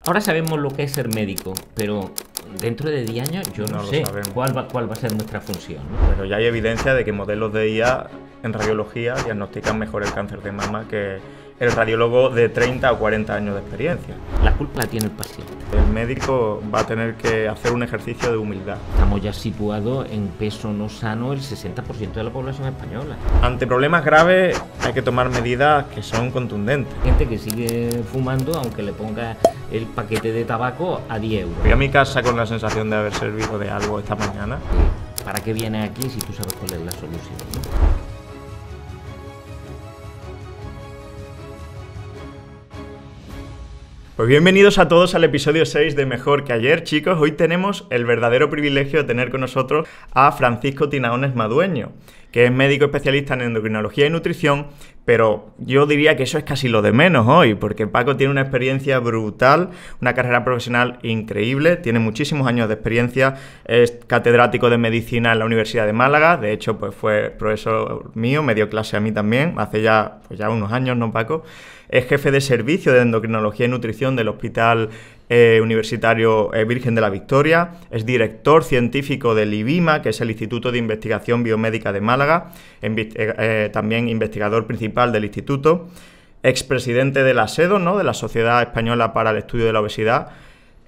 Ahora sabemos lo que es ser médico, pero dentro de 10 años yo no sé cuál va a ser nuestra función, ¿no? Pero ya hay evidencia de que modelos de IA en radiología diagnostican mejor el cáncer de mama que el radiólogo de 30 o 40 años de experiencia. La culpa la tiene el paciente. El médico va a tener que hacer un ejercicio de humildad. Estamos ya situados en peso no sano el 60% de la población española. Ante problemas graves hay que tomar medidas que son contundentes. Gente que sigue fumando aunque le ponga el paquete de tabaco a 10 euros. Fui a mi casa con la sensación de haber servido de algo esta mañana. ¿Para qué vienes aquí si tú sabes cuál es la solución, ¿no? Pues bienvenidos a todos al episodio 6 de Mejor que Ayer, chicos. Hoy tenemos el verdadero privilegio de tener con nosotros a Francisco Tinaones Madueño, que es médico especialista en endocrinología y nutrición, pero yo diría que eso es casi lo de menos hoy, porque Paco tiene una experiencia brutal, una carrera profesional increíble, tiene muchísimos años de experiencia, es catedrático de medicina en la Universidad de Málaga, de hecho pues fue profesor mío, me dio clase a mí también, hace ya unos años, ¿no, Paco? Es jefe de servicio de endocrinología y nutrición del Hospital Universitario Virgen de la Victoria, es director científico del IBIMA, que es el Instituto de Investigación Biomédica de Málaga, también investigador principal del instituto, expresidente de la SEDO, ¿no?, de la Sociedad Española para el Estudio de la Obesidad.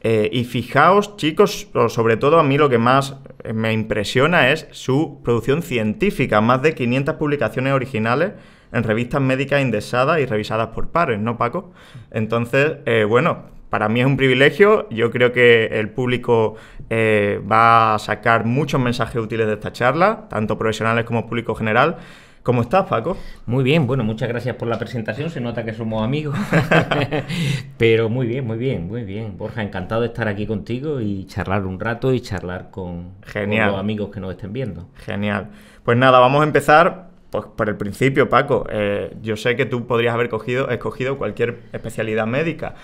Y fijaos, chicos, sobre todo a mí lo que más me impresiona es su producción científica, más de 500 publicaciones originales en revistas médicas indexadas y revisadas por pares, ¿no, Paco? Entonces, bueno, para mí es un privilegio, yo creo que el público va a sacar muchos mensajes útiles de esta charla, tanto profesionales como público general. ¿Cómo estás, Paco? Muy bien, bueno, muchas gracias por la presentación, se nota que somos amigos, pero muy bien, muy bien, muy bien. Borja, encantado de estar aquí contigo y charlar un rato y charlar con los amigos que nos estén viendo. Genial. Pues nada, vamos a empezar pues por el principio, Paco. Yo sé que tú podrías haber escogido cualquier especialidad médica.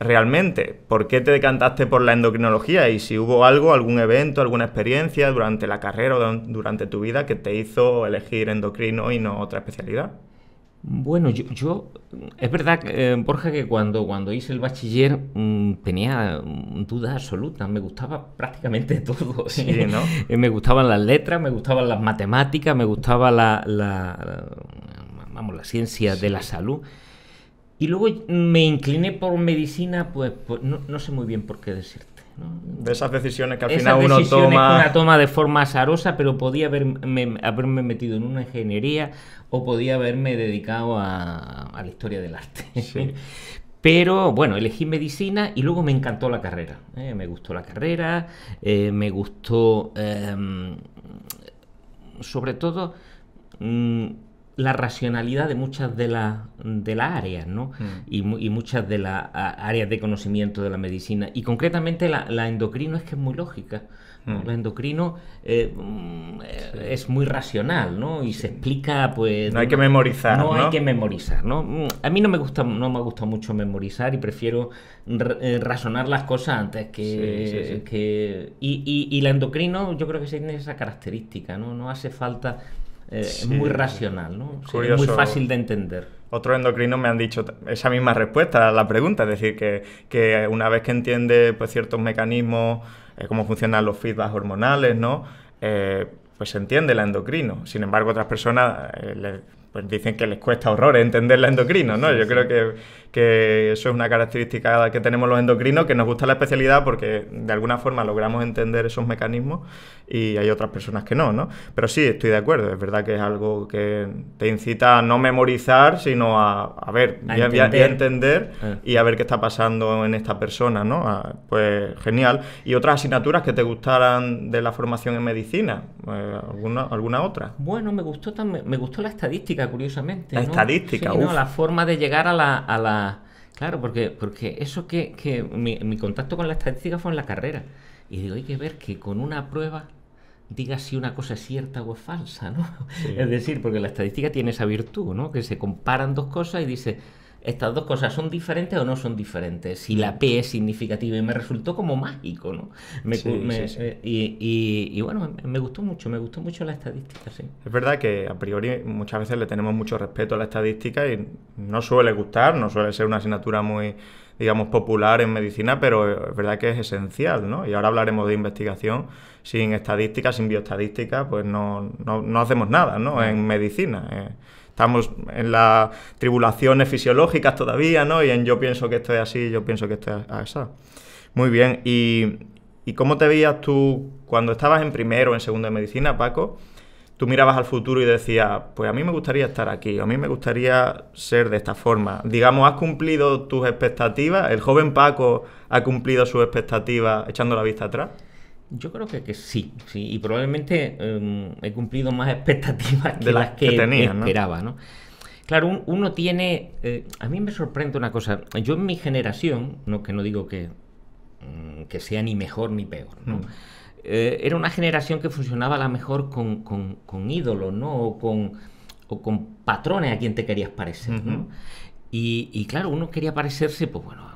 Realmente, ¿por qué te decantaste por la endocrinología? Y si hubo algún evento, alguna experiencia durante la carrera o durante tu vida que te hizo elegir endocrino y no otra especialidad. Bueno, yo es verdad, Borja, que cuando hice el bachiller tenía dudas absolutas, me gustaba prácticamente todo. Sí, ¿no? Me gustaban las letras, me gustaban las matemáticas, me gustaba la ciencia de la salud. Y luego me incliné por medicina, pues no sé muy bien por qué decirte, ¿no? De esas decisiones que al final uno toma... Una toma de forma azarosa, pero podía haberme metido en una ingeniería o podía haberme dedicado a la historia del arte. Sí. Pero bueno, elegí medicina y luego me encantó la carrera. Me gustó la carrera, me gustó sobre todo... la racionalidad de muchas de las áreas, ¿no? Y muchas de las áreas de conocimiento de la medicina. Y concretamente la endocrino es que es muy lógica, ¿no? La endocrino es muy racional, ¿no? Y se explica, pues... No hay que memorizar, ¿no? No hay que memorizar, ¿no? A mí no me gusta mucho memorizar y prefiero razonar las cosas antes que... Y la endocrino yo creo que tiene esa característica, ¿no? No hace falta... es muy racional, ¿no? O sea, es muy fácil de entender. Otros endocrinos me han dicho esa misma respuesta a la pregunta, es decir, que una vez que entiende pues, ciertos mecanismos, cómo funcionan los feedbacks hormonales, ¿no? Pues se entiende la endocrino. Sin embargo, otras personas pues dicen que les cuesta horrores entender la endocrino, ¿no? Yo creo que eso es una característica que tenemos los endocrinos, que nos gusta la especialidad porque de alguna forma logramos entender esos mecanismos y hay otras personas que no, ¿no? Pero sí, estoy de acuerdo, es verdad que es algo que te incita a no memorizar, sino a ver, y a entender y a ver qué está pasando en esta persona, ¿no? Pues genial. ¿Y otras asignaturas que te gustaran de la formación en medicina? ¿Alguna otra? Bueno, me gustó la estadística, curiosamente, La estadística, sí, ¿no? La forma de llegar a la... Claro, porque eso que mi contacto con la estadística fue en la carrera. Y digo, hay que ver que con una prueba diga si una cosa es cierta o es falsa, ¿no? Sí. Es decir, porque la estadística tiene esa virtud, ¿no? Que se comparan dos cosas y dice, estas dos cosas son diferentes o no son diferentes, si la P es significativa, y me resultó como mágico, ¿no? Y bueno, me gustó mucho la estadística, sí. Es verdad que a priori muchas veces le tenemos mucho respeto a la estadística y no suele gustar, no suele ser una asignatura muy, digamos, popular en medicina, pero es verdad que es esencial, ¿no? Y ahora hablaremos de investigación. Sin estadística, sin bioestadística, pues no hacemos nada, ¿no? En medicina. Estamos en las tribulaciones fisiológicas todavía, ¿no? Y en yo pienso que esto es así, yo pienso que esto es así. Muy bien. ¿Y cómo te veías tú cuando estabas en primero o en segundo de medicina, Paco? Tú mirabas al futuro y decías, pues a mí me gustaría estar aquí, a mí me gustaría ser de esta forma. Digamos, ¿has cumplido tus expectativas? ¿El joven Paco ha cumplido sus expectativas echando la vista atrás? Yo creo que sí, y probablemente he cumplido más expectativas que las que tenía, esperaba, ¿no? Claro, uno tiene... a mí me sorprende una cosa. Yo en mi generación, que no digo que sea ni mejor ni peor, ¿no? Era una generación que funcionaba a lo mejor con ídolos, ¿no? O con patrones a quien te querías parecer, ¿no? Y claro, uno quería parecerse, pues bueno,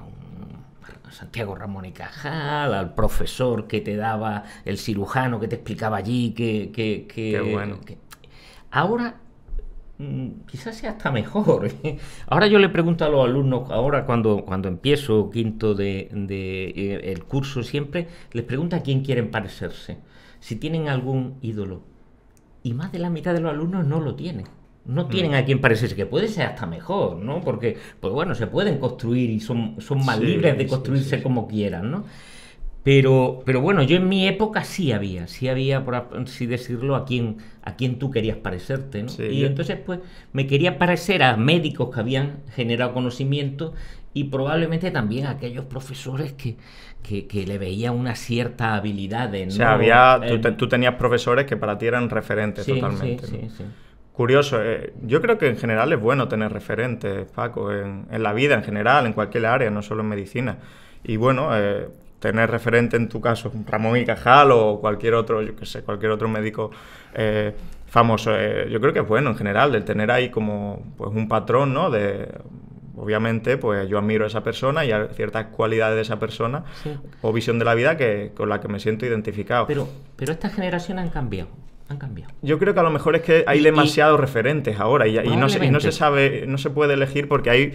Santiago Ramón y Cajal, al profesor que te daba, el cirujano que te explicaba allí, Qué bueno. Ahora quizás sea hasta mejor. Ahora yo le pregunto a los alumnos, ahora cuando empiezo quinto de el curso siempre, les pregunto a quién quieren parecerse, si tienen algún ídolo. Y más de la mitad de los alumnos no lo tienen. No tienen a quien parecerse, que puede ser hasta mejor, ¿no? Porque, pues bueno, se pueden construir y son más libres de construirse como quieran, ¿no? Pero bueno, yo en mi época sí había, por así decirlo, a quien tú querías parecerte, ¿no? Y entonces, pues, me quería parecer a médicos que habían generado conocimiento y probablemente también a aquellos profesores que le veían una cierta habilidad, ¿no? O sea, tú tenías profesores que para ti eran referentes totalmente, ¿no? Sí. Curioso, yo creo que en general es bueno tener referentes, Paco, en la vida en general, en cualquier área, no solo en medicina. Y bueno, tener referente en tu caso, Ramón y Cajal o cualquier otro, yo qué sé, cualquier otro médico famoso, yo creo que es bueno en general, el tener ahí como pues un patrón, ¿no? Obviamente, pues yo admiro a esa persona y a ciertas cualidades de esa persona o visión de la vida con la que me siento identificado. Pero estas generaciones han cambiado. Yo creo que a lo mejor es que hay demasiados referentes ahora y no se sabe, no se puede elegir porque hay,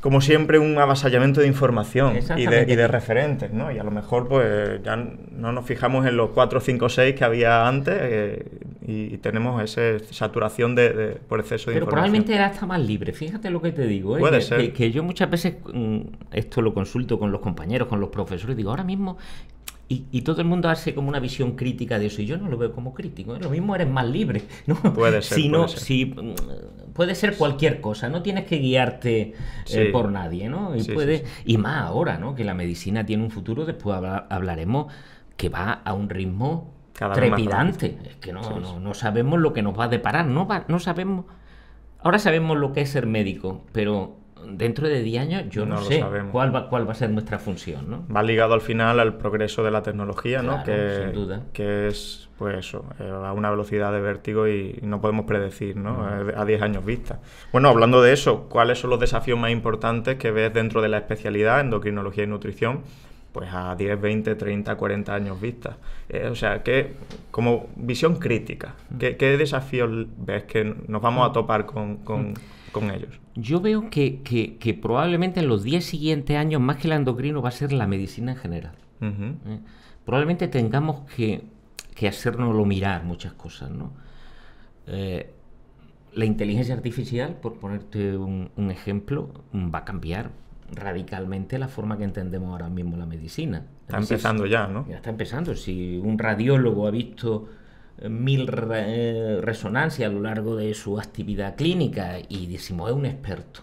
como siempre, un avasallamiento de información y de referentes, ¿no? Y a lo mejor pues ya no nos fijamos en los 4, 5, 6 que había antes y tenemos esa saturación por exceso de información. Pero probablemente era hasta más libre, fíjate lo que te digo, ¿eh? Puede ser. Que yo muchas veces esto lo consulto con los compañeros, con los profesores, digo, ahora mismo... Y todo el mundo hace como una visión crítica de eso, y yo no lo veo como crítico, ¿eh? Lo mismo eres más libre, ¿no? Puede ser. Puede ser cualquier cosa, no tienes que guiarte por nadie, ¿no? Y más ahora, ¿no? Que la medicina tiene un futuro, después hablaremos, que va a un ritmo trepidante. Es que no sabemos lo que nos va a deparar, no sabemos. Ahora sabemos lo que es ser médico, pero dentro de 10 años yo no sé cuál va a ser nuestra función, ¿no? Va ligado al final al progreso de la tecnología, ¿no? Sin duda. Que es, pues eso, a una velocidad de vértigo y no podemos predecir, ¿no? A 10 años vista. Bueno, hablando de eso, ¿cuáles son los desafíos más importantes que ves dentro de la especialidad endocrinología y nutrición? Pues a 10, 20, 30, 40 años vista. O sea, como visión crítica, ¿qué desafíos ves que nos vamos a topar con ellos? Yo veo que probablemente en los 10 siguientes años, más que el endocrino, va a ser la medicina en general. Probablemente tengamos que hacérnoslo mirar muchas cosas, ¿no? La inteligencia artificial, por ponerte un ejemplo, va a cambiar radicalmente la forma que entendemos ahora mismo la medicina. Está empezando ya, ¿no? Ya está empezando. Si un radiólogo ha visto 1000 resonancias a lo largo de su actividad clínica y decimos es un experto,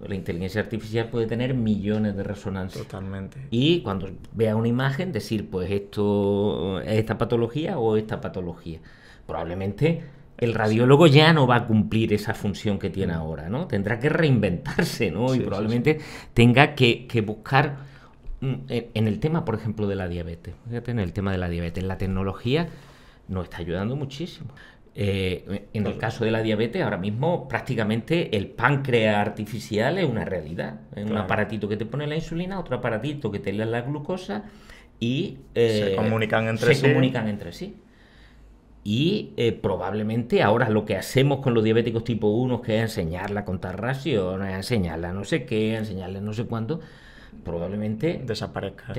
la inteligencia artificial puede tener millones de resonancias. Totalmente. Y cuando vea una imagen decir, pues esto es esta patología o esta patología. Probablemente el radiólogo ya no va a cumplir esa función que tiene ahora, ¿no? Tendrá que reinventarse, ¿no? Y probablemente tenga que buscar en el tema, por ejemplo, de la diabetes. Fíjate, en el tema de la diabetes, la tecnología nos está ayudando muchísimo. En el caso de la diabetes, ahora mismo prácticamente el páncreas artificial es una realidad. Es un aparatito que te pone la insulina, otro aparatito que te lee la glucosa y se comunican entre sí. Y probablemente ahora lo que hacemos con los diabéticos tipo 1, que es enseñarle a contar raciones, enseñarle a no sé qué, enseñarle a no sé cuánto, probablemente desaparezca.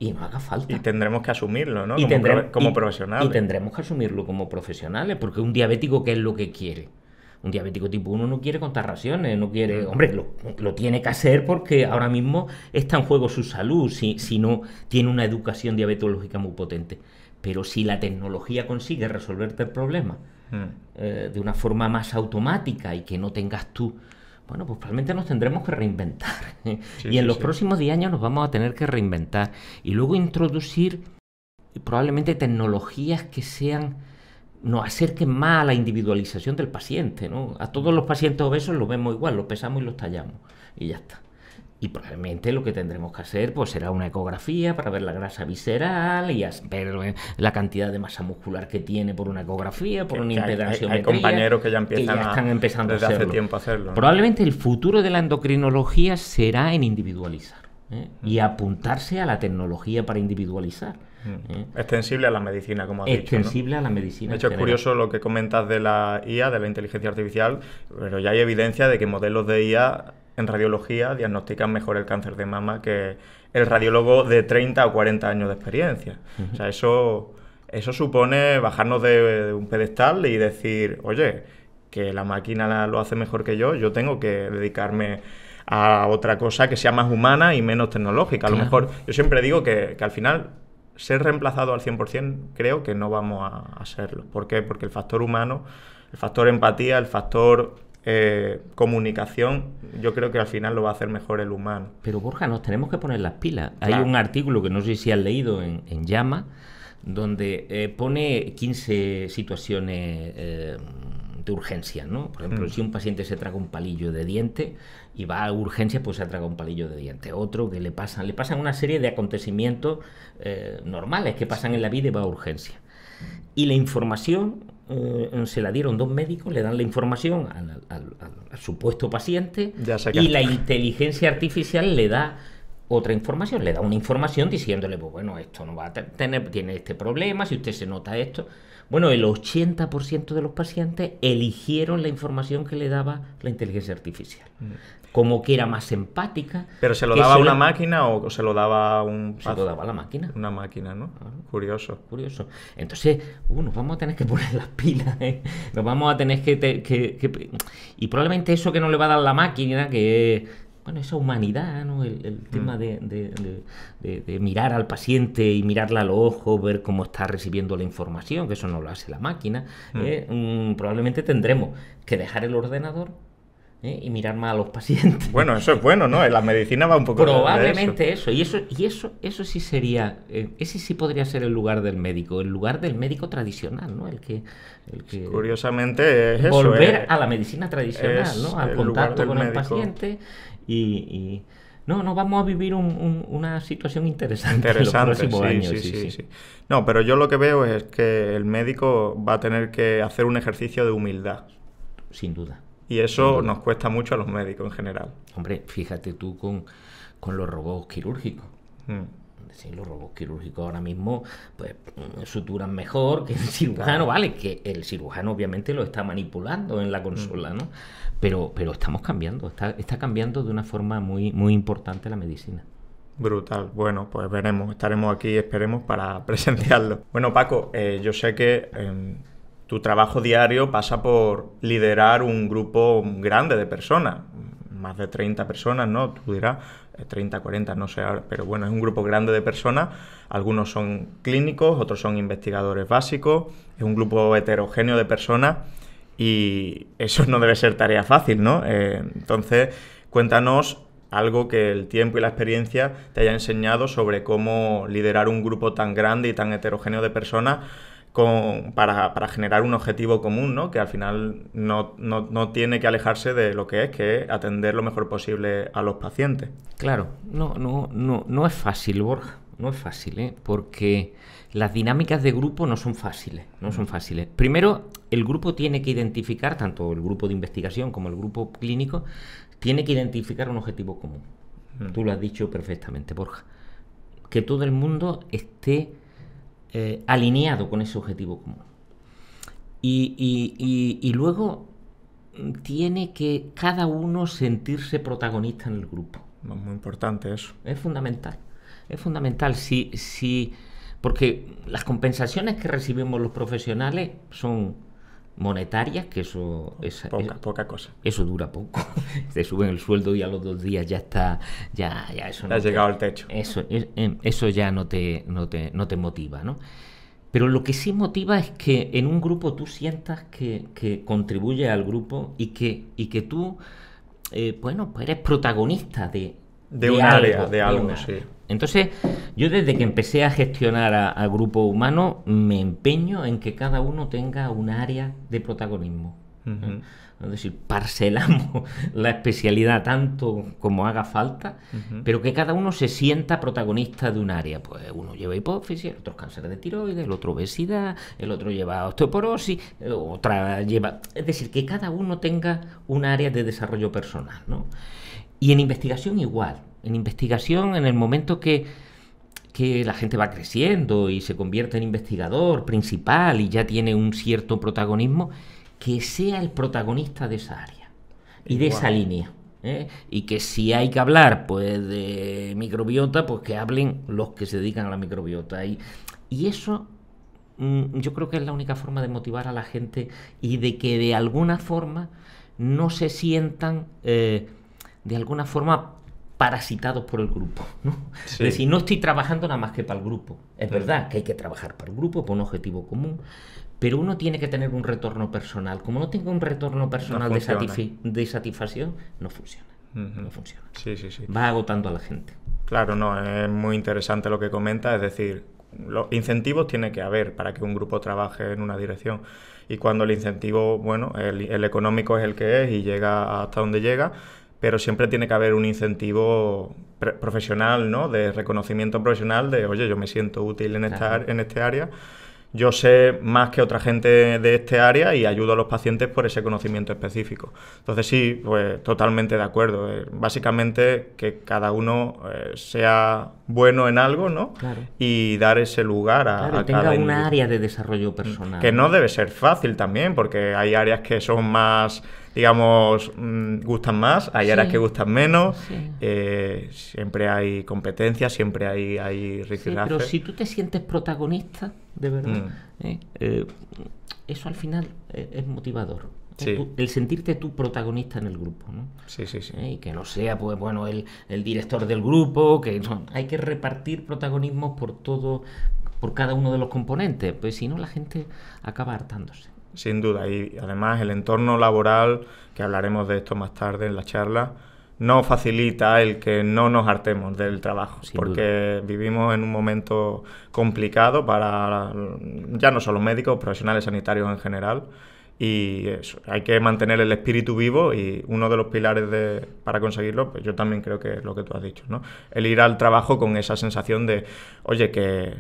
Y no haga falta. Y tendremos que asumirlo, ¿no? Como profesionales. Y tendremos que asumirlo como profesionales, porque un diabético, ¿qué es lo que quiere? Un diabético tipo 1 no quiere contar raciones, no quiere... Hombre, lo tiene que hacer porque ahora mismo está en juego su salud, si no tiene una educación diabetológica muy potente. Pero si la tecnología consigue resolverte el problema de una forma más automática y que no tengas tú... Bueno, pues probablemente nos tendremos que reinventar. Y en los próximos 10 años nos vamos a tener que reinventar. Y luego introducir probablemente tecnologías que nos acerquen más a la individualización del paciente, ¿no? A todos los pacientes obesos los vemos igual, los pesamos y los tallamos. Y ya está. Y probablemente lo que tendremos que hacer pues será una ecografía para ver la grasa visceral y ver la cantidad de masa muscular que tiene por una ecografía, por una impedanciometría. Hay compañeros que ya están empezando desde hace tiempo a hacerlo, ¿no? Probablemente el futuro de la endocrinología será en individualizar y apuntarse a la tecnología para individualizar. Extensible a la medicina, como has dicho, ¿no? Extensible a la medicina. De hecho, es curioso lo que comentas de la IA, de la inteligencia artificial, pero ya hay evidencia de que modelos de IA en radiología diagnostican mejor el cáncer de mama que el radiólogo de 30 o 40 años de experiencia. O sea, eso supone bajarnos de un pedestal y decir, oye, que la máquina lo hace mejor que yo tengo que dedicarme a otra cosa que sea más humana y menos tecnológica. A lo mejor, yo siempre digo que al final ser reemplazado al 100% creo que no vamos a serlo. ¿Por qué? Porque el factor humano, el factor empatía, el factor comunicación, yo creo que al final lo va a hacer mejor el humano. Pero Borja, nos tenemos que poner las pilas. Claro. Hay un artículo que no sé si has leído en JAMA, donde pone 15 situaciones de urgencia, ¿no? Por ejemplo, si un paciente se traga un palillo de diente y va a urgencias, pues se traga un palillo de diente. Otro que le pasan una serie de acontecimientos normales que pasan en la vida y va a urgencia. Y la información se la dieron 2 médicos, le dan la información al supuesto paciente y la inteligencia artificial le da otra información, le da una información diciéndole, pues bueno, esto no va a tiene este problema, si usted se nota esto. Bueno, el 80% de los pacientes eligieron la información que le daba la inteligencia artificial. Como que era más empática. ¿Pero se lo daba una máquina o se lo daba Se lo daba la máquina. Una máquina, ¿no? Curioso. Entonces, nos vamos a tener que poner las pilas, ¿eh? Nos vamos a tener que... Y probablemente eso que no le va a dar la máquina, que es... Bueno, esa humanidad, ¿no? El tema de mirar al paciente y mirarle a los ojos, ver cómo está recibiendo la información, que eso no lo hace la máquina. Probablemente tendremos que dejar el ordenador y mirar más a los pacientes. Bueno, eso es bueno, ¿no? En la medicina va un poco probablemente de eso. Y eso sí sería, ese sí podría ser el lugar del médico tradicional, ¿no? El que curiosamente es volver eso, a la medicina tradicional, ¿no? Al contacto con el paciente y no vamos a vivir una situación interesante en los próximos años. Sí. No, pero yo lo que veo es que el médico va a tener que hacer un ejercicio de humildad. Sin duda. Y eso nos cuesta mucho a los médicos en general. Hombre, fíjate tú con los robots quirúrgicos. Sí, los robots quirúrgicos ahora mismo pues suturan mejor que el cirujano, vale, que el cirujano obviamente lo está manipulando en la consola, ¿no? Pero estamos cambiando, está cambiando de una forma muy, muy importante la medicina. Brutal. Bueno, pues veremos, estaremos aquí, esperemos, para presenciarlo. Bueno, Paco, yo sé que tu trabajo diario pasa por liderar un grupo grande de personas, más de 30 personas, ¿no? Tú dirás 30, 40, no sé, pero bueno, es un grupo grande de personas. Algunos son clínicos, otros son investigadores básicos, es un grupo heterogéneo de personas y eso no debe ser tarea fácil, ¿no? Entonces, cuéntanos algo que el tiempo y la experiencia te haya enseñado sobre cómo liderar un grupo tan grande y tan heterogéneo de personas para generar un objetivo común, ¿no? Que al final no tiene que alejarse de lo que es atender lo mejor posible a los pacientes. Claro, no es fácil, Borja. no es fácil, ¿eh? Porque las dinámicas de grupo no son fáciles, no son fáciles. Primero, el grupo tiene que identificar, tanto el grupo de investigación como el grupo clínico, tiene que identificar un objetivo común. Tú lo has dicho perfectamente, Borja. Que todo el mundo esté alineado con ese objetivo común. Y luego tiene que cada uno sentirse protagonista en el grupo. Muy importante eso. Es fundamental. Es fundamental. Porque las compensaciones que recibimos los profesionales son monetarias, que eso es poca cosa. Eso dura poco. Te suben el sueldo y a los 2 días ya está, ya eso no has llegado al techo. Eso ya no te motiva, ¿no? Pero lo que sí motiva es que en un grupo tú sientas que contribuye al grupo y que tú, pues eres protagonista de un área, sí. Entonces, yo desde que empecé a gestionar a grupo humano, me empeño en que cada uno tenga un área de protagonismo. Es decir, parcelamos la especialidad tanto como haga falta, pero que cada uno se sienta protagonista de un área. Pues uno lleva hipófisis, el otro cáncer de tiroides, el otro obesidad, el otro lleva osteoporosis, otra lleva... Es decir, que cada uno tenga un área de desarrollo personal, ¿no? Y en investigación igual. En investigación, en el momento que la gente va creciendo y se convierte en investigador principal y ya tiene un cierto protagonismo, que sea el protagonista de esa área y de esa línea. Y que si hay que hablar pues de microbiota, pues que hablen los que se dedican a la microbiota. Y eso yo creo que es la única forma de motivar a la gente y de que de alguna forma no se sientan de alguna forma parasitados por el grupo, ¿no? Sí. Es decir, no estoy trabajando nada más que para el grupo. Es verdad que hay que trabajar para el grupo, por un objetivo común, pero uno tiene que tener un retorno personal. Como no tenga un retorno personal de satisfacción, no funciona. No funciona. Sí. Va agotando a la gente. Claro, no, es muy interesante lo que comenta, es decir, los incentivos tiene que haber para que un grupo trabaje en una dirección. Y cuando el incentivo, bueno, el económico es el que es y llega hasta donde llega, pero siempre tiene que haber un incentivo profesional, ¿no? De reconocimiento profesional de, oye, yo me siento útil en este área, yo sé más que otra gente de este área y ayudo a los pacientes por ese conocimiento específico. Entonces sí, pues totalmente de acuerdo. Básicamente que cada uno sea bueno en algo, ¿no? Claro. Y dar ese lugar a tenga cada individuo. Una área de desarrollo personal. Que no debe ser fácil también, porque hay áreas que son más, digamos, gustan más, hay áreas que gustan menos, siempre hay competencia, siempre hay rifirrafe. Pero si tú te sientes protagonista, de verdad, eso al final es motivador. Sí. El sentirte tú protagonista en el grupo, ¿no? Sí. Y que no sea, pues bueno, el director del grupo, que no, hay que repartir protagonismo por cada uno de los componentes, pues si no la gente acaba hartándose. Sin duda, y además el entorno laboral, que hablaremos de esto más tarde en la charla, no facilita el que no nos hartemos del trabajo, porque vivimos en un momento complicado para ya no solo médicos, profesionales sanitarios en general, y eso, hay que mantener el espíritu vivo y uno de los pilares para conseguirlo, pues yo también creo que es lo que tú has dicho, ¿no? El ir al trabajo con esa sensación de, oye, que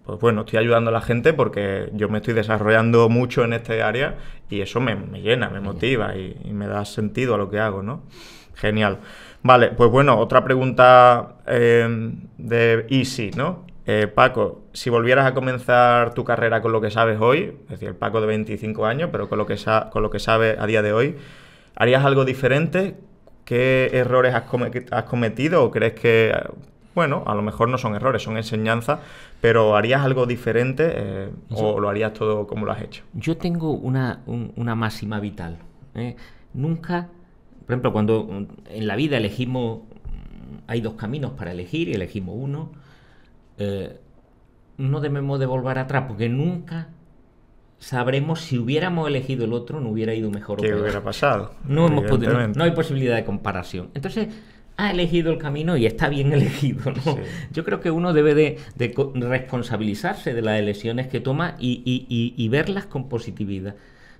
pues bueno, estoy ayudando a la gente porque yo me estoy desarrollando mucho en este área y eso me llena, me motiva y me da sentido a lo que hago, ¿no? Genial. Vale, pues bueno, otra pregunta de Easy, ¿no? Paco, si volvieras a comenzar tu carrera con lo que sabes hoy, es decir, el Paco de 25 años, pero con lo que sabes a día de hoy, ¿harías algo diferente? ¿Qué errores has cometido? ¿O crees que, bueno, a lo mejor no son errores, son enseñanzas, pero harías algo diferente o lo harías todo como lo has hecho? Yo tengo una máxima vital. Nunca, por ejemplo, cuando en la vida hay 2 caminos para elegir y elegimos uno, no debemos de volver atrás porque nunca sabremos si hubiéramos elegido el otro no hubiera ido mejor o peor. ¿Qué hubiera pasado? No hay posibilidad de comparación. Entonces ha elegido el camino y está bien elegido, ¿no? Sí. Yo creo que uno debe de responsabilizarse de las elecciones que toma y verlas con positividad.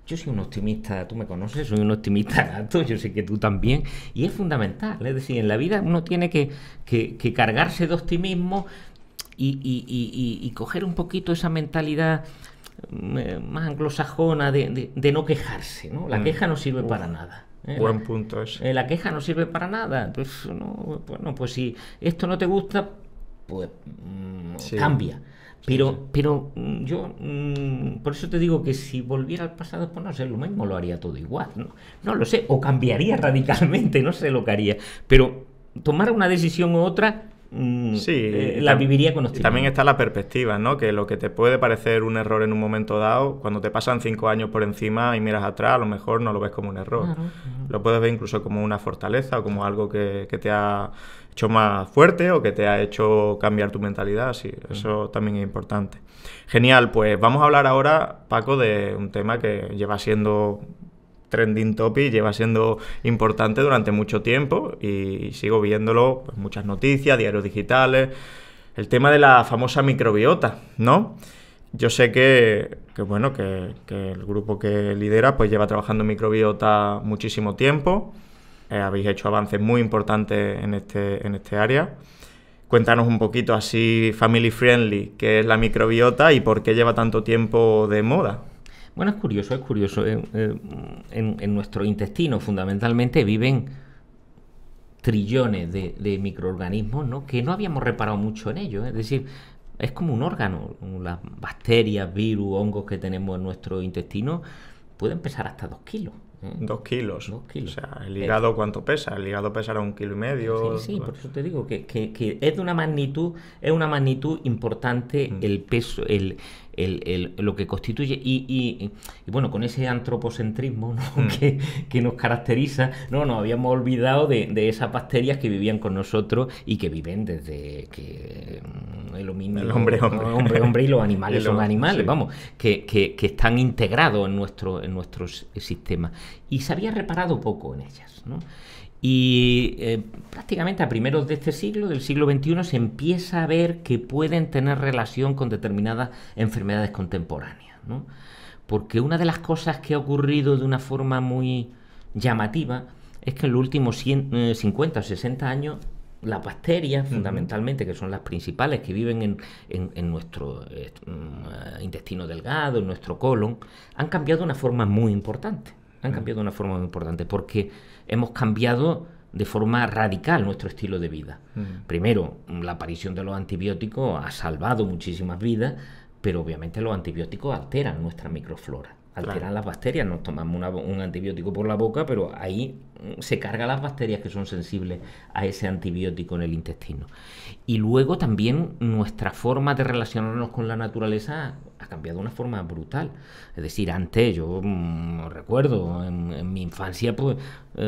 Yo soy un optimista, tú me conoces, soy un optimista nato, yo sé que tú también, y es fundamental, es decir, en la vida uno tiene que cargarse de optimismo y coger un poquito esa mentalidad más anglosajona de no quejarse, ¿no? La queja no sirve para nada. Buen punto ese. La queja no sirve para nada. Pues, no, bueno, pues si esto no te gusta, pues cambia. Pero yo, por eso te digo que si volviera al pasado, pues no sé, lo mismo lo haría todo igual. No lo sé, o cambiaría radicalmente, no sé lo que haría. Pero tomar una decisión u otra, la viviría con optimismo. También está la perspectiva, ¿no? Que lo que te puede parecer un error en un momento dado, cuando te pasan 5 años por encima y miras atrás, a lo mejor no lo ves como un error. Claro. Lo puedes ver incluso como una fortaleza o como algo que te ha hecho más fuerte o que te ha hecho cambiar tu mentalidad. Sí, eso también es importante. Genial, pues vamos a hablar ahora, Paco, de un tema que lleva siendo trending topic, lleva siendo importante durante mucho tiempo y sigo viéndolo, pues, muchas noticias, diarios digitales, el tema de la famosa microbiota, ¿no? Yo sé que el grupo que lidera pues lleva trabajando en microbiota muchísimo tiempo, habéis hecho avances muy importantes en este área. Cuéntanos un poquito así family friendly qué es la microbiota y por qué lleva tanto tiempo de moda. Bueno, es curioso. En nuestro intestino fundamentalmente viven trillones de microorganismos, ¿no? Que no habíamos reparado mucho en ellos. Es decir, es como un órgano. Las bacterias, virus, hongos que tenemos en nuestro intestino pueden pesar hasta 2 kilos. 2 kilos. 2 kilos. O sea, ¿el hígado cuánto pesa? El hígado pesará 1,5 kilos. Sí, por eso te digo que es de una magnitud importante el peso, lo que constituye y bueno, con ese antropocentrismo, ¿no? que nos caracteriza, nos habíamos olvidado de esas bacterias que vivían con nosotros y que viven desde que el hombre y los animales son animales, sí. Vamos, que están integrados en nuestro sistema. Y se había reparado poco en ellas, ¿no? Y prácticamente a primeros de este siglo, del siglo XXI, se empieza a ver que pueden tener relación con determinadas enfermedades contemporáneas, ¿no? Porque una de las cosas que ha ocurrido de una forma muy llamativa es que en los últimos 50 o 60 años las bacterias, fundamentalmente, que son las principales que viven en nuestro intestino delgado, en nuestro colon, han cambiado de una forma muy importante. Porque hemos cambiado de forma radical nuestro estilo de vida. Primero, la aparición de los antibióticos ha salvado muchísimas vidas, pero obviamente los antibióticos alteran nuestra microflora. Alteran las bacterias, nos tomamos un antibiótico por la boca, pero ahí se cargan las bacterias que son sensibles a ese antibiótico en el intestino. Y luego también nuestra forma de relacionarnos con la naturaleza ha cambiado de una forma brutal. Es decir, antes yo recuerdo, en mi infancia pues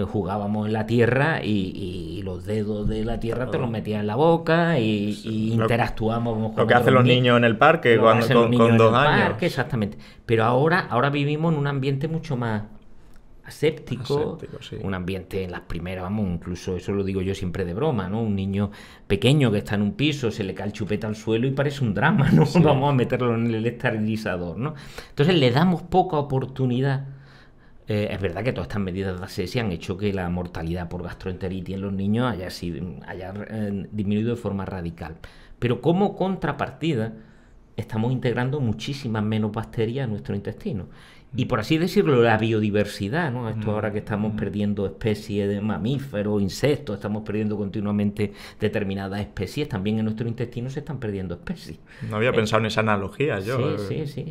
jugábamos en la tierra y los dedos de la tierra te los metías en la boca y interactuábamos con lo que hacen los niños en el parque con 2 años. Exactamente. Pero ahora vivimos en un ambiente mucho más aséptico, sí. Un ambiente en las primeras, incluso eso lo digo yo siempre de broma, ¿no? Un niño pequeño que está en un piso, se le cae el chupete al suelo y parece un drama, ¿no? Sí. Vamos a meterlo en el esterilizador, ¿no? Entonces le damos poca oportunidad. Es verdad que todas estas medidas de asepsia han hecho que la mortalidad por gastroenteritis en los niños haya disminuido de forma radical. Pero como contrapartida estamos integrando muchísimas menos bacterias en nuestro intestino. Y por así decirlo, la biodiversidad, ¿no? Esto ahora que estamos perdiendo especies de mamíferos, insectos, estamos perdiendo continuamente determinadas especies, también en nuestro intestino se están perdiendo especies. No había pensado en esa analogía yo. Sí.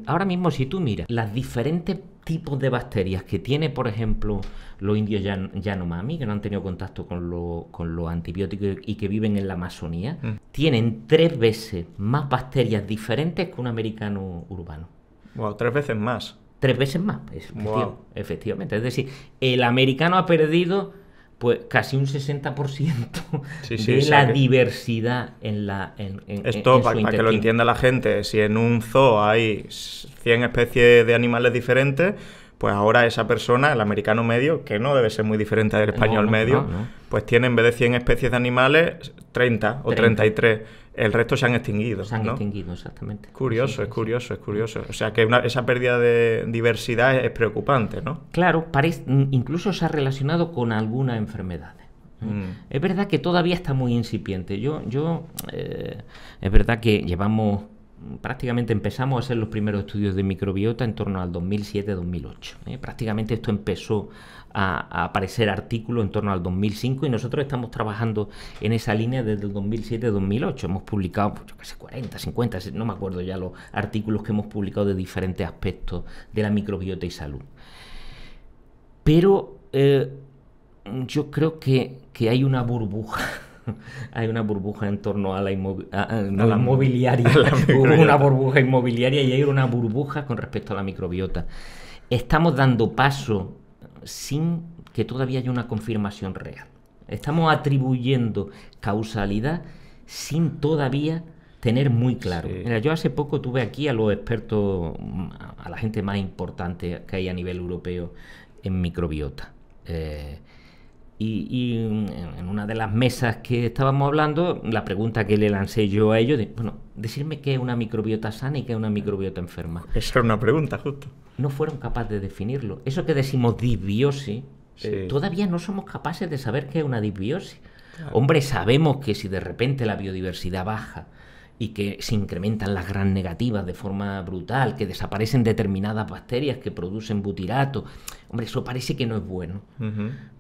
Ahora mismo, si tú miras las diferentes tipos de bacterias que tiene, por ejemplo, los indios Yanomami, que no han tenido contacto con los antibióticos y que viven en la Amazonía, tienen 3 veces más bacterias diferentes que un americano urbano. Wow, 3 veces más. 3 veces más, efectivamente. Es decir, el americano ha perdido pues casi un 60% de la diversidad Esto, para que lo entienda la gente, si en un zoo hay 100 especies de animales diferentes, pues ahora esa persona, el americano medio, que no debe ser muy diferente del español medio, pues tiene en vez de 100 especies de animales, 30 o 33. el resto se han extinguido. Se han ¿no? extinguido, exactamente. Curioso, es curioso. O sea, que esa pérdida de diversidad es preocupante, ¿no? Claro, incluso se ha relacionado con algunas enfermedades. Es verdad que todavía está muy incipiente. Es verdad que prácticamente empezamos a hacer los primeros estudios de microbiota en torno al 2007-2008. Prácticamente esto empezó a aparecer artículos en torno al 2005 y nosotros estamos trabajando en esa línea desde el 2007-2008. Hemos publicado, yo qué sé, 40, 50, no me acuerdo ya los artículos que hemos publicado de diferentes aspectos de la microbiota y salud. Pero yo creo que hay una burbuja. Hay una burbuja en torno a la inmobiliaria. Hubo una burbuja inmobiliaria y hay una burbuja con respecto a la microbiota. Estamos dando paso sin que todavía haya una confirmación real. Estamos atribuyendo causalidad sin todavía tener muy claro. Sí. Mira, yo hace poco tuve aquí a los expertos, a la gente más importante que hay a nivel europeo en microbiota. Y en una de las mesas que estábamos hablando, la pregunta que le lancé yo a ellos, decirme qué es una microbiota sana y qué es una microbiota enferma. Esa era una pregunta, justo. No fueron capaces de definirlo. Eso que decimos disbiosis, todavía no somos capaces de saber qué es una disbiosis. Claro. Hombre, sabemos que si de repente la biodiversidad baja y que se incrementan las gram negativas de forma brutal, que desaparecen determinadas bacterias que producen butirato, hombre, eso parece que no es bueno.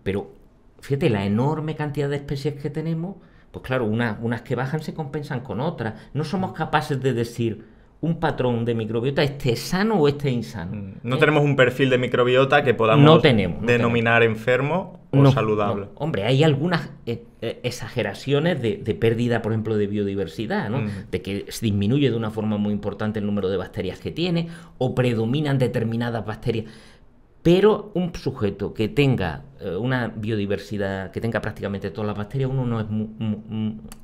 Pero fíjate, la enorme cantidad de especies que tenemos, pues claro, unas que bajan se compensan con otras. No somos capaces de decir un patrón de microbiota, este es sano o este es insano. No tenemos un perfil de microbiota que podamos denominar enfermo o saludable. No. Hombre, hay algunas exageraciones de pérdida, por ejemplo, de biodiversidad, ¿no? De que se disminuye de una forma muy importante el número de bacterias que tiene o predominan determinadas bacterias. Pero un sujeto que tenga una biodiversidad, que tenga prácticamente todas las bacterias, uno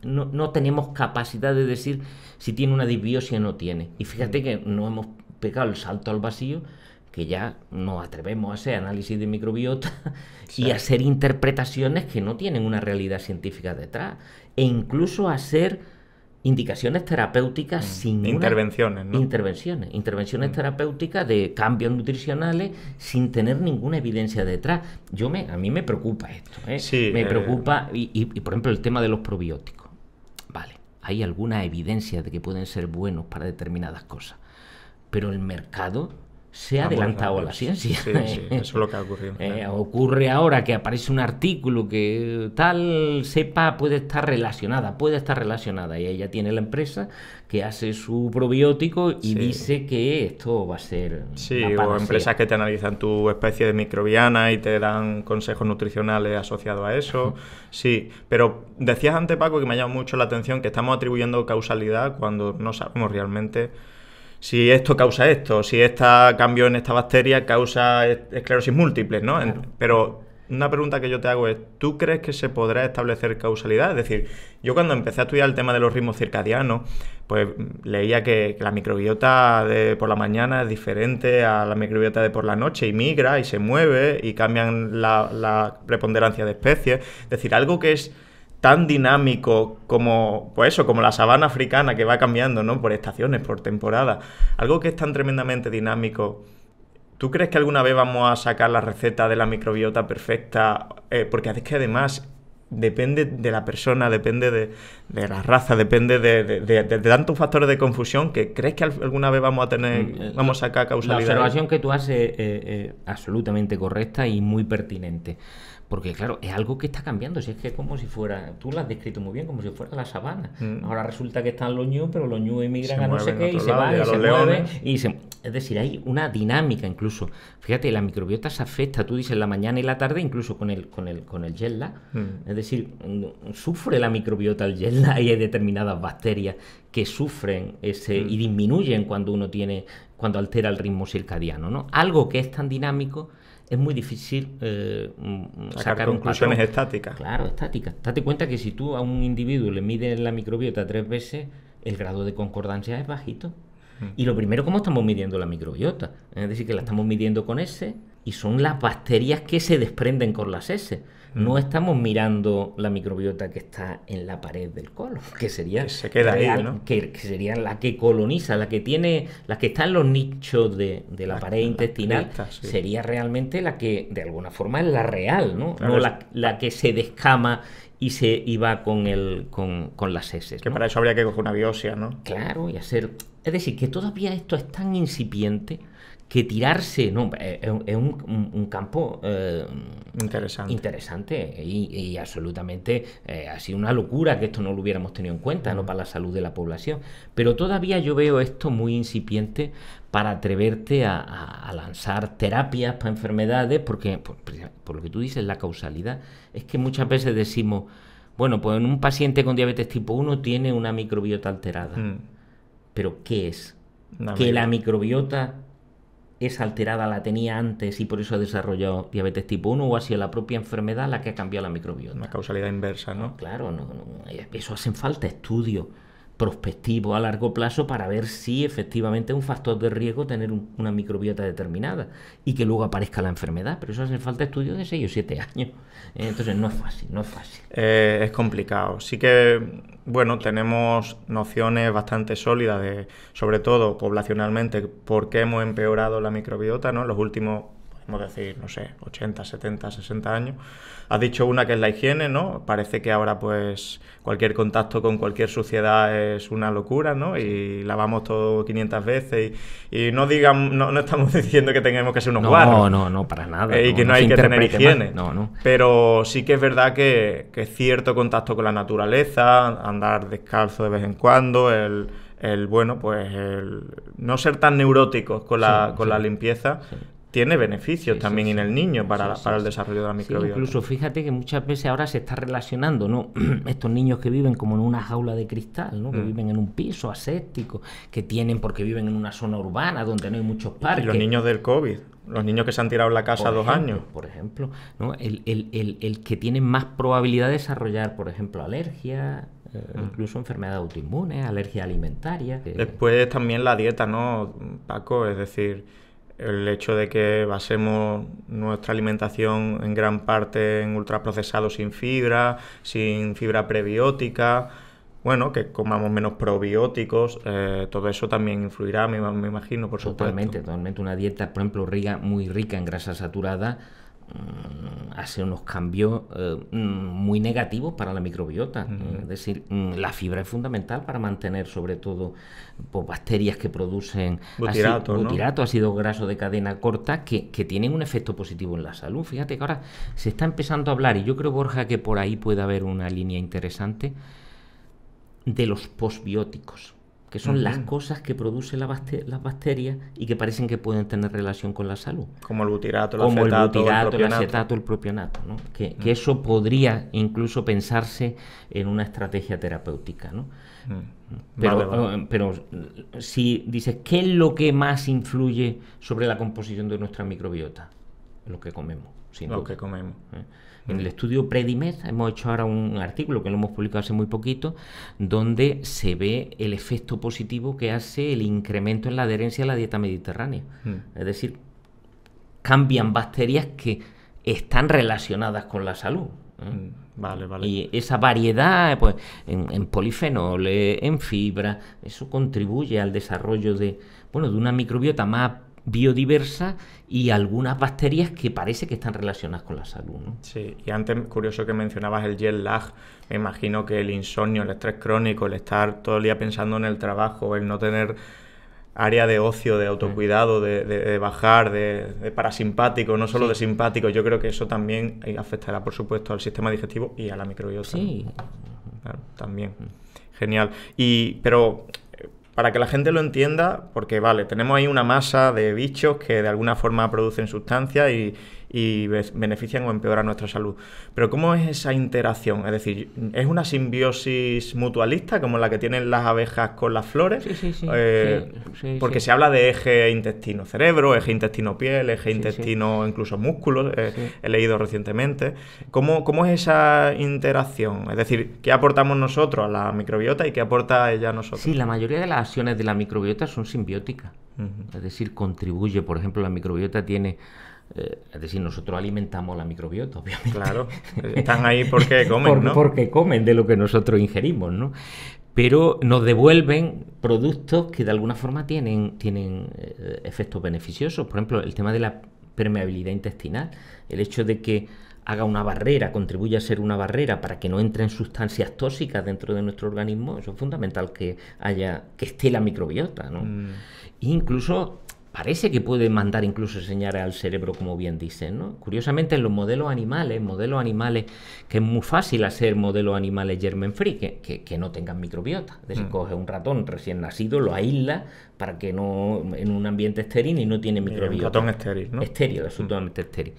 no tenemos capacidad de decir si tiene una disbiosis o no tiene. Y fíjate que no hemos pegado el salto al vacío, que ya nos atrevemos a hacer análisis de microbiota y a hacer interpretaciones que no tienen una realidad científica detrás. E incluso a hacer indicaciones terapéuticas sin intervenciones, ¿no? Intervenciones terapéuticas de cambios nutricionales sin tener ninguna evidencia detrás. A mí me preocupa esto, ¿eh? Sí, me preocupa y por ejemplo el tema de los probióticos. Vale, hay alguna evidencia de que pueden ser buenos para determinadas cosas, pero el mercado se ha adelantado a la ciencia. Sí, eso es lo que ha ocurrido. Ocurre ahora que aparece un artículo que tal cepa puede estar relacionada, y ella tiene la empresa que hace su probiótico y dice que esto va a ser o empresas que te analizan tu especie de microbiana y te dan consejos nutricionales asociados a eso. Sí, pero decías antes, Paco, que me ha llamado mucho la atención que estamos atribuyendo causalidad cuando no sabemos realmente si esto causa esto, si este cambio en esta bacteria causa esclerosis múltiple, ¿no? Claro. Pero una pregunta que yo te hago es, ¿tú crees que se podrá establecer causalidad? Es decir, yo cuando empecé a estudiar el tema de los ritmos circadianos, pues leía que la microbiota de por la mañana es diferente a la microbiota de por la noche y migra y se mueve y cambian la preponderancia de especies. Es decir, algo que es tan dinámico como la sabana africana que va cambiando, ¿no? Por estaciones, por temporada. Algo que es tan tremendamente dinámico. ¿Tú crees que alguna vez vamos a sacar la receta de la microbiota perfecta? Porque es que además depende de la persona, depende de la raza, depende de tantos factores de confusión que ¿crees que alguna vez vamos a sacar causalidad? La observación que tú haces es absolutamente correcta y muy pertinente. Porque claro, es algo que está cambiando. Si es que es como si fuera, tú lo has descrito muy bien, como si fuera la sabana. Ahora resulta que están los ñus, pero los ñus emigran a no sé qué y se van y se mueven. Es decir, hay una dinámica incluso. Fíjate, la microbiota se afecta, tú dices, la mañana y la tarde, incluso con el jet lag. Es decir, sufre la microbiota el jet lag y hay determinadas bacterias que sufren y disminuyen cuando altera el ritmo circadiano, ¿no? Algo que es tan dinámico es muy difícil sacar conclusiones estáticas. Claro, estáticas. Date cuenta que si tú a un individuo le mides la microbiota 3 veces, el grado de concordancia es bajito. Y lo primero, ¿cómo estamos midiendo la microbiota? Es decir, que la estamos midiendo con S y son las bacterias que se desprenden con las S. No estamos mirando la microbiota que está en la pared del colon, que sería... Que se queda ahí, ¿no? Que sería la que coloniza, la que está en los nichos de la pared intestinal, sí. sería realmente la que, de alguna forma, es la real, ¿no? Claro, No la que se descama y va con las heces, Que ¿no? para eso habría que coger una biopsia, ¿no? Claro, y hacer... Es decir, que todavía esto es tan incipiente que tirarse... No, es un campo interesante y absolutamente ha sido una locura que esto no lo hubiéramos tenido en cuenta, ¿no? Para la salud de la población. Pero todavía yo veo esto muy incipiente para atreverte a lanzar terapias para enfermedades, porque, por lo que tú dices, la causalidad es que muchas veces decimos, bueno, pues en un paciente con diabetes tipo 1 tiene una microbiota alterada. ¿Pero qué es? ¿Que la microbiota esa alterada la tenía antes y por eso ha desarrollado diabetes tipo 1, o ha sido la propia enfermedad la que ha cambiado la microbiota? Una causalidad inversa, ¿no? Claro, eso hacen falta estudios prospectivos a largo plazo para ver si efectivamente es un factor de riesgo tener una microbiota determinada y que luego aparezca la enfermedad, pero eso hace falta estudios de 6 o 7 años. Entonces no es fácil. Es complicado. Sí que, bueno, tenemos nociones bastante sólidas de, sobre todo poblacionalmente, por qué hemos empeorado la microbiota, ¿no? En los últimos, podemos decir, no sé, 80, 70, 60 años. Has dicho una que es la higiene, ¿no? Parece que ahora pues cualquier contacto con cualquier suciedad es una locura, ¿no? Y lavamos todo 500 veces y no estamos diciendo que tengamos que ser unos guarros. No, para nada. Y que no hay que tener higiene. No. Pero sí que es verdad que cierto contacto con la naturaleza, andar descalzo de vez en cuando, el no ser tan neuróticos con la limpieza, tiene beneficios también en el niño para el desarrollo de la microbiota. Incluso fíjate que muchas veces ahora se está relacionando, ¿no? Estos niños que viven como en una jaula de cristal, ¿no? Que viven en un piso aséptico, porque viven en una zona urbana donde no hay muchos parques. Y los niños del COVID, los niños que se han tirado en la casa 2 años. Por ejemplo, ¿no? El que tienen más probabilidad de desarrollar, por ejemplo, alergias, incluso enfermedades autoinmunes, alergias alimentarias. Después también la dieta, ¿no, Paco? Es decir, el hecho de que basemos nuestra alimentación en gran parte en ultraprocesados sin fibra prebiótica, bueno, que comamos menos probióticos, todo eso también influirá, me imagino, por supuesto. Totalmente. Una dieta, por ejemplo, muy rica en grasa saturada, hace unos cambios muy negativos para la microbiota. Es decir, la fibra es fundamental para mantener sobre todo bacterias que producen butirato, ácido graso de cadena corta, que tienen un efecto positivo en la salud. Fíjate que ahora se está empezando a hablar, y yo creo, Borja, que por ahí puede haber una línea interesante, de los postbióticos, que son las cosas que producen las bacterias y que parecen que pueden tener relación con la salud. Como el butirato, el acetato, el propionato, ¿no? Que eso podría incluso pensarse en una estrategia terapéutica, ¿no? Pero si dices, ¿qué es lo que más influye sobre la composición de nuestra microbiota? Lo que comemos, sin duda. Lo que comemos. En el estudio Predimed hemos hecho ahora un artículo que lo hemos publicado hace muy poquito, donde se ve el efecto positivo que hace el incremento en la adherencia a la dieta mediterránea. Es decir, cambian bacterias que están relacionadas con la salud. Vale. Y esa variedad, pues, en polifenoles, en fibra, eso contribuye al desarrollo de una microbiota más biodiversa y algunas bacterias que parece que están relacionadas con la salud, ¿no? Sí, y antes, curioso que mencionabas el jet lag. Me imagino que el insomnio, el estrés crónico, el estar todo el día pensando en el trabajo, el no tener área de ocio, de autocuidado, de bajar, de parasimpático, no solo de simpático, yo creo que eso también afectará, por supuesto, al sistema digestivo y a la microbiota. Sí. Claro, también. Genial. Pero para que la gente lo entienda, porque vale, tenemos ahí una masa de bichos que de alguna forma producen sustancias y benefician o empeoran nuestra salud. Pero ¿cómo es esa interacción? Es decir, ¿es una simbiosis mutualista como la que tienen las abejas con las flores? Sí. Porque se habla de eje intestino-cerebro, eje intestino-piel, eje intestino incluso músculos, he leído recientemente. ¿Cómo es esa interacción? Es decir, ¿qué aportamos nosotros a la microbiota y qué aporta ella a nosotros? Sí, la mayoría de las acciones de la microbiota son simbióticas. Es decir, contribuye, por ejemplo, la microbiota tiene Es decir, nosotros alimentamos la microbiota, obviamente. Claro, están ahí porque comen, ¿no? Porque comen de lo que nosotros ingerimos, ¿no? Pero nos devuelven productos que de alguna forma tienen efectos beneficiosos. Por ejemplo, el tema de la permeabilidad intestinal, el hecho de que haga una barrera, contribuye a ser una barrera para que no entren sustancias tóxicas dentro de nuestro organismo, eso es fundamental que esté la microbiota, ¿no? Incluso parece que puede mandar incluso señales al cerebro, como bien dicen, ¿no? Curiosamente, en los modelos animales, que es muy fácil hacer modelos animales germen free, que no tengan microbiota. Es decir, coge un ratón recién nacido, lo aísla para que no, en un ambiente estéril y no tiene microbiota. Un ratón estéril, ¿no? Estéril, absolutamente estéril.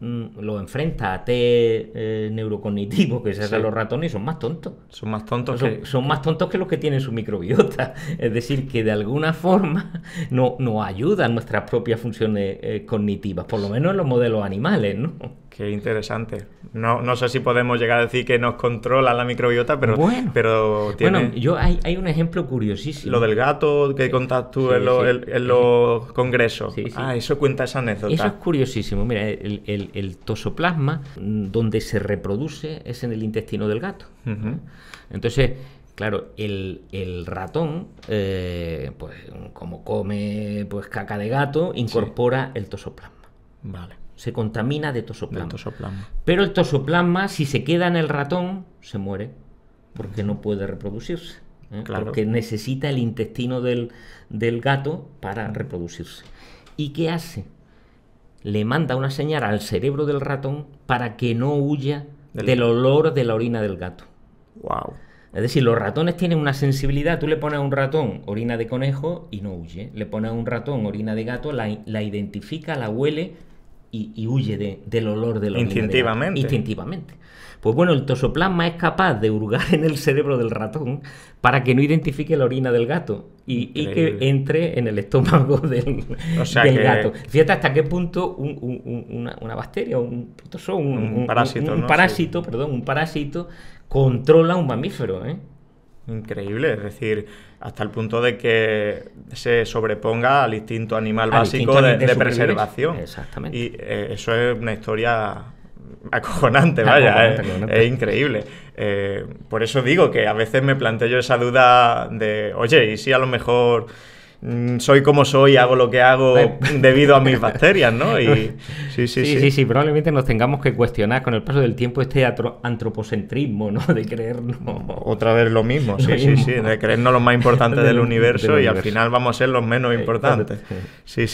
Lo enfrenta a test neurocognitivos que se hacen los ratones y son más tontos. Son más tontos son más tontos que los que tienen su microbiota. Es decir, que de alguna forma nos ayudan nuestras propias funciones cognitivas, por lo menos en los modelos animales, ¿no? Qué interesante. No sé si podemos llegar a decir que nos controla la microbiota, pero tiene... Bueno, hay un ejemplo curiosísimo. Lo del gato que contas tú en los congresos. Sí. Eso cuenta esa anécdota. Eso es curiosísimo. Mira, el tosoplasma, donde se reproduce, es en el intestino del gato. Entonces, claro, el ratón, pues como come pues caca de gato, incorpora el tosoplasma. Vale. Se contamina de tosoplasma. Pero el tosoplasma, si se queda en el ratón, se muere, porque no puede reproducirse. Claro. Porque necesita el intestino del gato para reproducirse. ¿Y qué hace? Le manda una señal al cerebro del ratón para que no huya del olor de la orina del gato. Wow. Es decir, los ratones tienen una sensibilidad. Tú le pones a un ratón orina de conejo y no huye. Le pones a un ratón orina de gato, la identifica, la huele y huye del olor de la orina de gato. Instintivamente. Pues bueno, el tosoplasma es capaz de hurgar en el cerebro del ratón para que no identifique la orina del gato y que entre en el estómago del gato. Fíjate hasta qué punto una bacteria, un parásito controla un mamífero, ¿eh? Increíble, es decir, hasta el punto de que se sobreponga al instinto animal básico de preservación. Exactamente. Y eso es una historia acojonante, vaya, es increíble. Por eso digo que a veces me planteo esa duda de, oye, ¿y si a lo mejor soy como soy, hago lo que hago debido a mis bacterias, ¿no? Y sí, probablemente nos tengamos que cuestionar con el paso del tiempo este antropocentrismo, ¿no? De creernos... Otra vez lo mismo, de creernos los más importantes del universo y al final vamos a ser los menos importantes. Sí.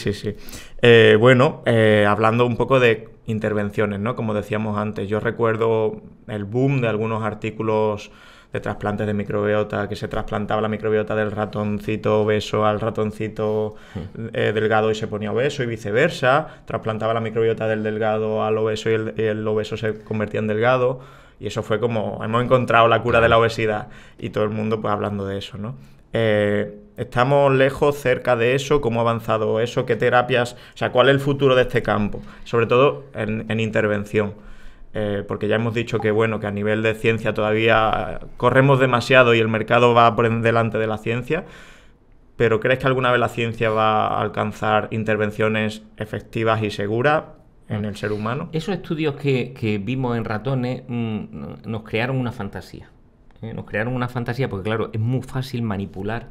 Hablando un poco de intervenciones, ¿no? Como decíamos antes, yo recuerdo el boom de algunos artículos de trasplantes de microbiota, que se trasplantaba la microbiota del ratoncito obeso al ratoncito delgado y se ponía obeso y viceversa, trasplantaba la microbiota del delgado al obeso y el obeso se convertía en delgado, y eso fue como, hemos encontrado la cura de la obesidad, y todo el mundo pues hablando de eso, ¿no? ¿Estamos lejos, cerca de eso? ¿Cómo ha avanzado eso? ¿Qué terapias? O sea, ¿cuál es el futuro de este campo? Sobre todo en intervención. Porque ya hemos dicho que bueno, que a nivel de ciencia todavía corremos demasiado y el mercado va por delante de la ciencia, pero ¿crees que alguna vez la ciencia va a alcanzar intervenciones efectivas y seguras en el ser humano? Esos estudios que vimos en ratones nos crearon una fantasía. Nos crearon una fantasía porque claro, es muy fácil manipular.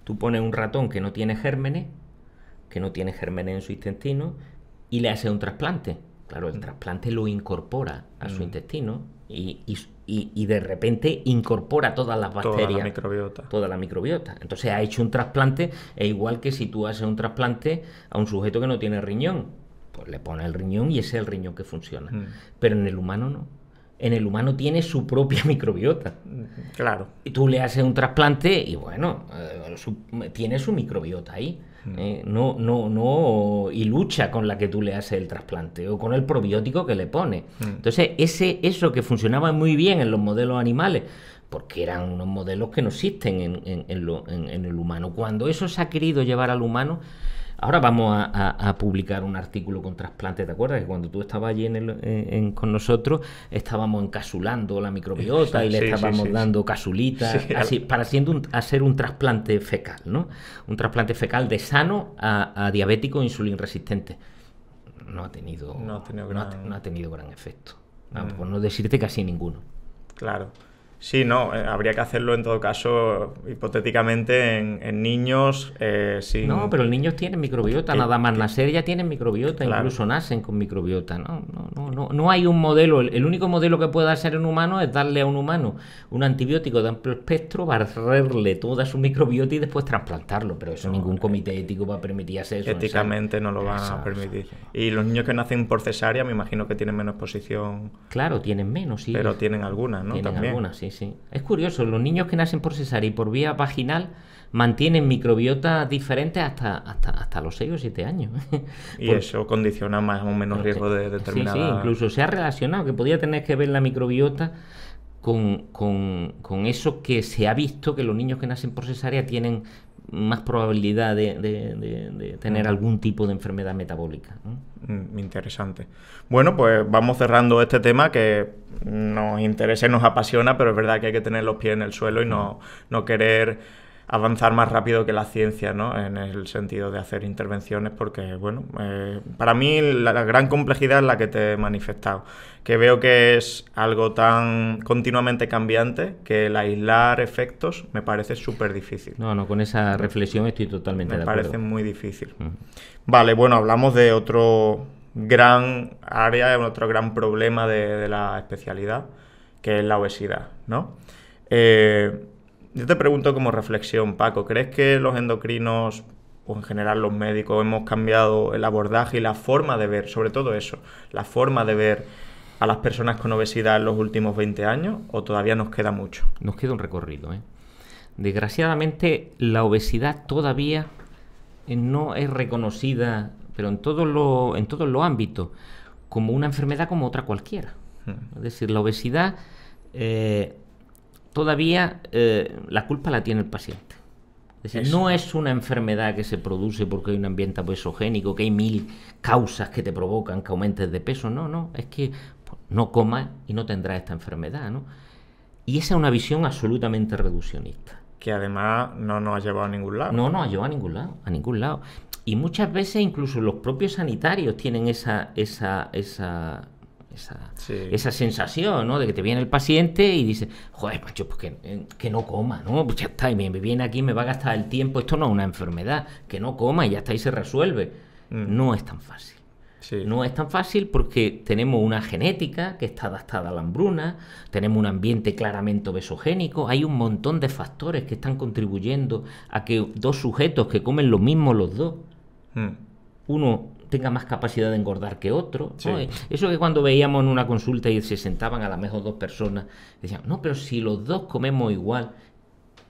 Tú pones un ratón que no tiene gérmenes en su intestino y le haces un trasplante. Claro, el trasplante lo incorpora a su intestino y de repente incorpora todas las bacterias. Toda la microbiota. Entonces ha hecho un trasplante, es igual que si tú haces un trasplante a un sujeto que no tiene riñón. Pues le pones el riñón y ese es el riñón que funciona. Pero en el humano no. En el humano tiene su propia microbiota. Claro. Y tú le haces un trasplante y bueno, tiene su microbiota ahí. Y lucha con la que tú le haces el trasplante o con el probiótico que le pones. Entonces, eso que funcionaba muy bien en los modelos animales, porque eran unos modelos que no existen en el humano. Cuando eso se ha querido llevar al humano, ahora vamos a publicar un artículo con trasplantes. ¿Te acuerdas que cuando tú estabas allí con nosotros estábamos encapsulando la microbiota y le estábamos dando casulitas así, para hacer un trasplante fecal, ¿no? Un trasplante fecal de sano a diabético insulin resistente. no ha tenido gran efecto. Por no decirte casi ninguno. Claro. Sí, no, habría que hacerlo en todo caso, hipotéticamente, en niños sin... No, pero los niños tienen microbiota, nada más nacer ya tienen microbiota, claro. Incluso nacen con microbiota. No hay un modelo, el único modelo que pueda hacer un humano es darle a un humano un antibiótico de amplio espectro, barrerle toda su microbiota y después trasplantarlo, pero eso ningún comité ético va a permitir hacer eso. Éticamente no lo van a permitir. Y los niños que nacen por cesárea, me imagino que tienen menos exposición. Claro, tienen menos, sí. Pero tienen algunas, ¿no? Tienen También. Algunas, sí. Es curioso, los niños que nacen por cesárea y por vía vaginal mantienen microbiota diferentes hasta los 6 o 7 años. Y eso condiciona más o menos riesgo de determinada... Sí, incluso se ha relacionado, que podía tener que ver la microbiota con eso que se ha visto, que los niños que nacen por cesárea tienen más probabilidad de tener algún tipo de enfermedad metabólica, ¿no? Interesante. Bueno, pues vamos cerrando este tema que nos interesa y nos apasiona, pero es verdad que hay que tener los pies en el suelo y no querer avanzar más rápido que la ciencia, ¿no? En el sentido de hacer intervenciones, porque, bueno, para mí la gran complejidad es la que te he manifestado, que veo que es algo tan continuamente cambiante que el aislar efectos me parece súper difícil. No, con esa reflexión estoy totalmente de acuerdo. Me parece muy difícil. Vale, bueno, hablamos de otro gran área, otro gran problema de la especialidad, que es la obesidad, ¿no? Yo te pregunto como reflexión, Paco, ¿crees que los endocrinos o en general los médicos hemos cambiado el abordaje y la forma de ver, sobre todo eso, la forma de ver a las personas con obesidad en los últimos 20 años o todavía nos queda mucho? Nos queda un recorrido, ¿eh? Desgraciadamente la obesidad todavía no es reconocida, pero en todos los ámbitos, como una enfermedad como otra cualquiera. Es decir, la obesidad... todavía la culpa la tiene el paciente. Es decir, no es una enfermedad que se produce porque hay un ambiente obesogénico, que hay 1000 causas que te provocan que aumentes de peso. No, es que no comas y no tendrás esta enfermedad, ¿no? Y esa es una visión absolutamente reduccionista. Que además no nos ha llevado a ningún lado. No nos ha llevado a ningún lado. Y muchas veces incluso los propios sanitarios tienen esa sensación, ¿no? De que te viene el paciente y dice, joder, macho, pues que no coma, ¿no? Pues ya está, y me viene aquí, me va a gastar el tiempo, esto no es una enfermedad, que no coma y ya está, y se resuelve. No es tan fácil. Sí. No es tan fácil porque tenemos una genética que está adaptada a la hambruna, tenemos un ambiente claramente obesogénico, hay un montón de factores que están contribuyendo a que dos sujetos que comen lo mismo los dos, uno tenga más capacidad de engordar que otro, ¿no? Sí. Eso que cuando veíamos en una consulta y se sentaban a lo mejor dos personas, decían, no, pero si los dos comemos igual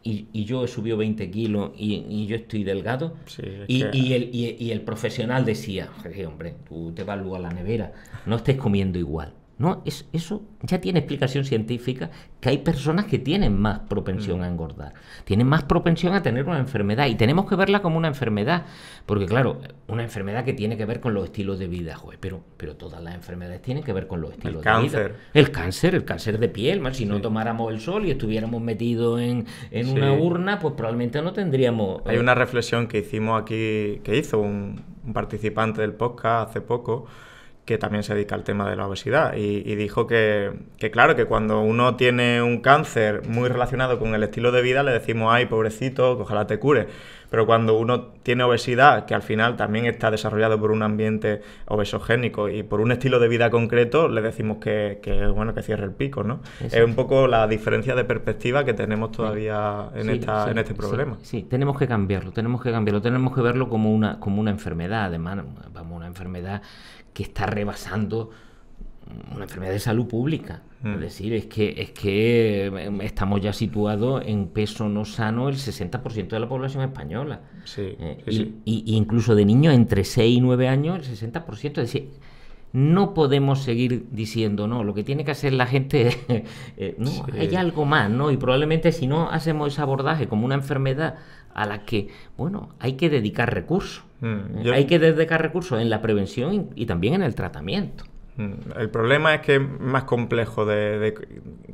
y yo he subido 20 kilos y yo estoy delgado, sí, y el profesional decía, hombre, tú te vas luego a la nevera, no estés comiendo igual. No, eso ya tiene explicación científica, que hay personas que tienen más propensión a engordar, tienen más propensión a tener una enfermedad, y tenemos que verla como una enfermedad, porque claro, una enfermedad que tiene que ver con los estilos de vida, joder, pero todas las enfermedades tienen que ver con los estilos de vida. El cáncer de piel, si no tomáramos el sol y estuviéramos metidos en una urna, pues probablemente no tendríamos... Hay una reflexión que hicimos aquí, que hizo un participante del podcast hace poco, que también se dedica al tema de la obesidad, y dijo que claro, que cuando uno tiene un cáncer muy relacionado con el estilo de vida, le decimos, ay, pobrecito, que ojalá te cure. Pero cuando uno tiene obesidad, que al final también está desarrollado por un ambiente obesogénico y por un estilo de vida concreto, le decimos que cierre el pico, ¿no? Exacto. Es un poco la diferencia de perspectiva que tenemos todavía en este problema. Sí, tenemos que cambiarlo, tenemos que verlo como una enfermedad, además, vamos, una enfermedad que está rebasando una enfermedad de salud pública. Es decir, es que estamos ya situados en peso no sano el 60% de la población española. Sí. Y incluso de niños entre 6 y 9 años, el 60%. Es decir, no podemos seguir diciendo, no, lo que tiene que hacer la gente hay algo más, ¿no? Y probablemente si no hacemos ese abordaje como una enfermedad a la que, hay que dedicar recursos. Hay que dedicar recursos en la prevención y también en el tratamiento. El problema es que es más complejo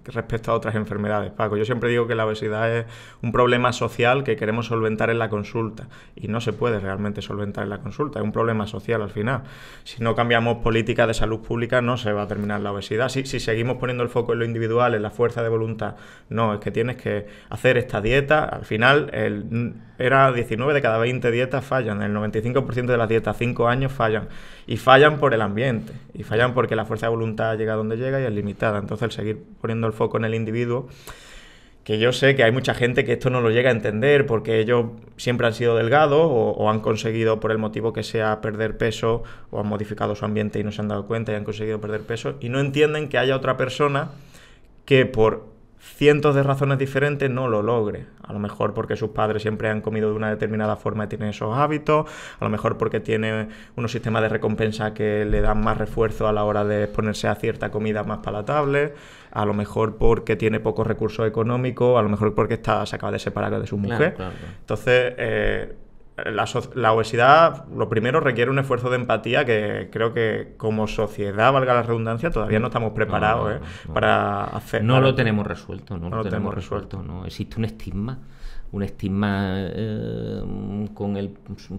respecto a otras enfermedades, Paco. Yo siempre digo que la obesidad es un problema social que queremos solventar en la consulta y no se puede realmente solventar en la consulta, es un problema social al final. Si no cambiamos políticas de salud pública no se va a terminar la obesidad. Si seguimos poniendo el foco en lo individual, en la fuerza de voluntad, no, es que tienes que hacer esta dieta. Al final, era 19 de cada 20 dietas fallan, el 95% de las dietas a 5 años fallan, y fallan por el ambiente, y fallan porque la fuerza de voluntad llega donde llega y es limitada. Entonces, el seguir poniendo el foco en el individuo, que yo sé que hay mucha gente que esto no lo llega a entender porque ellos siempre han sido delgados o han conseguido, por el motivo que sea, perder peso, o han modificado su ambiente y no se han dado cuenta y han conseguido perder peso, y no entienden que haya otra persona que por cientos de razones diferentes no lo logre. A lo mejor porque sus padres siempre han comido de una determinada forma y tienen esos hábitos, a lo mejor porque tiene unos sistemas de recompensa que le dan más refuerzo a la hora de exponerse a cierta comida más palatable, a lo mejor porque tiene pocos recursos económicos, a lo mejor porque se acaba de separar de su mujer. Claro. Entonces, la obesidad, lo primero, requiere un esfuerzo de empatía que creo que como sociedad, valga la redundancia, todavía no estamos preparados para hacer. No lo tenemos resuelto, no lo tenemos resuelto. No existe un estigma con el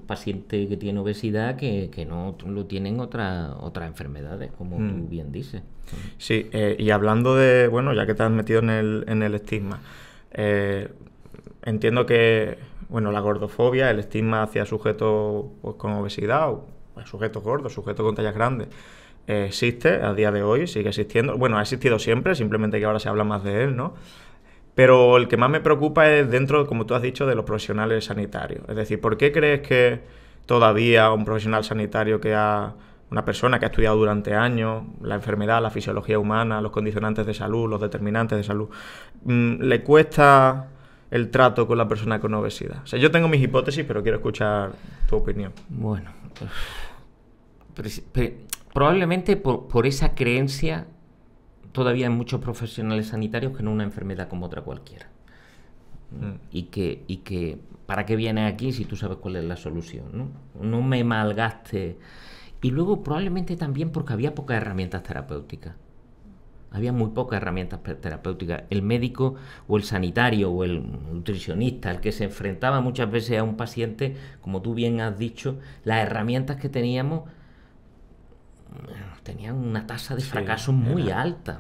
paciente que tiene obesidad que no lo tienen otras enfermedades, como tú bien dices. Sí, y hablando de, bueno, ya que te has metido en el estigma, entiendo que la gordofobia, el estigma hacia sujetos pues, con obesidad, o sujetos gordos, sujetos con tallas grandes, existe a día de hoy, sigue existiendo. Bueno, ha existido siempre, simplemente que ahora se habla más de él, ¿no? Pero el que más me preocupa es dentro, como tú has dicho, de los profesionales sanitarios. Es decir, ¿por qué crees que todavía un profesional sanitario una persona que ha estudiado durante años la enfermedad, la fisiología humana, los condicionantes de salud, los determinantes de salud, le cuesta el trato con la persona con obesidad? O sea, yo tengo mis hipótesis, pero quiero escuchar tu opinión. Bueno, probablemente por esa creencia todavía hay muchos profesionales sanitarios que no es una enfermedad como otra cualquiera. Y que ¿para qué vienes aquí si tú sabes cuál es la solución? No me malgaste. Y luego probablemente también porque había pocas herramientas terapéuticas. Había muy pocas herramientas terapéuticas. El médico o el sanitario o el nutricionista, el que se enfrentaba muchas veces a un paciente, como tú bien has dicho, las herramientas que teníamos tenían una tasa de fracaso muy alta.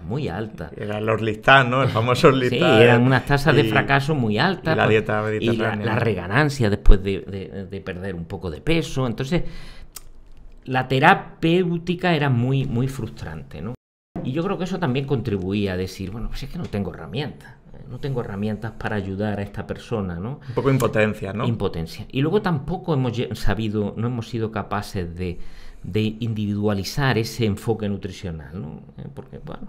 Eran los Listán, ¿no? El famoso Listán. Sí, eran unas tasas de fracaso muy altas. Y la dieta mediterránea. Y la reganancia después de perder un poco de peso. Entonces, la terapéutica era muy, muy frustrante, ¿no? Y yo creo que eso también contribuía a decir, bueno, pues es que no tengo herramientas para ayudar a esta persona, ¿no? Un poco impotencia, ¿no? Impotencia. Y luego tampoco no hemos sido capaces de individualizar ese enfoque nutricional, ¿no? Porque, bueno,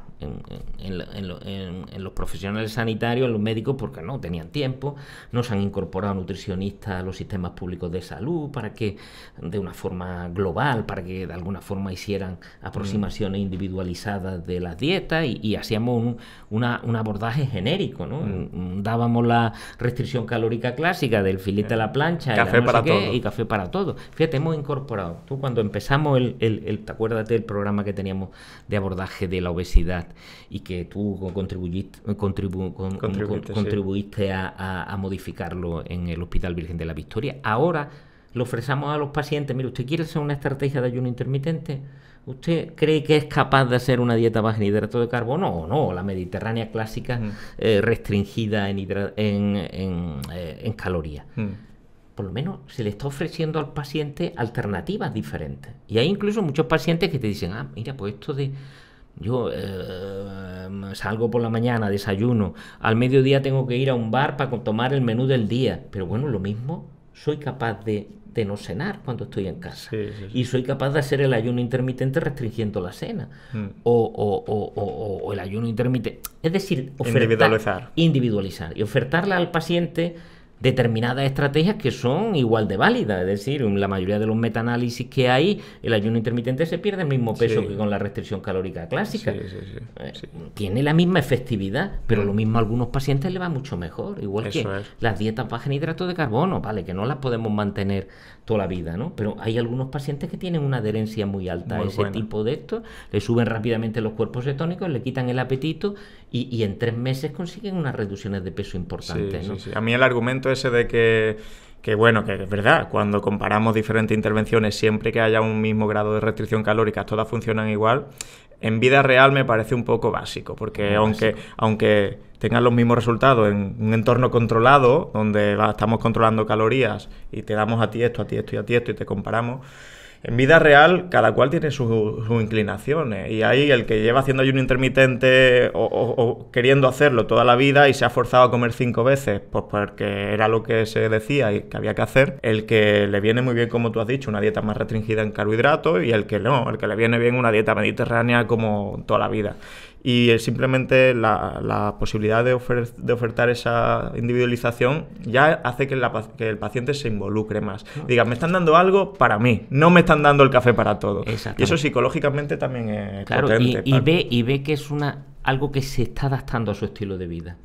en los profesionales sanitarios, en los médicos, porque no tenían tiempo, no se han incorporado nutricionistas a los sistemas públicos de salud para que, de una forma global, para que de alguna forma hicieran aproximaciones individualizadas de las dietas y hacíamos un abordaje genérico, ¿no? Dábamos la restricción calórica clásica del filete a la plancha, café para todo. Y café para todo. Fíjate, hemos incorporado, tú cuando empezamos acuérdate del programa que teníamos de abordaje de la obesidad y que tú contribuiste a modificarlo en el Hospital Virgen de la Victoria. Ahora le ofrecemos a los pacientes, mire, ¿usted quiere hacer una estrategia de ayuno intermitente? ¿Usted cree que es capaz de hacer una dieta baja en hidrato de carbono o no? La mediterránea clásica restringida en calorías. Por lo menos se le está ofreciendo al paciente alternativas diferentes. Y hay incluso muchos pacientes que te dicen, mira, pues esto de... Yo salgo por la mañana, desayuno, al mediodía tengo que ir a un bar para tomar el menú del día. Pero bueno, lo mismo, soy capaz de no cenar cuando estoy en casa. Sí. Y soy capaz de hacer el ayuno intermitente restringiendo la cena. O el ayuno intermitente. Es decir, individualizar. Y ofertarle al paciente determinadas estrategias que son igual de válidas. Es decir, en la mayoría de los metaanálisis que hay, el ayuno intermitente se pierde el mismo peso que con la restricción calórica clásica. Tiene la misma efectividad, pero lo mismo a algunos pacientes le va mucho mejor. Igual que las dietas bajas en hidratos de carbono, vale, que no las podemos mantener toda la vida, ¿no? Pero hay algunos pacientes que tienen una adherencia muy alta a ese tipo de esto, le suben rápidamente los cuerpos cetónicos, le quitan el apetito y en 3 meses consiguen unas reducciones de peso importantes, ¿no? A mí el argumento ese de que bueno, que es verdad, cuando comparamos diferentes intervenciones, siempre que haya un mismo grado de restricción calórica, todas funcionan igual, en vida real me parece un poco básico, porque aunque tengan los mismos resultados en un entorno controlado, donde estamos controlando calorías y te damos a ti esto, a ti esto y a ti esto y te comparamos, en vida real cada cual tiene sus inclinaciones, y ahí el que lleva haciendo ayuno intermitente o queriendo hacerlo toda la vida y se ha forzado a comer 5 veces, pues porque era lo que se decía y que había que hacer, el que le viene muy bien, como tú has dicho, una dieta más restringida en carbohidratos, y el que no, el que le viene bien una dieta mediterránea como toda la vida. Y simplemente la posibilidad de ofertar esa individualización ya hace que el paciente se involucre más. Diga, me están dando algo para mí, no me están dando el café para todo. Y eso psicológicamente también es potente. Y ve que es algo que se está adaptando a su estilo de vida.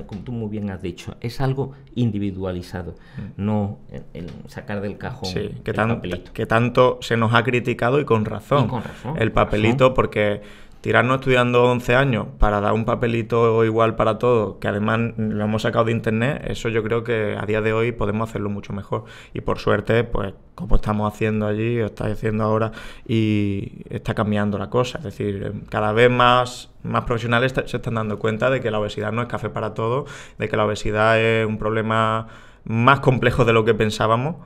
Como tú muy bien has dicho, es algo individualizado, no el sacar del cajón papelito. Que tanto se nos ha criticado y con razón. El papelito, porque tirarnos estudiando 11 años para dar un papelito igual para todo, que además lo hemos sacado de internet, eso yo creo que a día de hoy podemos hacerlo mucho mejor. Y por suerte, pues como estamos haciendo allí, o estáis haciendo ahora, y está cambiando la cosa. Es decir, cada vez más profesionales se están dando cuenta de que la obesidad no es café para todo, de que la obesidad es un problema más complejo de lo que pensábamos,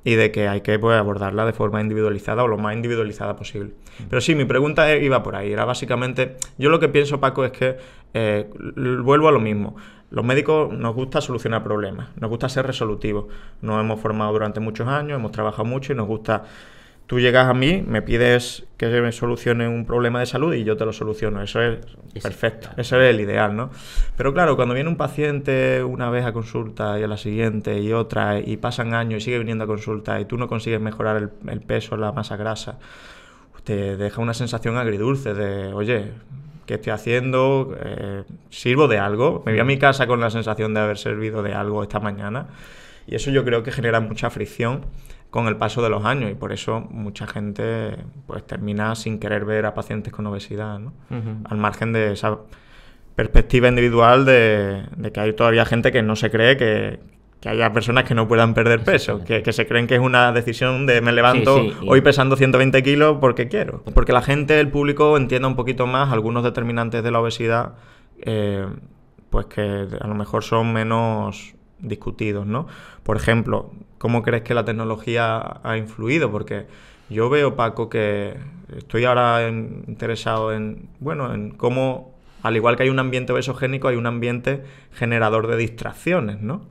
y de que hay que abordarla de forma individualizada o lo más individualizada posible. Pero sí, mi pregunta iba por ahí. Era básicamente, yo lo que pienso, Paco, es que vuelvo a lo mismo. Los médicos nos gusta solucionar problemas, nos gusta ser resolutivos. Nos hemos formado durante muchos años, hemos trabajado mucho y nos gusta. Tú llegas a mí, me pides que me solucione un problema de salud y yo te lo soluciono. Eso es perfecto, eso es el ideal, ¿no? Pero claro, cuando viene un paciente una vez a consulta y a la siguiente y otra, y pasan años y sigue viniendo a consulta y tú no consigues mejorar el peso, la masa grasa, te deja una sensación agridulce de, oye, ¿qué estoy haciendo? ¿Sirvo de algo? Me voy a mi casa con la sensación de haber servido de algo esta mañana. Y eso yo creo que genera mucha fricción con el paso de los años, y por eso mucha gente pues termina sin querer ver a pacientes con obesidad, ¿no? Al margen de esa perspectiva individual de que hay todavía gente que no se cree que haya personas que no puedan perder peso, que se creen que es una decisión de me levanto hoy pesando 120 kilos porque quiero. Porque la gente, el público, entienda un poquito más algunos determinantes de la obesidad, pues que a lo mejor son menos discutidos, ¿no? Por ejemplo, ¿cómo crees que la tecnología ha influido? Porque yo veo, Paco, que estoy ahora interesado en cómo, al igual que hay un ambiente obesogénico, hay un ambiente generador de distracciones, ¿no?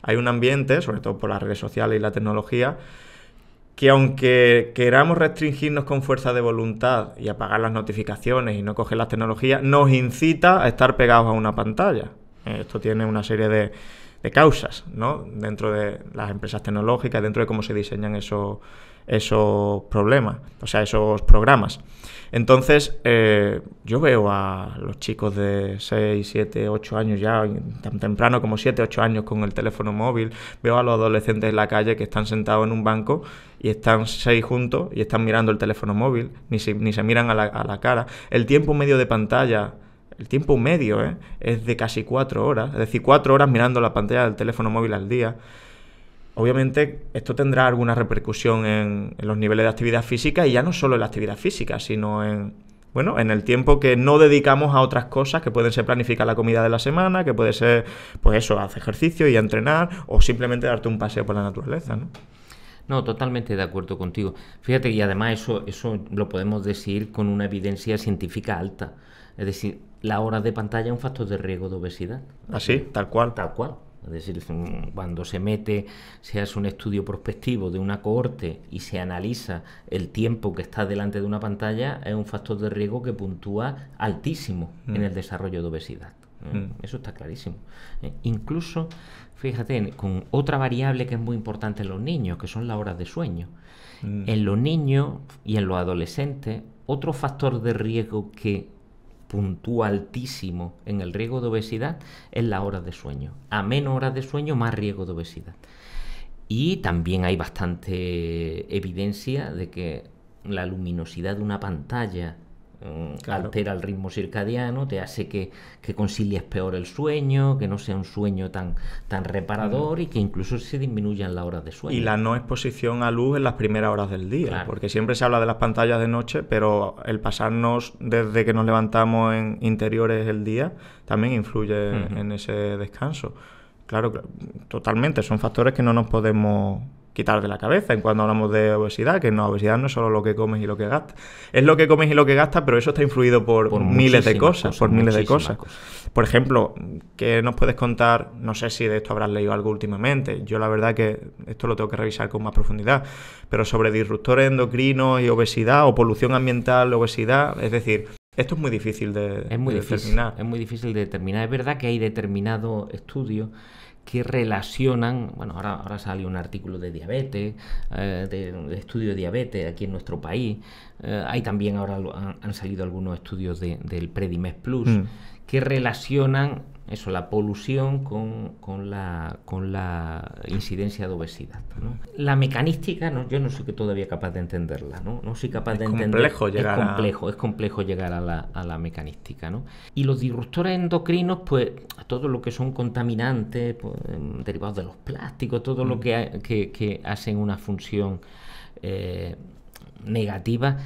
Hay un ambiente, sobre todo por las redes sociales y la tecnología, que aunque queramos restringirnos con fuerza de voluntad y apagar las notificaciones y no coger las tecnologías, nos incita a estar pegados a una pantalla. Esto tiene una serie de causas, ¿no? Dentro de las empresas tecnológicas, dentro de cómo se diseñan esos problemas, o sea, esos programas. Entonces, yo veo a los chicos de 6, 7, 8 años ya, tan temprano como 7, 8 años con el teléfono móvil, veo a los adolescentes en la calle que están sentados en un banco y están 6 juntos y están mirando el teléfono móvil, ni se miran a la cara. El tiempo medio de pantalla, el tiempo medio es de casi 4 horas, es decir, 4 horas mirando la pantalla del teléfono móvil al día. Obviamente esto tendrá alguna repercusión en los niveles de actividad física, y ya no solo en la actividad física, sino en el tiempo que no dedicamos a otras cosas que pueden ser planificar la comida de la semana, que puede ser, pues eso, hacer ejercicio y entrenar, o simplemente darte un paseo por la naturaleza, ¿no? No, totalmente de acuerdo contigo. Fíjate, y además eso lo podemos decir con una evidencia científica alta. Es decir, la hora de pantalla es un factor de riesgo de obesidad. Así, tal cual. Tal cual. Es decir, cuando se hace un estudio prospectivo de una cohorte y se analiza el tiempo que está delante de una pantalla, es un factor de riesgo que puntúa altísimo en el desarrollo de obesidad. Eso está clarísimo. Incluso, fíjate, con otra variable que es muy importante en los niños, que son las horas de sueño. En los niños y en los adolescentes, otro factor de riesgo que puntúa altísimo en el riesgo de obesidad es las horas de sueño. A menos horas de sueño, más riesgo de obesidad. Y también hay bastante evidencia de que la luminosidad de una pantalla altera el ritmo circadiano, te hace que concilies peor el sueño, que no sea un sueño tan reparador y que incluso se disminuyan las horas de sueño. Y la no exposición a luz en las primeras horas del día, porque siempre se habla de las pantallas de noche, pero el pasarnos desde que nos levantamos en interiores el día también influye en ese descanso. Claro, totalmente, son factores que no nos podemos quitar de la cabeza en cuando hablamos de obesidad, que no, obesidad no es solo lo que comes y lo que gastas. Es lo que comes y lo que gastas, pero eso está influido por miles de cosas, por miles de cosas. Por ejemplo, ¿qué nos puedes contar? No sé si de esto habrás leído algo últimamente. Yo la verdad que esto lo tengo que revisar con más profundidad, pero sobre disruptores endocrinos y obesidad, o polución ambiental, obesidad, es decir, esto es muy difícil de determinar. Es muy difícil de determinar. Es verdad que hay determinados estudios que relacionan, bueno, ahora salió un artículo de diabetes, de estudio de diabetes aquí en nuestro país, hay también ahora han salido algunos estudios del Predimed Plus, que relacionan eso, la polución con la incidencia de obesidad, ¿no? La mecanística, yo no soy todavía capaz de entenderla, no soy capaz de entender. Es complejo llegar a la mecanística, ¿no? Y los disruptores endocrinos, pues todo lo que son contaminantes, pues, derivados de los plásticos, todo lo que hacen una función negativa,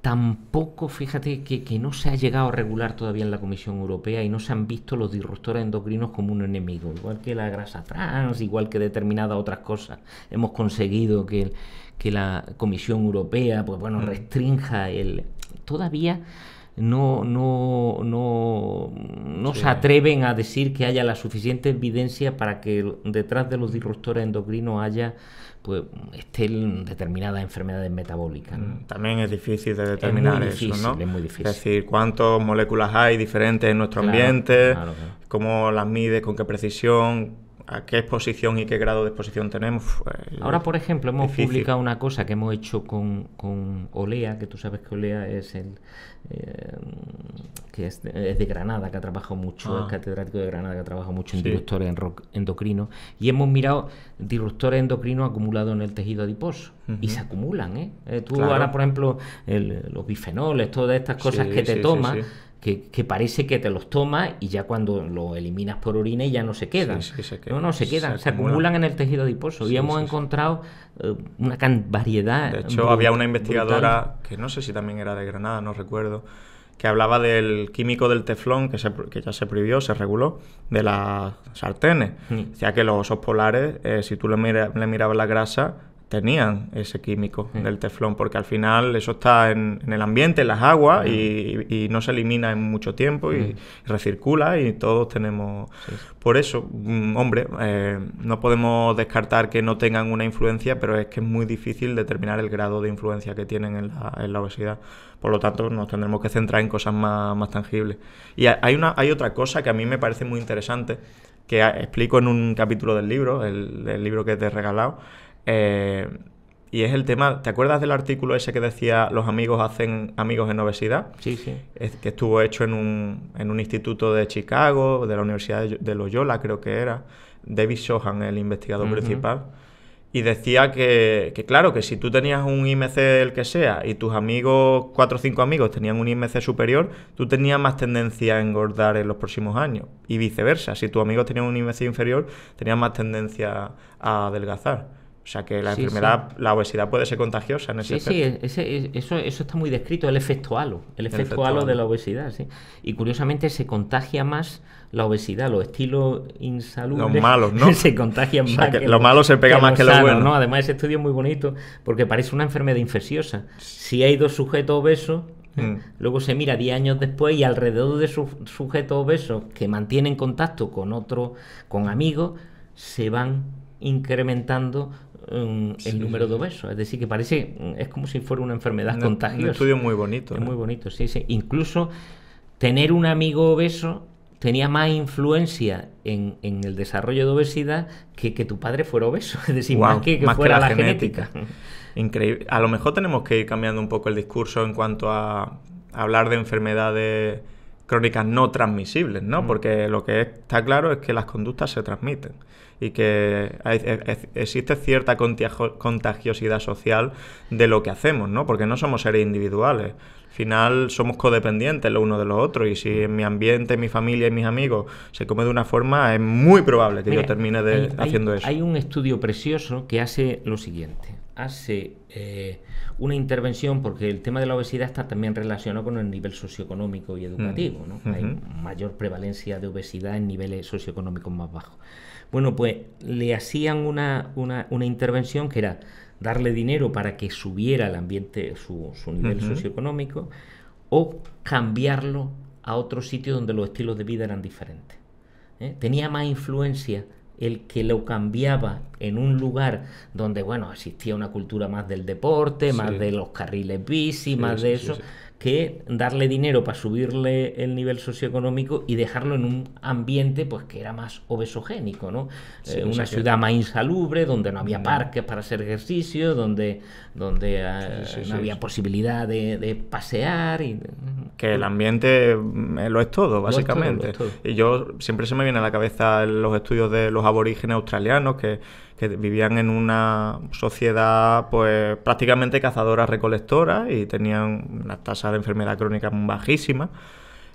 tampoco, fíjate que no se ha llegado a regular todavía en la Comisión Europea y no se han visto los disruptores endocrinos como un enemigo, igual que la grasa trans, igual que determinadas otras cosas. Hemos conseguido que la Comisión Europea, pues bueno, restrinja todavía no se atreven a decir que haya la suficiente evidencia para que detrás de los disruptores endocrinos haya, pues, estén determinadas enfermedades metabólicas, ¿no? También es difícil de determinar eso, ¿no? Es muy difícil. Es decir, cuántas moléculas hay diferentes en nuestro ambiente, cómo las mides, con qué precisión, a qué exposición y qué grado de exposición tenemos. Ahora, por ejemplo, hemos publicado una cosa que hemos hecho con Olea, que tú sabes que Olea es que es de Granada, que ha trabajado mucho, es catedrático de Granada, que ha trabajado mucho en disruptores endocrinos, y hemos mirado disruptores endocrinos acumulados en el tejido adiposo, y se acumulan, Tú ahora, por ejemplo, los bifenoles, todas estas cosas que te tomas, que parece que te los tomas y ya cuando los eliminas por orina ya no se quedan. Se quedan, se acumulan en el tejido adiposo. Y hemos encontrado una variedad. De hecho, había una investigadora, que no sé si también era de Granada, no recuerdo, que hablaba del químico del teflón, que ya se prohibió, se reguló, de las sartenes. Decía que los osos polares, si tú le mirabas la grasa, tenían ese químico del teflón, porque al final eso está en el ambiente, en las aguas, y no se elimina en mucho tiempo y recircula, y todos tenemos... Por eso, hombre, no podemos descartar que no tengan una influencia, pero es que es muy difícil determinar el grado de influencia que tienen en la obesidad. Por lo tanto, nos tendremos que centrar en cosas más tangibles. Y hay otra cosa que a mí me parece muy interesante, que explico en un capítulo del libro, el libro que te he regalado, y es el tema, ¿te acuerdas del artículo ese que decía los amigos hacen amigos en obesidad? Sí. Que estuvo hecho en un instituto de Chicago, de la Universidad de Loyola, creo que era, David Shohan, el investigador principal, y decía que claro, que si tú tenías un IMC el que sea y tus amigos, 4 o 5 amigos tenían un IMC superior, tú tenías más tendencia a engordar en los próximos años, y viceversa, si tus amigos tenían un IMC inferior, tenías más tendencia a adelgazar. O sea que la enfermedad, la obesidad puede ser contagiosa en ese aspecto. Eso está muy descrito, el efecto halo, halo de la obesidad, sí. Y curiosamente se contagia más la obesidad, los estilos insalubres. Los malos, ¿no? Se contagian más. Lo malo se pega más que lo bueno, ¿no? Además, ese estudio es muy bonito porque parece una enfermedad infecciosa. Si hay 2 sujetos obesos, luego se mira 10 años después y alrededor de sus sujetos obesos que mantienen contacto con amigos, se van incrementando el número de obesos, es decir, que es como si fuera una enfermedad contagiosa. Un estudio muy bonito. Es muy bonito, sí. Incluso tener un amigo obeso tenía más influencia en el desarrollo de obesidad que tu padre fuera obeso, es decir, más que fuera la genética. Increíble. A lo mejor tenemos que ir cambiando un poco el discurso en cuanto a hablar de enfermedades crónicas no transmisibles, ¿no? Porque lo que está claro es que las conductas se transmiten y que existe cierta contagiosidad social de lo que hacemos, ¿no? Porque no somos seres individuales. Al final somos codependientes los unos de los otros, y si en mi ambiente, mi familia y mis amigos se come de una forma, es muy probable que yo termine haciendo eso. Hay un estudio precioso que hace lo siguiente. Hace una intervención, porque el tema de la obesidad está también relacionado con el nivel socioeconómico y educativo, ¿no? Hay mayor prevalencia de obesidad en niveles socioeconómicos más bajos. Bueno, pues le hacían una intervención que era darle dinero para que subiera el ambiente, su nivel socioeconómico, o cambiarlo a otro sitio donde los estilos de vida eran diferentes. Tenía más influencia el que lo cambiaba en un lugar donde, bueno, existía una cultura más del deporte, más de los carriles bici, más de eso, que darle dinero para subirle el nivel socioeconómico y dejarlo en un ambiente pues que era más obesogénico, ¿no? Una ciudad más insalubre, donde no había parques para hacer ejercicio, donde no había posibilidad de pasear. Que el ambiente lo es todo, básicamente. Lo es todo. Y yo siempre se me viene a la cabeza los estudios de los aborígenes australianos que vivían en una sociedad pues prácticamente cazadora-recolectora y tenían unas tasas de enfermedad crónica bajísimas,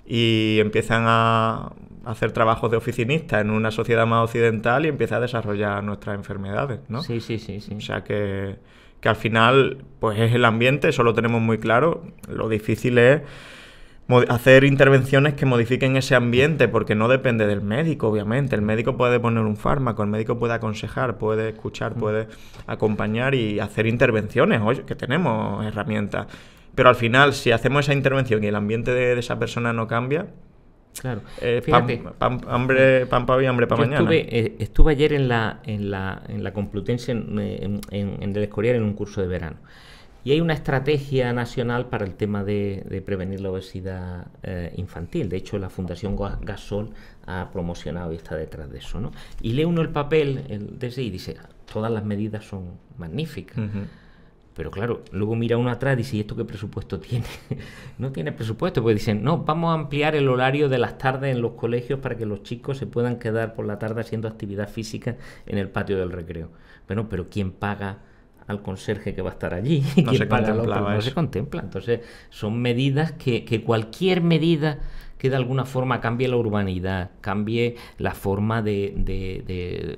y empiezan a hacer trabajos de oficinistas en una sociedad más occidental y empieza a desarrollar nuestras enfermedades, ¿no? Sí. O sea que al final pues es el ambiente, eso lo tenemos muy claro. Lo difícil es hacer intervenciones que modifiquen ese ambiente, porque no depende del médico, obviamente. El médico puede poner un fármaco, el médico puede aconsejar, puede escuchar, puede acompañar y hacer intervenciones. Oye, que tenemos herramientas. Pero al final, si hacemos esa intervención y el ambiente de esa persona no cambia, claro. Fíjate, pan para hoy, hambre para mañana. Estuve ayer en la Complutense, en el Escorial, en un curso de verano. Y hay una estrategia nacional para el tema de prevenir la obesidad infantil. De hecho, la Fundación Gasol ha promocionado y está detrás de eso, ¿no? Y lee uno el papel y dice, todas las medidas son magníficas. Pero claro, luego mira uno atrás y dice, ¿y esto qué presupuesto tiene? No tiene presupuesto, porque dicen, no, vamos a ampliar el horario de las tardes en los colegios para que los chicos se puedan quedar por la tarde haciendo actividad física en el patio del recreo. Bueno, pero ¿quién paga al conserje que va a estar allí? No se contemplaba eso. No se contempla. Entonces, son medidas que cualquier medida que de alguna forma cambie la urbanidad, cambie la forma en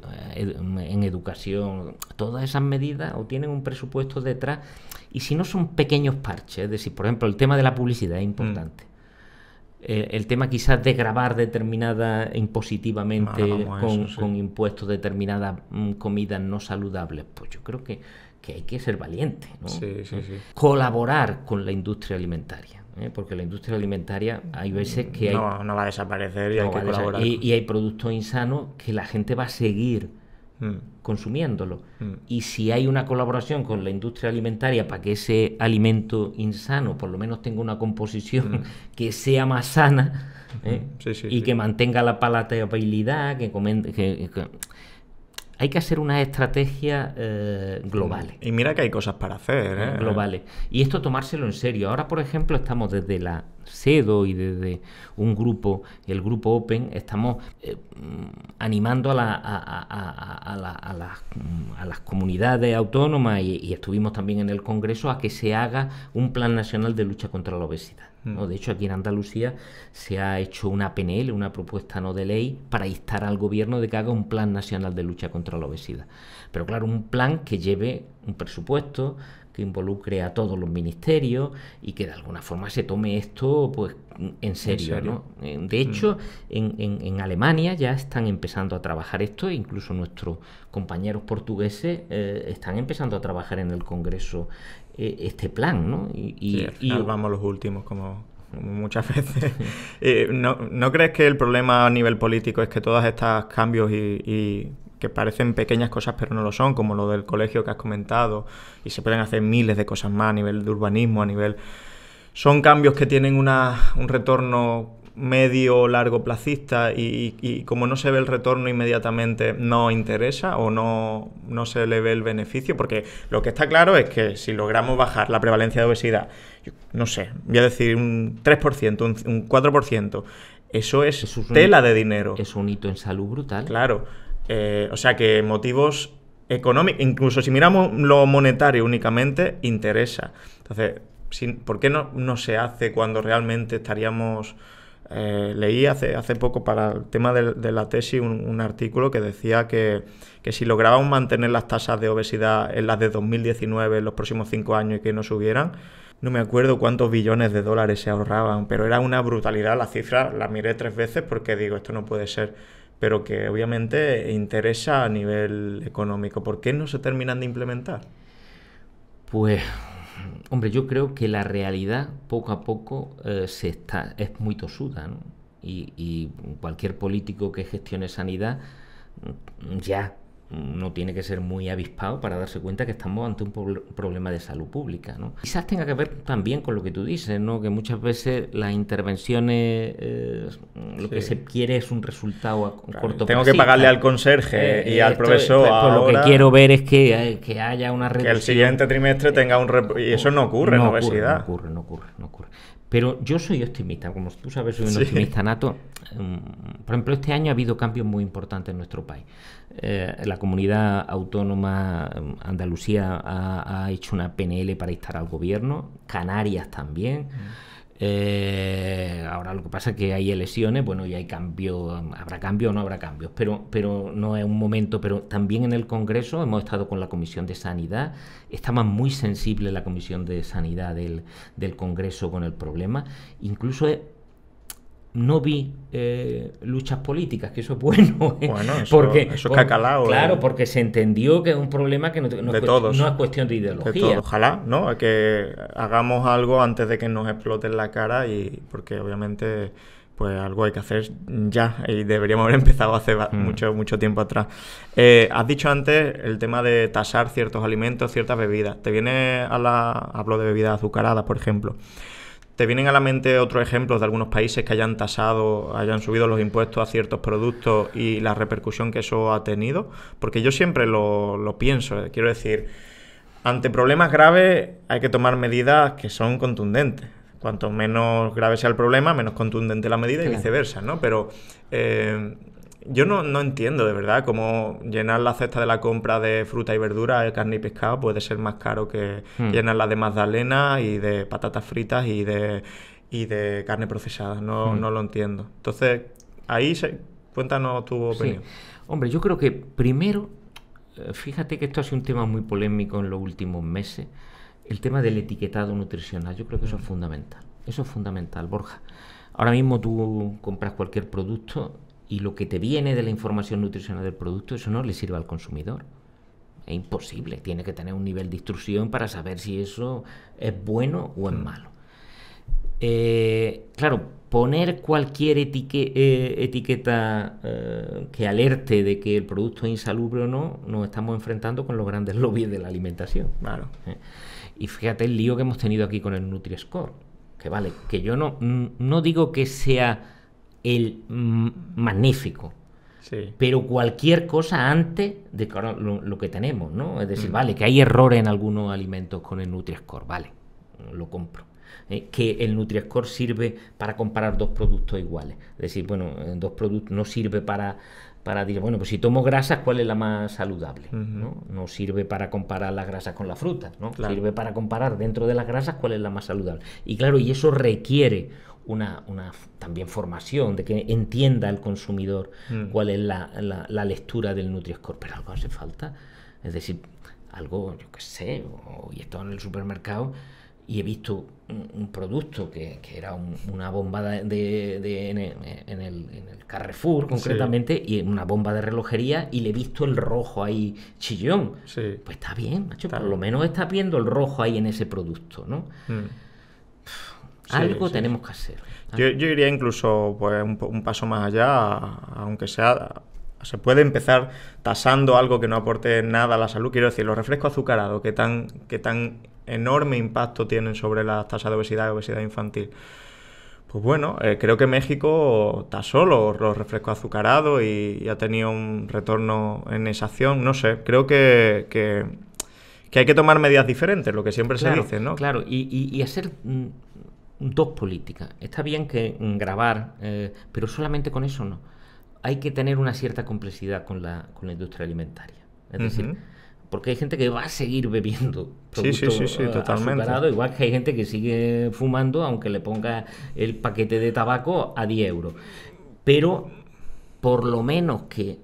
educación, todas esas medidas o tienen un presupuesto detrás, y si no son pequeños parches, es decir, por ejemplo, el tema de la publicidad es importante. El tema quizás de grabar determinada impositivamente con impuestos determinadas comidas no saludables, pues yo creo que hay que ser valiente, ¿no? Sí. Colaborar con la industria alimentaria, porque la industria alimentaria hay veces que no va a desaparecer y hay que colaborar. Y hay productos insanos que la gente va a seguir consumiéndolo. Y si hay una colaboración con la industria alimentaria para que ese alimento insano por lo menos tenga una composición que sea más sana, que mantenga la palatabilidad, hay que hacer unas estrategias globales. Y mira que hay cosas para hacer, globales. Y esto tomárselo en serio. Ahora, por ejemplo, estamos desde la CEDO y desde un grupo, el grupo Open, estamos animando a las comunidades autónomas y estuvimos también en el Congreso a que se haga un plan nacional de lucha contra la obesidad, ¿no? De hecho, aquí en Andalucía se ha hecho una PNL, una propuesta no de ley, para instar al gobierno de que haga un plan nacional de lucha contra la obesidad. Pero claro, un plan que lleve un presupuesto, que involucre a todos los ministerios y que de alguna forma se tome esto pues en serio, ¿no? De hecho, en Alemania ya están empezando a trabajar esto, e incluso nuestros compañeros portugueses están empezando a trabajar en el Congreso este plan, ¿no? Y al final vamos los últimos, como muchas veces. ¿No crees que el problema a nivel político es que todos estos cambios y que parecen pequeñas cosas pero no lo son, como lo del colegio que has comentado, y se pueden hacer miles de cosas más a nivel de urbanismo, son cambios que tienen un retorno medio o largo placista y como no se ve el retorno inmediatamente no interesa o no se le ve el beneficio, porque lo que está claro es que si logramos bajar la prevalencia de obesidad, no sé, voy a decir un 3%, un 4%, eso es tela de dinero. Es un hito en salud brutal. Claro, o sea que motivos económicos, incluso si miramos lo monetario únicamente, interesa. Entonces, ¿por qué no se hace cuando realmente estaríamos... leí hace poco para el tema de la tesis un artículo que decía que si lográbamos mantener las tasas de obesidad en las de 2019 en los próximos 5 años y que no subieran, no me acuerdo cuántos billones de dólares se ahorraban, pero era una brutalidad. La cifra la miré 3 veces porque digo, esto no puede ser, pero que obviamente interesa a nivel económico. ¿Por qué no se terminan de implementar? Pues... hombre, yo creo que la realidad poco a poco es muy tosuda, ¿no? Y cualquier político que gestione sanidad ya no tiene que ser muy avispado para darse cuenta que estamos ante un problema de salud pública, ¿no? Quizás tenga que ver también con lo que tú dices, ¿no? Que muchas veces las intervenciones lo que se quiere es un resultado a corto plazo. Tengo que pagarle al conserje y al profesor ahora, lo que quiero ver es que haya una reducción. Que el siguiente trimestre tenga y eso no ocurre en obesidad. No ocurre. Pero yo soy optimista, como tú sabes, soy un optimista nato. Por ejemplo, este año ha habido cambios muy importantes en nuestro país. La comunidad autónoma Andalucía ha hecho una PNL para instar al gobierno, Canarias también. Ahora lo que pasa es que hay elecciones, bueno, y hay cambio, habrá cambio o no habrá cambios, pero no es un momento. Pero también en el Congreso hemos estado con la Comisión de Sanidad, estaba muy sensible la Comisión de Sanidad del Congreso con el problema, incluso no vi luchas políticas, que eso es bueno. Bueno, eso es que ha calado. Claro, porque se entendió que es un problema que no es cuestión de ideología. De todo. Ojalá, ¿no? Que hagamos algo antes de que nos explote en la cara, y porque obviamente pues algo hay que hacer ya y deberíamos haber empezado hace mucho tiempo atrás. Has dicho antes el tema de tasar ciertos alimentos, ciertas bebidas. Hablo de bebidas azucaradas, por ejemplo. ¿Te vienen a la mente otros ejemplos de algunos países que hayan subido los impuestos a ciertos productos y la repercusión que eso ha tenido? Porque yo siempre lo pienso, quiero decir, ante problemas graves hay que tomar medidas que son contundentes. Cuanto menos grave sea el problema, menos contundente la medida, claro, y viceversa, ¿no? Pero yo no entiendo de verdad cómo llenar la cesta de la compra de fruta y verdura, de carne y pescado, puede ser más caro que llenarla de magdalena y de patatas fritas y de carne procesada. No lo entiendo. Entonces, cuéntanos tu opinión. Sí. Hombre, yo creo que primero, fíjate que esto ha sido un tema muy polémico en los últimos meses, el tema del etiquetado nutricional. Yo creo que eso es fundamental. Eso es fundamental, Borja. Ahora mismo tú compras cualquier producto y lo que te viene de la información nutricional del producto, eso no le sirve al consumidor. Es imposible. Tiene que tener un nivel de instrucción para saber si eso es bueno o es malo. Claro, poner cualquier etiqueta que alerte de que el producto es insalubre o no, nos estamos enfrentando con los grandes lobbies de la alimentación. Claro. Y fíjate el lío que hemos tenido aquí con el Nutri-Score. Que vale, que yo no digo que sea el magnífico, sí, pero cualquier cosa antes de lo que tenemos, ¿no? Es decir, vale, que hay errores en algunos alimentos con el Nutri-Score, vale, lo compro. Que el Nutri-Score sirve para comparar dos productos iguales. Es decir, bueno, dos productos no sirve para decir, bueno, pues si tomo grasas, ¿cuál es la más saludable? No sirve para comparar las grasas con las frutas, ¿no? Claro. Sirve para comparar dentro de las grasas cuál es la más saludable. Y claro, y eso requiere una también formación, de que entienda el consumidor cuál es la lectura del Nutri-Score. Pero algo hace falta. Es decir, algo, yo qué sé, y esto en el supermercado, y he visto un producto que era una bomba en el Carrefour, concretamente, sí, y una bomba de relojería, y le he visto el rojo ahí chillón. Sí. Pues está bien, macho, por lo menos está viendo el rojo ahí en ese producto, ¿no? Algo tenemos que hacer. Yo iría incluso pues un paso más allá, aunque sea... Se puede empezar tasando algo que no aporte nada a la salud. Quiero decir, los refrescos azucarados, que tan enorme impacto tienen sobre las tasas de obesidad y obesidad infantil. Pues bueno, creo que México tasó los refrescos azucarados y ha tenido un retorno en esa acción. No sé, creo que hay que tomar medidas diferentes, lo que siempre se dice, ¿no? Claro, y hacer dos políticas. Está bien que grabar, pero solamente con eso no. Hay que tener una cierta complejidad con la industria alimentaria. Es decir, porque hay gente que va a seguir bebiendo productos azucarados, igual que hay gente que sigue fumando, aunque le ponga el paquete de tabaco a 10 euros. Pero por lo menos que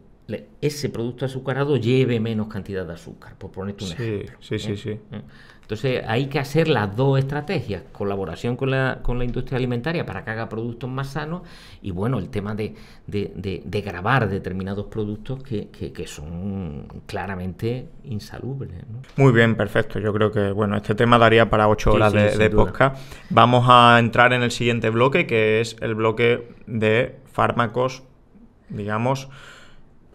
ese producto azucarado lleve menos cantidad de azúcar, por ponerte un ejemplo. Sí. Entonces hay que hacer las dos estrategias, colaboración con la industria alimentaria para que haga productos más sanos y bueno, el tema de gravar determinados productos que son claramente insalubres, ¿no? Muy bien, perfecto. Yo creo que bueno, este tema daría para 8 horas de podcast. Vamos a entrar en el siguiente bloque, que es el bloque de fármacos, digamos,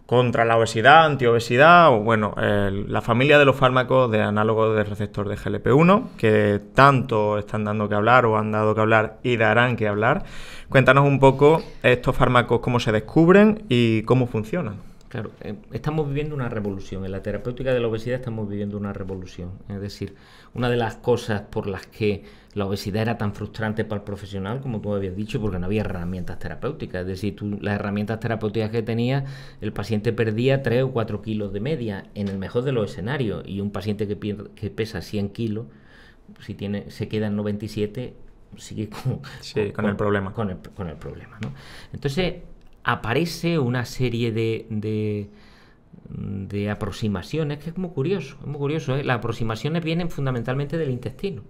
contra la obesidad, antiobesidad, o bueno, la familia de los fármacos de análogos de receptor de GLP-1, que tanto están dando que hablar o han dado que hablar y darán que hablar. Cuéntanos un poco estos fármacos, cómo se descubren y cómo funcionan. Claro, estamos viviendo una revolución. En la terapéutica de la obesidad estamos viviendo una revolución. Es decir, una de las cosas por las que la obesidad era tan frustrante para el profesional, como tú habías dicho, porque no había herramientas terapéuticas. Es decir, las herramientas terapéuticas que tenía, el paciente perdía 3 o 4 kilos de media, en el mejor de los escenarios. Y un paciente que pesa 100 kilos, si se queda en 97, sigue con el problema. Con el problema, ¿no? Entonces aparece una serie de aproximaciones que es muy curioso, ¿eh? Las aproximaciones vienen fundamentalmente del intestino.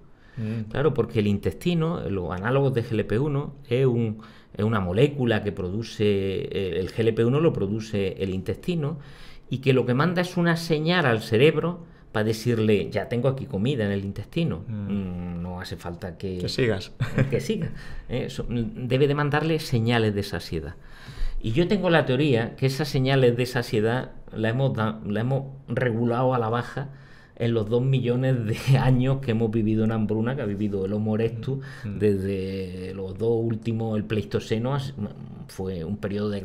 Claro, porque el intestino, los análogos de GLP-1, es una molécula que produce, el GLP-1 lo produce el intestino y que lo que manda es una señal al cerebro para decirle, ya tengo aquí comida en el intestino, no hace falta que sigas. Que siga. Debe de mandarle señales de saciedad. Y yo tengo la teoría que esas señales de saciedad la hemos regulado a la baja en los 2 millones de años que hemos vivido en hambruna, que ha vivido el Homo erectus desde los dos últimos, el Pleistoceno fue un periodo de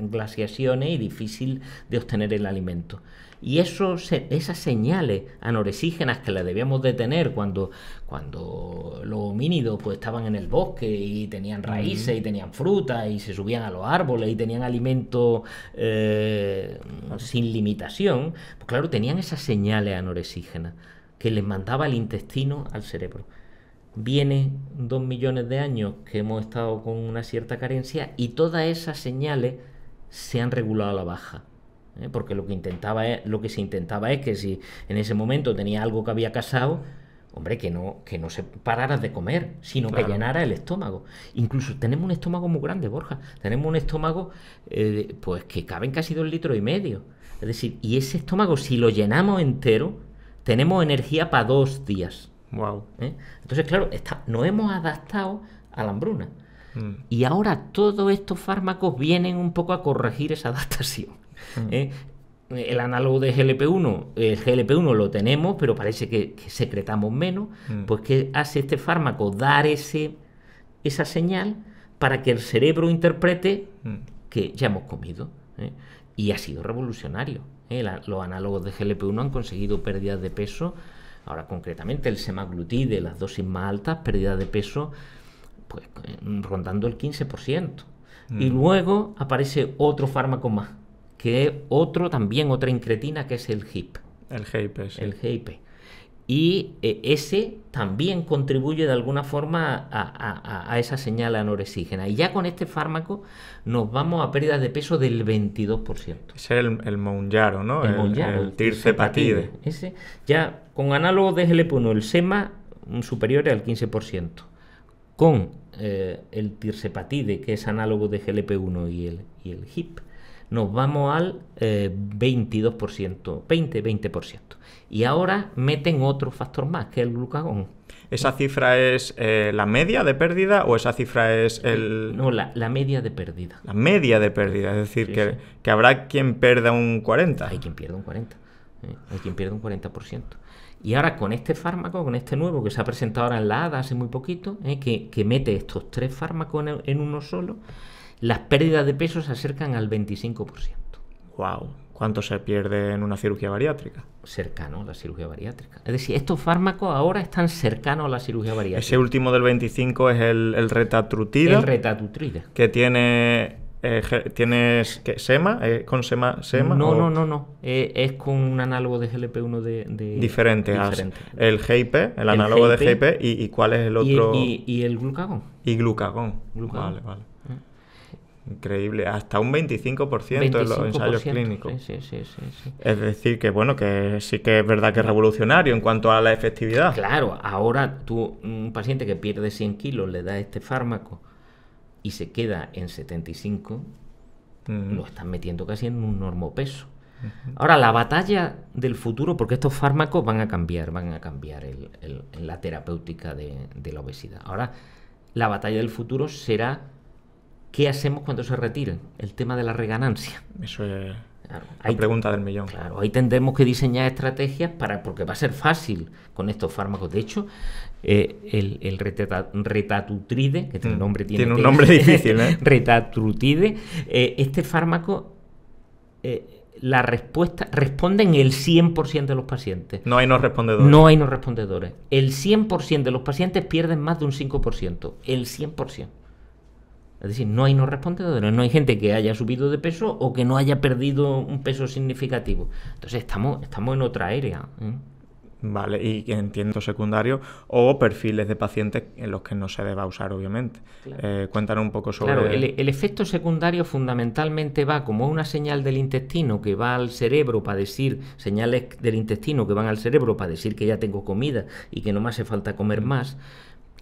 glaciaciones y difícil de obtener el alimento. Y esas señales anoresígenas que las debíamos de tener cuando los homínidos pues estaban en el bosque y tenían raíces y tenían frutas y se subían a los árboles y tenían alimento sin limitación, pues claro, tenían esas señales anoresígenas que les mandaba el intestino al cerebro. Viene 2 millones de años que hemos estado con una cierta carencia y todas esas señales se han regulado a la baja. Porque lo que se intentaba es que si en ese momento tenía algo que había casado, hombre, que no se pararas de comer, sino que llenara el estómago. Incluso tenemos un estómago muy grande, Borja. Tenemos un estómago pues que caben casi 2,5 litros. Es decir, y ese estómago, si lo llenamos entero, tenemos energía para 2 días. Wow. Entonces, claro, nos hemos adaptado a la hambruna. Y ahora todos estos fármacos vienen un poco a corregir esa adaptación. El análogo de GLP-1, el GLP-1 lo tenemos, pero parece que secretamos menos. Pues ¿qué hace este fármaco? Dar esa señal para que el cerebro interprete que ya hemos comido. Y ha sido revolucionario. Los análogos de GLP-1 han conseguido pérdidas de peso. Ahora concretamente el semaglutide, las dosis más altas, pérdidas de peso pues rondando el 15%. Y luego aparece otro fármaco más, que es otra incretina, que es el GIP. El GIP, sí. El GIP. Y ese también contribuye de alguna forma a esa señal anoresígena. Y ya con este fármaco nos vamos a pérdidas de peso del 22%. Ese es el Mounjaro, ¿no? El tirzepatide. Ese, ya con análogos de GLP-1, el SEMA superior al 15%. Con el tirzepatide, que es análogo de GLP-1 y el GIP, nos vamos al 22%, 20%. Y ahora meten otro factor más, que es el glucagón. ¿Esa cifra es la media de pérdida o esa cifra es el...? No, la media de pérdida. La media de pérdida, es decir, que habrá quien pierda un 40. Hay quien pierda un 40. Hay quien pierde un 40%. Y ahora con este fármaco, con este nuevo que se ha presentado ahora en la ADA hace muy poquito, que mete estos 3 fármacos en uno solo, las pérdidas de peso se acercan al 25%. ¡Wow! ¿Cuánto se pierde en una cirugía bariátrica? Cercano a la cirugía bariátrica. Es decir, estos fármacos ahora están cercanos a la cirugía bariátrica. Ese último del 25 es el retatrutida. El retatrutida. Que tiene... ¿Tienes SEMA? ¿Con SEMA? No. Es con un análogo de GLP-1 diferente. El GIP, el análogo de GIP. ¿Y cuál es el otro? Y el glucagón. Y glucagón. Vale. Increíble. Hasta un 25% en los ensayos clínicos. Sí. Es decir, que bueno, que sí que es verdad que es revolucionario en cuanto a la efectividad. Claro, ahora tú, un paciente que pierde 100 kilos, le das este fármaco y se queda en 75, lo están metiendo casi en un normopeso. Ahora, la batalla del futuro, porque estos fármacos van a cambiar la terapéutica de la obesidad. Ahora, la batalla del futuro será ¿qué hacemos cuando se retiren? El tema de la reganancia. Eso es la pregunta del millón. Claro, ahí tendremos que diseñar estrategias porque va a ser fácil con estos fármacos. De hecho, el retatrutide, que tiene un nombre difícil, retatrutide, este fármaco, la respuesta responde en el 100% de los pacientes. No hay no respondedores. No hay no respondedores. El 100% de los pacientes pierden más de un 5%. El 100%. Es decir, no hay no respondedores, no hay gente que haya subido de peso o que no haya perdido un peso significativo. Entonces estamos en otra área. Vale, y entiendo secundario o perfiles de pacientes en los que no se deba usar, obviamente. Claro. Cuéntanos un poco sobre... Claro, el efecto secundario fundamentalmente va como una señal del intestino que va al cerebro para decir, señales del intestino que van al cerebro para decir que ya tengo comida y que no me hace falta comer más.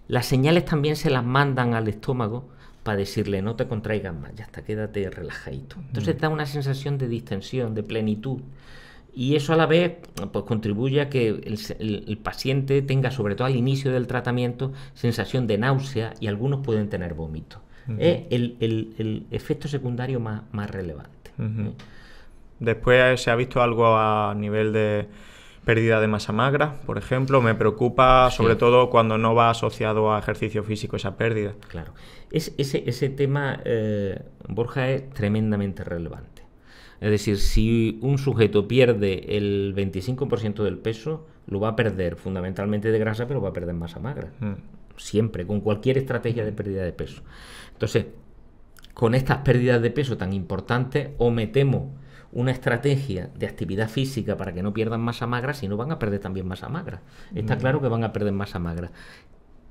Las señales también se las mandan al estómago para decirle no te contraigas más, ya está, quédate relajadito. Entonces da una sensación de distensión, de plenitud. Y eso a la vez pues contribuye a que el paciente tenga, sobre todo al inicio del tratamiento, sensación de náusea y algunos pueden tener vómito. Es el efecto secundario más relevante. Después se ha visto algo a nivel de pérdida de masa magra, por ejemplo. Me preocupa sobre todo cuando no va asociado a ejercicio físico esa pérdida. Claro. Ese tema, Borja, es tremendamente relevante. Es decir, si un sujeto pierde el 25% del peso, lo va a perder fundamentalmente de grasa, pero va a perder masa magra. Siempre, con cualquier estrategia de pérdida de peso. Entonces, con estas pérdidas de peso tan importantes, o metemos una estrategia de actividad física para que no pierdan masa magra, si no van a perder también masa magra. Está claro que van a perder masa magra.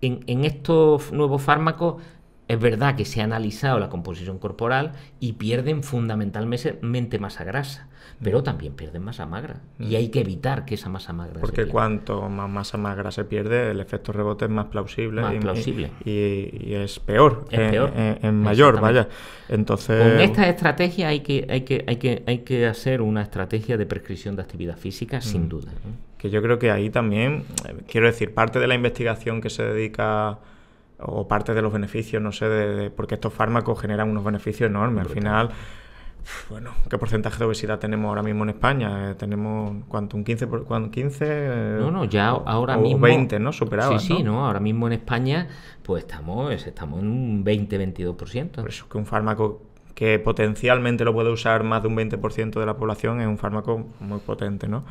En estos nuevos fármacos es verdad que se ha analizado la composición corporal y pierden fundamentalmente masa grasa, pero también pierden masa magra y hay que evitar que esa masa magra porque cuanto más masa magra se pierde, el efecto rebote es más plausible, y es peor, mayor, vaya. Entonces, con esta estrategia hay que hacer una estrategia de prescripción de actividad física sin duda, ¿no? Que yo creo que ahí también, quiero decir, parte de la investigación que se dedica o parte de los beneficios, no sé, porque estos fármacos generan unos beneficios enormes. Al final, bueno, ¿qué porcentaje de obesidad tenemos ahora mismo en España? Tenemos, ¿cuánto? ¿Un 15? No, ya ahora mismo... 20, ¿no? Superaba, Sí, ¿no? Ahora mismo en España, pues estamos en un 20-22%. Por eso que un fármaco que potencialmente lo puede usar más de un 20% de la población es un fármaco muy potente, ¿no?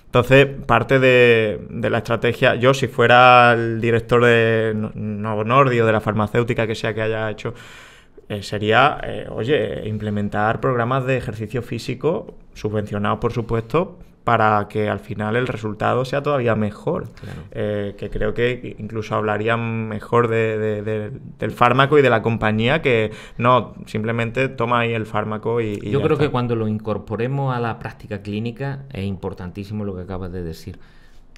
Entonces, parte de la estrategia, yo si fuera el director de Novo Nordisk o de la farmacéutica que sea que haya hecho, sería, implementar programas de ejercicio físico subvencionados, por supuesto, para que al final el resultado sea todavía mejor. Claro. Que creo que incluso hablarían mejor del fármaco y de la compañía, que no, simplemente toma ahí el fármaco y yo creo que cuando lo incorporemos a la práctica clínica es importantísimo lo que acabas de decir.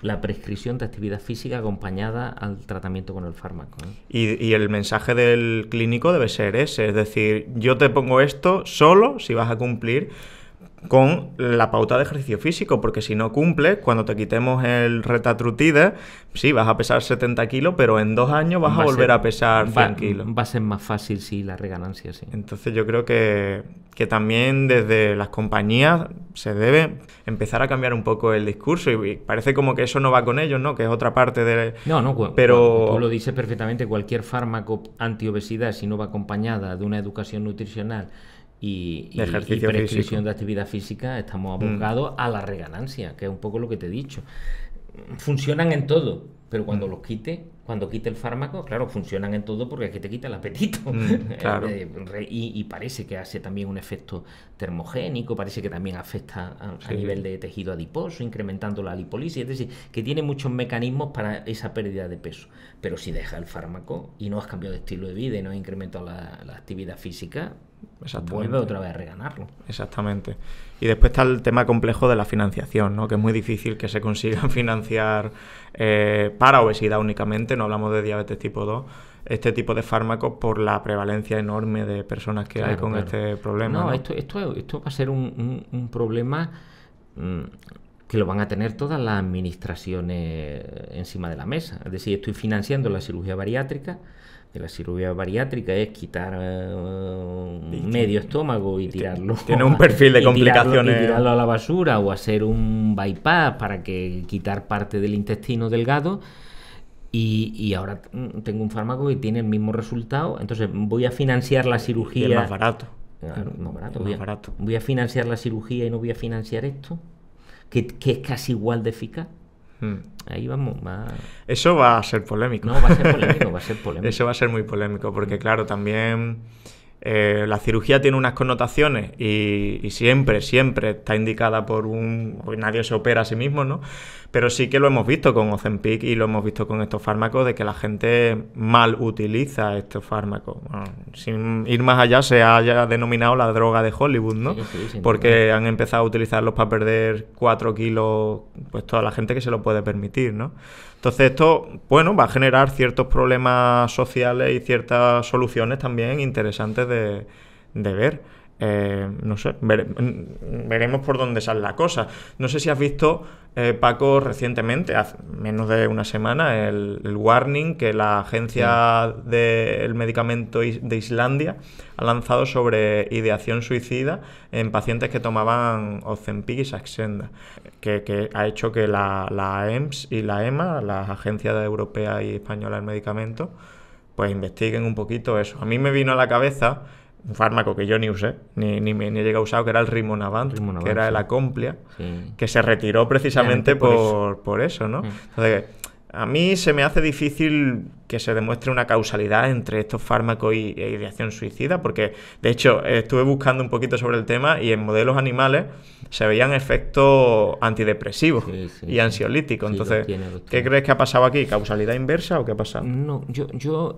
La prescripción de actividad física acompañada al tratamiento con el fármaco, ¿no? Y el mensaje del clínico debe ser ese, es decir, yo te pongo esto solo si vas a cumplir con la pauta de ejercicio físico, porque si no cumples, cuando te quitemos el retatrutide, sí, vas a pesar 70 kilos, pero en 2 años vas a volver a pesar 100 kilos. Va a ser más fácil, sí, la reganancia, sí. Entonces yo creo que también desde las compañías se debe empezar a cambiar un poco el discurso, y parece como que eso no va con ellos, ¿no? Que es otra parte de... No, pero tú lo dices perfectamente, cualquier fármaco antiobesidad, si no va acompañada de una educación nutricional y prescripción físico, de actividad física, estamos abocados a la reganancia, que es un poco lo que te he dicho. Funcionan en todo, pero cuando quite el fármaco, claro, funcionan en todo porque es que te quita el apetito. Claro. Y parece que hace también un efecto termogénico, parece que también afecta a nivel de tejido adiposo, incrementando la lipólisis, es decir, que tiene muchos mecanismos para esa pérdida de peso. Pero si dejas el fármaco y no has cambiado de estilo de vida y no has incrementado la actividad física, vuelve otra vez a reganarlo. Exactamente. Y después está el tema complejo de la financiación, ¿no? Que es muy difícil que se consiga financiar para obesidad únicamente, no hablamos de diabetes tipo 2, este tipo de fármacos por la prevalencia enorme de personas que hay con este problema. No, esto va a ser un problema que lo van a tener todas las administraciones encima de la mesa. Es decir, estoy financiando la cirugía bariátrica. La cirugía bariátrica es quitar medio estómago y tirarlo. Tiene un perfil de complicaciones. Y tirarlo a la basura, o hacer un bypass para quitar parte del intestino delgado. Y ahora tengo un fármaco que tiene el mismo resultado. Entonces voy a financiar la cirugía. Y es más barato. Claro, más barato. Voy a financiar la cirugía y no voy a financiar esto, que es casi igual de eficaz. Ahí vamos. Eso va a ser polémico. No, va a ser polémico. Eso va a ser muy polémico, porque claro, también la cirugía tiene unas connotaciones y siempre está indicada porque nadie se opera a sí mismo, ¿no? Pero sí que lo hemos visto con Ozempic y lo hemos visto con estos fármacos, de que la gente mal utiliza estos fármacos. Bueno, sin ir más allá, se haya denominado la droga de Hollywood, ¿no? Sí, porque han empezado a utilizarlos para perder 4 kilos, pues toda la gente que se lo puede permitir, ¿no? Entonces esto, bueno, va a generar ciertos problemas sociales y ciertas soluciones también interesantes de ver. No sé, veremos por dónde sale la cosa. No sé si has visto, Paco, recientemente, hace menos de una semana, el warning que la agencia del medicamento de Islandia ha lanzado sobre ideación suicida en pacientes que tomaban Ozempic y Saxenda, que ha hecho que la EMS y la EMA, las agencias europeas y españolas del medicamento, pues investiguen un poquito eso. A mí me vino a la cabeza un fármaco que yo ni usé, ni he llegado a usar, que era el Rimonabant, que era el Acomplia, que se retiró precisamente por eso, ¿no? Entonces, a mí se me hace difícil que se demuestre una causalidad entre estos fármacos e ideación suicida, porque, de hecho, estuve buscando un poquito sobre el tema y en modelos animales se veían efectos antidepresivos y ansiolíticos. Entonces, ¿qué crees que ha pasado aquí? ¿Causalidad inversa o qué ha pasado? No,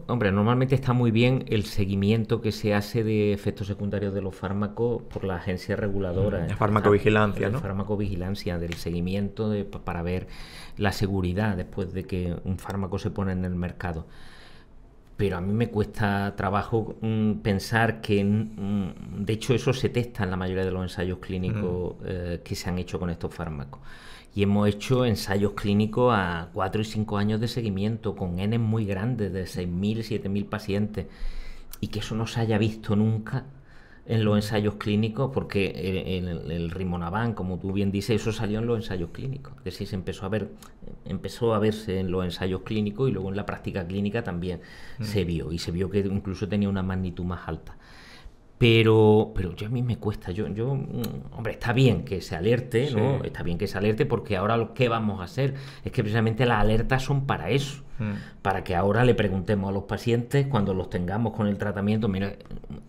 hombre, normalmente está muy bien el seguimiento que se hace de efectos secundarios de los fármacos por la agencia reguladora. La farmacovigilancia, ¿no? La farmacovigilancia, del seguimiento para ver la seguridad después de que un fármaco se pone en el mercado. Pero a mí me cuesta trabajo pensar que, de hecho, eso se testa en la mayoría de los ensayos clínicos que se han hecho con estos fármacos. Y hemos hecho ensayos clínicos a 4 y 5 años de seguimiento, con N muy grandes, de 6.000, 7.000 pacientes, y que eso no se haya visto nunca en los ensayos clínicos, porque el Rimonabant, como tú bien dices, eso salió en los ensayos clínicos. Es decir, empezó a verse en los ensayos clínicos y luego en la práctica clínica también se vio, y se vio que incluso tenía una magnitud más alta. Pero yo a mí me cuesta, hombre, está bien que se alerte, ¿no? Sí. Está bien que se alerte, porque ahora lo que vamos a hacer es que precisamente las alertas son para eso. Para que ahora le preguntemos a los pacientes, cuando los tengamos con el tratamiento,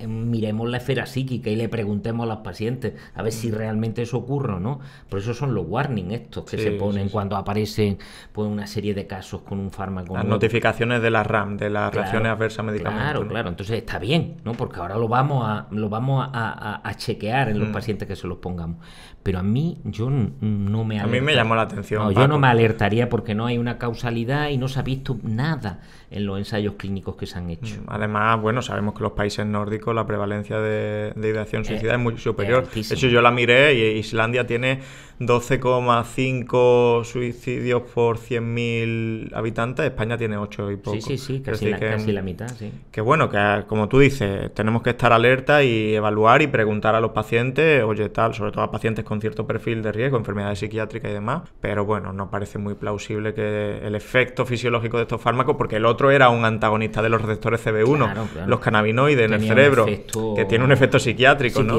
miremos la esfera psíquica y le preguntemos a los pacientes a ver si realmente eso ocurre o no. Por eso son los warnings estos que se ponen cuando aparecen, pues, una serie de casos con un fármaco. Las notificaciones de la RAM, de las reacciones adversas a medicamentos. Claro. Entonces está bien, ¿no? Porque ahora lo vamos a chequear en los pacientes que se los pongamos. Pero a mí, yo no me alertaría. A mí me llamó la atención. No, yo no me alertaría, porque no hay una causalidad y no se ha visto visto nada en los ensayos clínicos que se han hecho. Además, bueno, sabemos que los países nórdicos la prevalencia de ideación suicida es muy superior. De hecho, yo la miré y Islandia tiene 12,5 suicidios por 100.000 habitantes, España tiene 8 y poco. Sí, casi la mitad, sí. Que bueno, que como tú dices, tenemos que estar alerta y evaluar y preguntar a los pacientes, oye, tal, sobre todo a pacientes con cierto perfil de riesgo, enfermedades psiquiátricas y demás, pero bueno, no parece muy plausible que el efecto fisiológico de estos fármacos, porque el otro era un antagonista de los receptores CB1, claro. Los cannabinoides en el cerebro, que tiene un efecto psiquiátrico, ¿no?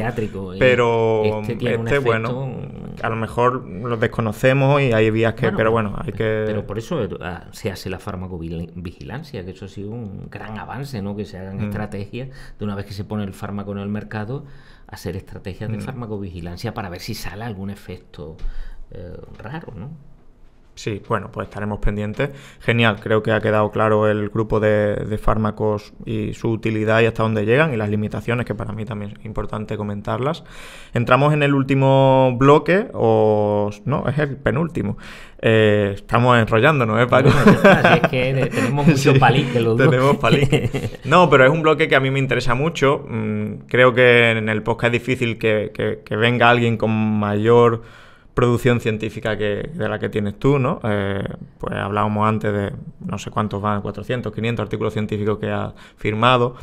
Pero este bueno, a lo mejor lo desconocemos y hay vías que... pero bueno, hay que... Pero por eso se hace la farmacovigilancia, que eso ha sido un gran avance, ¿no? Que se hagan estrategias de una vez que se pone el fármaco en el mercado, hacer estrategias de farmacovigilancia para ver si sale algún efecto raro, ¿no? Sí, bueno, pues estaremos pendientes. Genial, creo que ha quedado claro el grupo de fármacos y su utilidad y hasta dónde llegan y las limitaciones, que para mí también es importante comentarlas. Entramos en el último bloque, no, es el penúltimo. Estamos enrollándonos, Paco? Bueno, es que tenemos mucho palique los dos. Tenemos palique. No, pero es un bloque que a mí me interesa mucho. Creo que en el podcast es difícil que venga alguien con mayor producción científica de la que tienes tú, ¿no? Pues hablábamos antes de no sé cuántos van, 400, 500 artículos científicos que has firmado.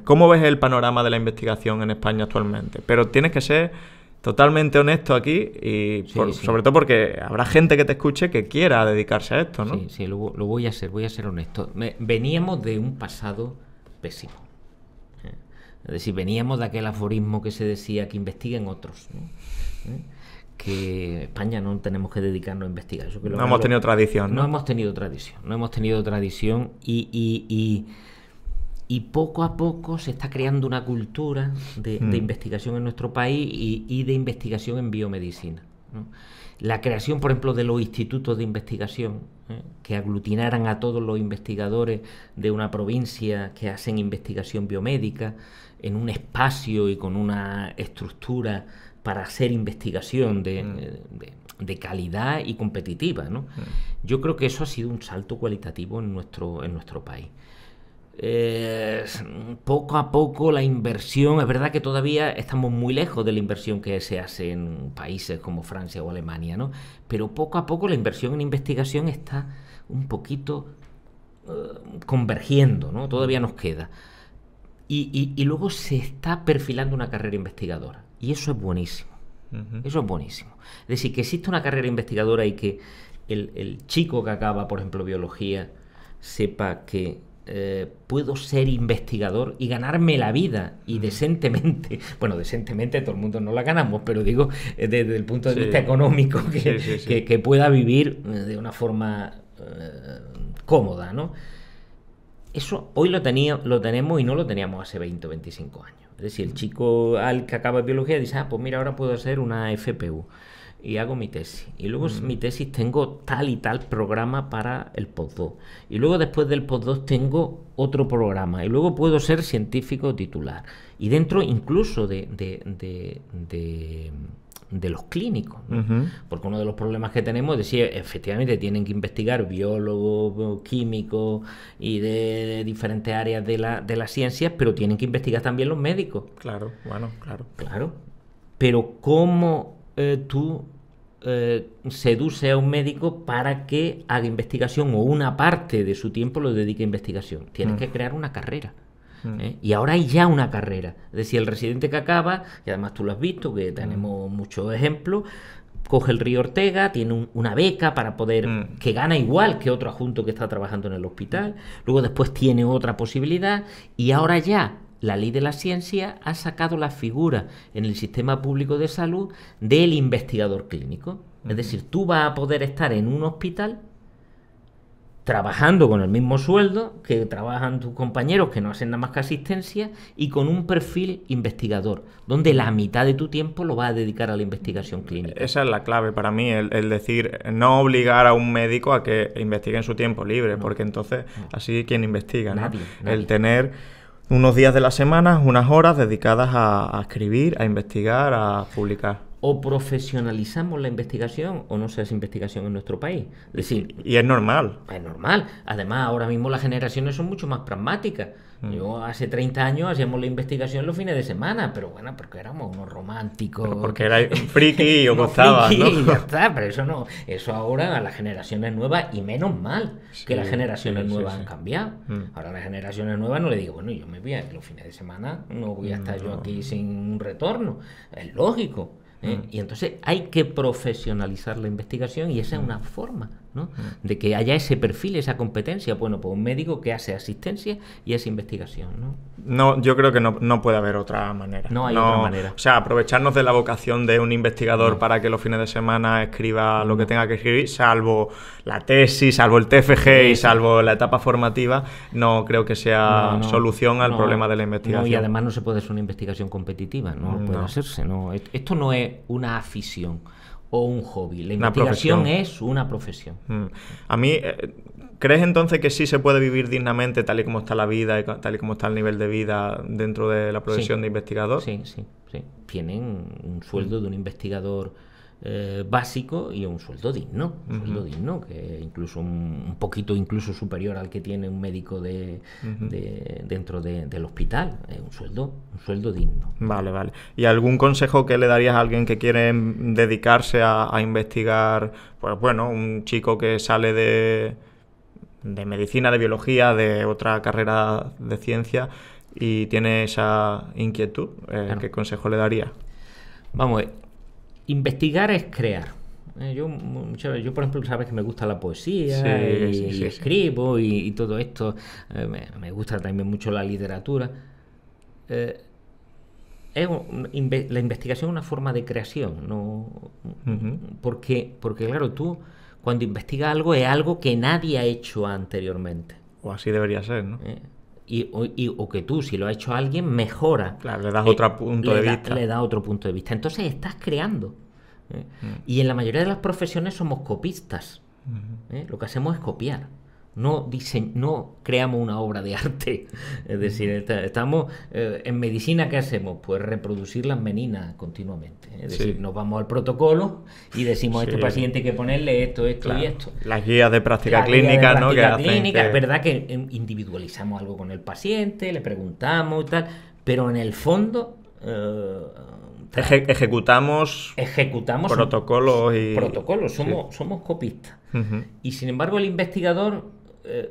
¿Cómo ves el panorama de la investigación en España actualmente? Pero tienes que ser totalmente honesto aquí y sobre todo porque habrá gente que te escuche que quiera dedicarse a esto, ¿no? Sí, lo voy a ser honesto. Veníamos de un pasado pésimo. Es decir, veníamos de aquel aforismo que se decía que investiguen otros, ¿no? Que España no tenemos que dedicarnos a investigar. Eso que no hemos tenido tradición, ¿no? No hemos tenido tradición y poco a poco se está creando una cultura de investigación en nuestro país y de investigación en biomedicina, ¿no? La creación, por ejemplo, de los institutos de investigación, que aglutinaran a todos los investigadores de una provincia que hacen investigación biomédica en un espacio y con una estructura para hacer investigación de calidad y competitiva, ¿no? Yo creo que eso ha sido un salto cualitativo en nuestro país. Poco a poco la inversión, es verdad que todavía estamos muy lejos de la inversión que se hace en países como Francia o Alemania, ¿no? Pero poco a poco la inversión en investigación está un poquito convergiendo, ¿no? Todavía nos queda. Y luego se está perfilando una carrera investigadora. Y eso es buenísimo. Eso es buenísimo. Es decir, que existe una carrera investigadora y que el chico que acaba, por ejemplo, biología, sepa que puedo ser investigador y ganarme la vida y decentemente, bueno, decentemente todo el mundo no la ganamos, pero digo desde el punto de vista económico, que pueda vivir de una forma cómoda, ¿no? Eso hoy lo tenemos y no lo teníamos hace 20 o 25 años. Es decir, el chico al que acaba biología dice, pues mira, ahora puedo hacer una FPU y hago mi tesis. Y luego mi tesis tengo tal y tal programa para el postdoc. Y luego después del postdoc tengo otro programa. Y luego puedo ser científico titular. Y dentro incluso de los clínicos, ¿no? Porque uno de los problemas que tenemos es decir, efectivamente tienen que investigar biólogos, químicos y de diferentes áreas de las ciencias, pero tienen que investigar también los médicos. Claro. Pero ¿cómo tú seduces a un médico para que haga investigación o una parte de su tiempo lo dedique a investigación? Tienes que crear una carrera. Y ahora hay ya una carrera. Es decir, el residente que acaba, y además tú lo has visto, que tenemos muchos ejemplos, coge el Río Ortega, tiene una beca para poder, que gana igual que otro adjunto que está trabajando en el hospital, luego después tiene otra posibilidad, y ahora ya la ley de la ciencia ha sacado la figura en el sistema público de salud del investigador clínico. Es decir, tú vas a poder estar en un hospital trabajando con el mismo sueldo que trabajan tus compañeros que no hacen nada más que asistencia y con un perfil investigador, donde la mitad de tu tiempo lo vas a dedicar a la investigación clínica. Esa es la clave para mí, el decir, no obligar a un médico a que investigue en su tiempo libre, porque entonces así quien investiga, ¿no? Nadie. El tener unos días de la semana, unas horas dedicadas a escribir, a investigar, a publicar. o profesionalizamos la investigación o no se hace investigación en nuestro país. Es decir, y es normal. Es normal. Además, ahora mismo las generaciones son mucho más pragmáticas. Yo hace 30 años hacíamos la investigación los fines de semana, pero bueno, porque éramos unos románticos. Pero porque era friki y os gustaba, ¿no? Y ya está, pero eso no. Eso ahora a las generaciones nuevas, y menos mal que las generaciones nuevas han cambiado. Ahora a las generaciones nuevas no le digo, bueno, yo me voy a los fines de semana, no voy a estar yo aquí sin un retorno. Es lógico. Y entonces hay que profesionalizar la investigación y esa es una forma, ¿no? De que haya ese perfil, esa competencia. Bueno, pues un médico que hace asistencia y esa investigación, ¿no? No, yo creo que no puede haber otra manera. No hay otra manera. O sea, aprovecharnos de la vocación de un investigador para que los fines de semana escriba lo que tenga que escribir, salvo la tesis, salvo el TFG y salvo la etapa formativa, no creo que sea solución al problema de la investigación. Y además no se puede hacer una investigación competitiva, no puede hacerse. No. Esto no es una afición o un hobby. La investigación es una profesión. A mí, ¿crees entonces que sí se puede vivir dignamente tal y como está la vida, tal y como está el nivel de vida dentro de la profesión de investigador? Sí. Tienen un sueldo de un investigador básico y un sueldo digno. Que incluso un poquito incluso superior al que tiene un médico dentro del hospital. Un sueldo digno. Vale. ¿Y algún consejo que le darías a alguien que quiere dedicarse a investigar? Pues bueno, un chico que sale de medicina, de biología, de otra carrera de ciencia y tiene esa inquietud, ¿qué consejo le daría? Vamos, investigar es crear. Yo, por ejemplo, sabes que me gusta la poesía y escribo y todo esto. Me gusta también mucho la literatura. La investigación es una forma de creación, ¿no? Porque claro, tú cuando investigas algo es algo que nadie ha hecho anteriormente. O así debería ser, ¿no? O que tú, si lo ha hecho alguien, mejora. Claro, le das otro punto de vista. Le das otro punto de vista. Entonces estás creando. Y en la mayoría de las profesiones somos copistas. Lo que hacemos es copiar. No creamos una obra de arte. Es decir, estamos en medicina, ¿qué hacemos? Pues reproducir las meninas continuamente. Es decir, nos vamos al protocolo y decimos a este paciente hay que ponerle esto y esto. Las guías de práctica clínica, ¿no? Es verdad que individualizamos algo con el paciente, le preguntamos y tal, pero en el fondo ejecutamos protocolos somos copistas. Y sin embargo el investigador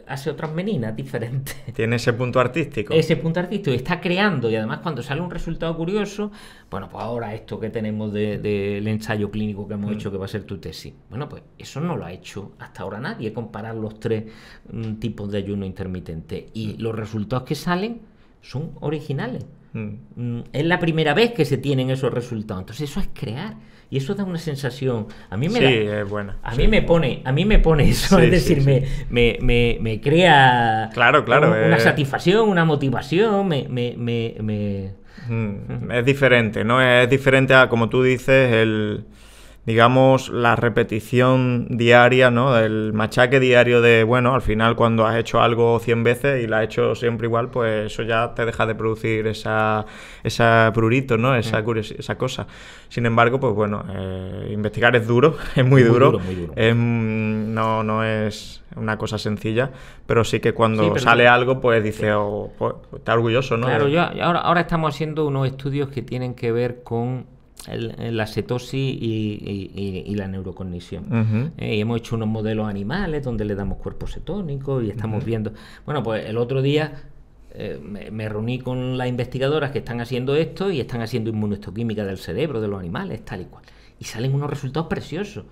hace otras meninas diferentes. Tiene ese punto artístico. Está creando, y además cuando sale un resultado curioso, bueno, pues ahora esto que tenemos del ensayo clínico que hemos hecho, que va a ser tu tesis. Bueno, pues eso no lo ha hecho hasta ahora nadie, comparar los tres tipos de ayuno intermitente. Y los resultados que salen son originales. Es la primera vez que se tienen esos resultados. Entonces eso es crear. Y eso da una sensación. A mí me es buena. A mí me pone eso, es decir, me crea una satisfacción, una motivación, Es diferente, ¿no? Es diferente a, como tú dices, digamos, la repetición diaria, ¿no? El machaque diario de, bueno, al final cuando has hecho algo 100 veces y lo has hecho siempre igual, pues eso ya te deja de producir esa prurito, ¿no? Esa cosa. Sin embargo, pues bueno, investigar es duro, es muy duro. No es una cosa sencilla, pero sí que cuando sale algo, pues dice, pues, está orgulloso, ¿no? Claro, ahora estamos haciendo unos estudios que tienen que ver con la cetosis y la neurocognición. Y hemos hecho unos modelos animales donde le damos cuerpos cetónicos y estamos viendo. Bueno, pues el otro día me reuní con las investigadoras que están haciendo esto y están haciendo inmunohistoquímica del cerebro de los animales, tal y cual. Y salen unos resultados preciosos.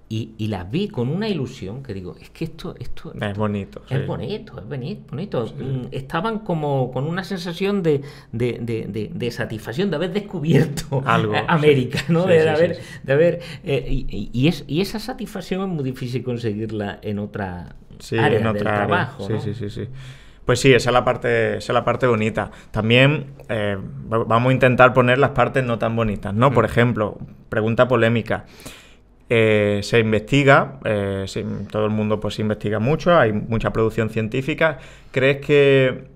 Y las vi con una ilusión que digo, es que esto es bonito. Es bonito. Sí. Estaban como con una sensación de satisfacción de haber descubierto algo, América, ¿no? Y esa satisfacción es muy difícil conseguirla en otra área del trabajo, ¿no? Sí. Pues sí, esa es la parte bonita. También vamos a intentar poner las partes no tan bonitas, ¿no? Por ejemplo, pregunta polémica. Se investiga, todo el mundo pues investiga mucho, hay mucha producción científica. ¿Crees que,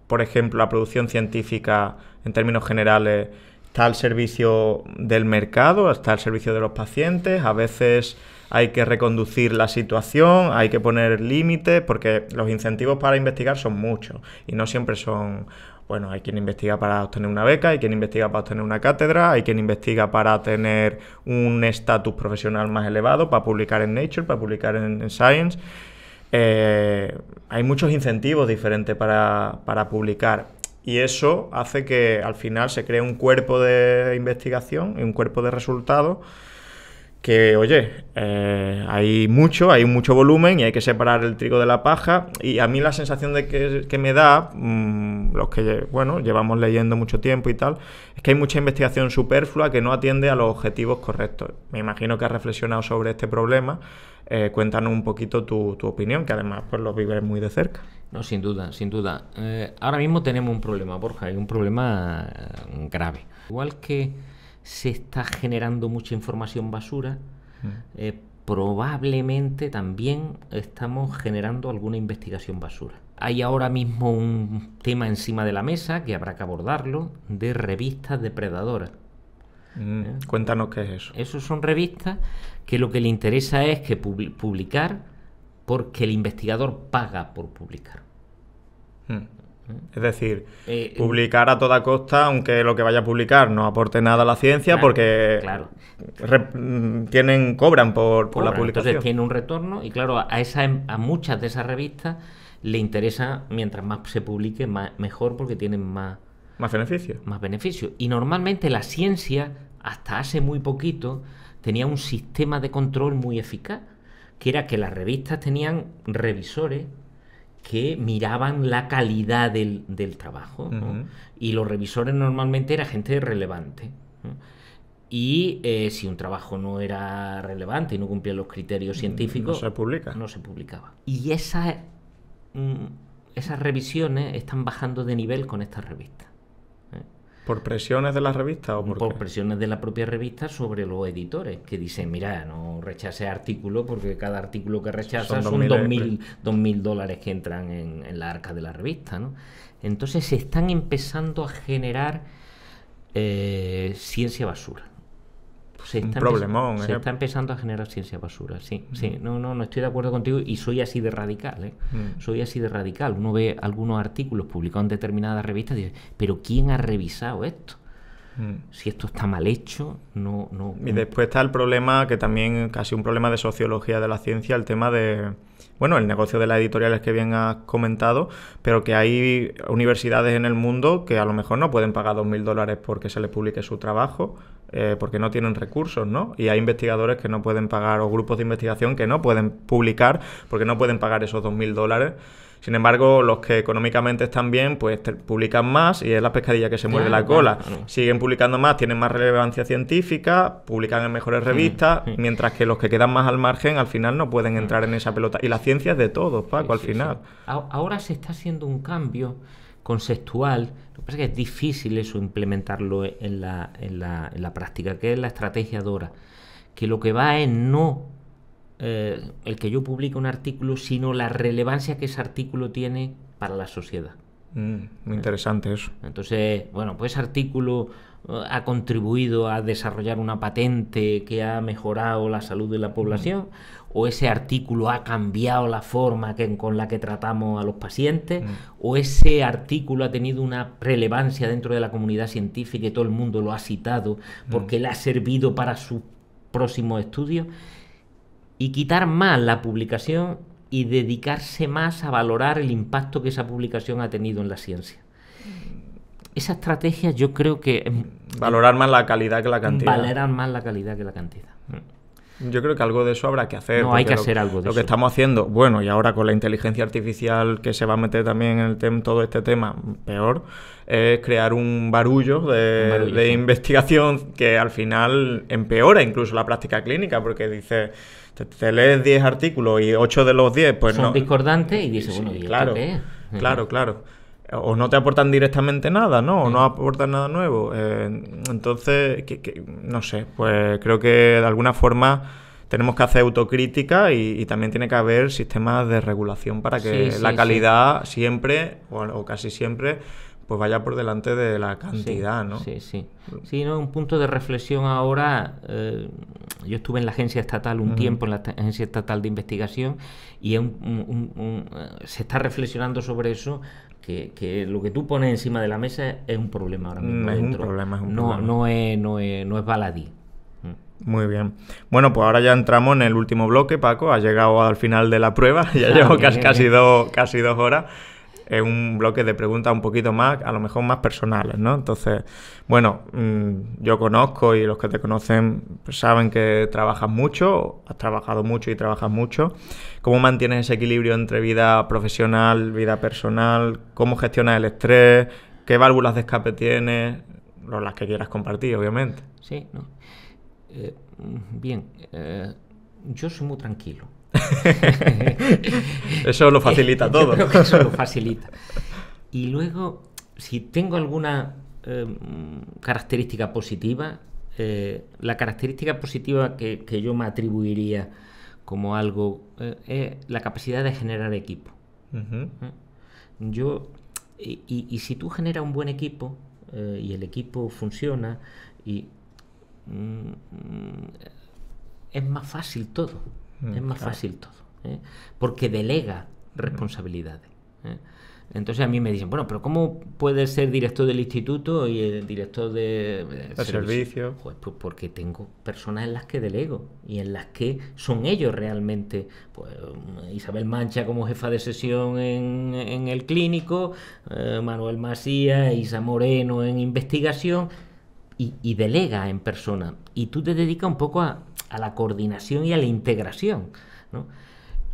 por ejemplo, la producción científica, en términos generales, está al servicio del mercado, está al servicio de los pacientes, a veces hay que reconducir la situación, hay que poner límites, porque los incentivos para investigar son muchos y no siempre son... Bueno, hay quien investiga para obtener una beca, hay quien investiga para obtener una cátedra, hay quien investiga para tener un estatus profesional más elevado, para publicar en Nature, para publicar en Science. Hay muchos incentivos diferentes para publicar y eso hace que al final se cree un cuerpo de investigación y un cuerpo de resultados que, oye, hay mucho volumen y hay que separar el trigo de la paja. Y a mí la sensación de que me da, los que, bueno, llevamos leyendo mucho tiempo y tal, es que hay mucha investigación superflua que no atiende a los objetivos correctos. Me imagino que has reflexionado sobre este problema. Cuéntanos un poquito tu opinión, que además pues lo vives muy de cerca. No, sin duda, sin duda. Ahora mismo tenemos un problema, Borja, hay un problema grave. Igual que se está generando mucha información basura, probablemente también estamos generando alguna investigación basura. Hay ahora mismo un tema encima de la mesa, que habrá que abordarlo, de revistas depredadoras. Cuéntanos qué es eso. Esos son revistas que lo que le interesa es que publicar porque el investigador paga por publicar. Es decir, publicar a toda costa, aunque lo que vaya a publicar no aporte nada a la ciencia, claro, porque claro, cobran por la publicación. Entonces tiene un retorno y claro, a muchas de esas revistas le interesa, mientras más se publique, mejor, porque tienen más beneficios. Más beneficios. Y normalmente la ciencia, hasta hace muy poquito, tenía un sistema de control muy eficaz, que era que las revistas tenían revisores que miraban la calidad del trabajo, ¿no? Y los revisores normalmente era gente relevante, ¿no? Y si un trabajo no era relevante y no cumplía los criterios científicos, no se publicaba. Y esas revisiones están bajando de nivel con estas revistas. ¿Por presiones de las revistas o por presiones de la propia revista sobre los editores, que dicen, mira, no rechaces artículo porque cada artículo que rechazas son $2.000 que entran en la arca de la revista, ¿no? Entonces se están empezando a generar ciencia basura. Se está empezando a generar ciencia basura, sí. No estoy de acuerdo contigo y soy así de radical, Soy así de radical. Uno ve algunos artículos publicados en determinadas revistas y dice, pero ¿quién ha revisado esto? Si esto está mal hecho, no. Y después está el problema, que también casi un problema de sociología de la ciencia, el tema de, bueno, el negocio de las editoriales que bien has comentado, pero que hay universidades en el mundo que a lo mejor no pueden pagar $2.000 porque se les publique su trabajo, porque no tienen recursos, ¿no? Y hay investigadores que no pueden pagar, o grupos de investigación que no pueden publicar porque no pueden pagar esos $2.000. Sin embargo, los que económicamente están bien, pues publican más y es la pescadilla que se muerde la cola. Claro. Siguen publicando más, tienen más relevancia científica, publican en mejores revistas, mientras que los que quedan más al margen al final no pueden entrar en esa pelota. Y la ciencia es de todos, Paco, al final. Ahora se está haciendo un cambio conceptual. Lo que pasa es que es difícil eso implementarlo en la práctica, que es la estrategia DORA, que lo que va es no el que yo publique un artículo, sino la relevancia que ese artículo tiene para la sociedad. Muy interesante eso. Entonces, bueno, pues ese artículo ha contribuido a desarrollar una patente que ha mejorado la salud de la población, o ese artículo ha cambiado la forma con la que tratamos a los pacientes, o ese artículo ha tenido una relevancia dentro de la comunidad científica y todo el mundo lo ha citado porque le ha servido para sus próximos estudios. Y quitar más la publicación y dedicarse más a valorar el impacto que esa publicación ha tenido en la ciencia. Esa estrategia yo creo que... Valorar más la calidad que la cantidad. Valorar más la calidad que la cantidad. Yo creo que algo de eso habrá que hacer. No, hay que hacer algo de eso. Lo que estamos haciendo, bueno, y ahora con la inteligencia artificial que se va a meter también en todo este tema, peor, es crear un barullo de investigación que al final empeora incluso la práctica clínica, porque dice... Te lees 10 artículos y 8 de los 10 pues son discordantes y dices, bueno, ¿y claro, qué es? Claro. O no te aportan directamente nada, ¿no? O no aportan nada nuevo. Entonces, no sé, pues creo que de alguna forma tenemos que hacer autocrítica y también tiene que haber sistemas de regulación para que la calidad siempre, o casi siempre, pues vaya por delante de la cantidad, sí, ¿no? Sí, sí. Sí, ¿no? Un punto de reflexión ahora. Yo estuve en la agencia estatal un tiempo, en la agencia estatal de investigación, y se está reflexionando sobre eso, que lo que tú pones encima de la mesa es un problema ahora mismo. Es un problema. No es baladí. Muy bien. Bueno, pues ahora ya entramos en el último bloque, Paco. Has llegado al final de la prueba, ya llevo casi 2 horas. Es un bloque de preguntas un poquito más, a lo mejor más personales, ¿no? Entonces, bueno, yo conozco, y los que te conocen pues saben que trabajas mucho, has trabajado mucho y trabajas mucho. ¿Cómo mantienes ese equilibrio entre vida profesional, vida personal? ¿Cómo gestionas el estrés? ¿Qué válvulas de escape tienes? Las que quieras compartir, obviamente. Sí, ¿no? Bien, yo soy muy tranquilo. Eso lo facilita todo. Yo creo que eso lo facilita. Y luego, si tengo alguna característica positiva, la característica positiva que yo me atribuiría como algo es la capacidad de generar equipo. Y si tú generas un buen equipo y el equipo funciona, es más fácil todo. Fácil todo, porque delega responsabilidades. Entonces a mí me dicen, bueno, pero ¿cómo puedes ser director del instituto y el director de servicio? Pues porque tengo personas en las que delego y en las que son ellos realmente. Pues Isabel Mancha como jefa de sesión en el clínico, Manuel Macías, Isa Moreno en investigación, y delega en persona. Y tú te dedicas un poco a la coordinación y a la integración, ¿no?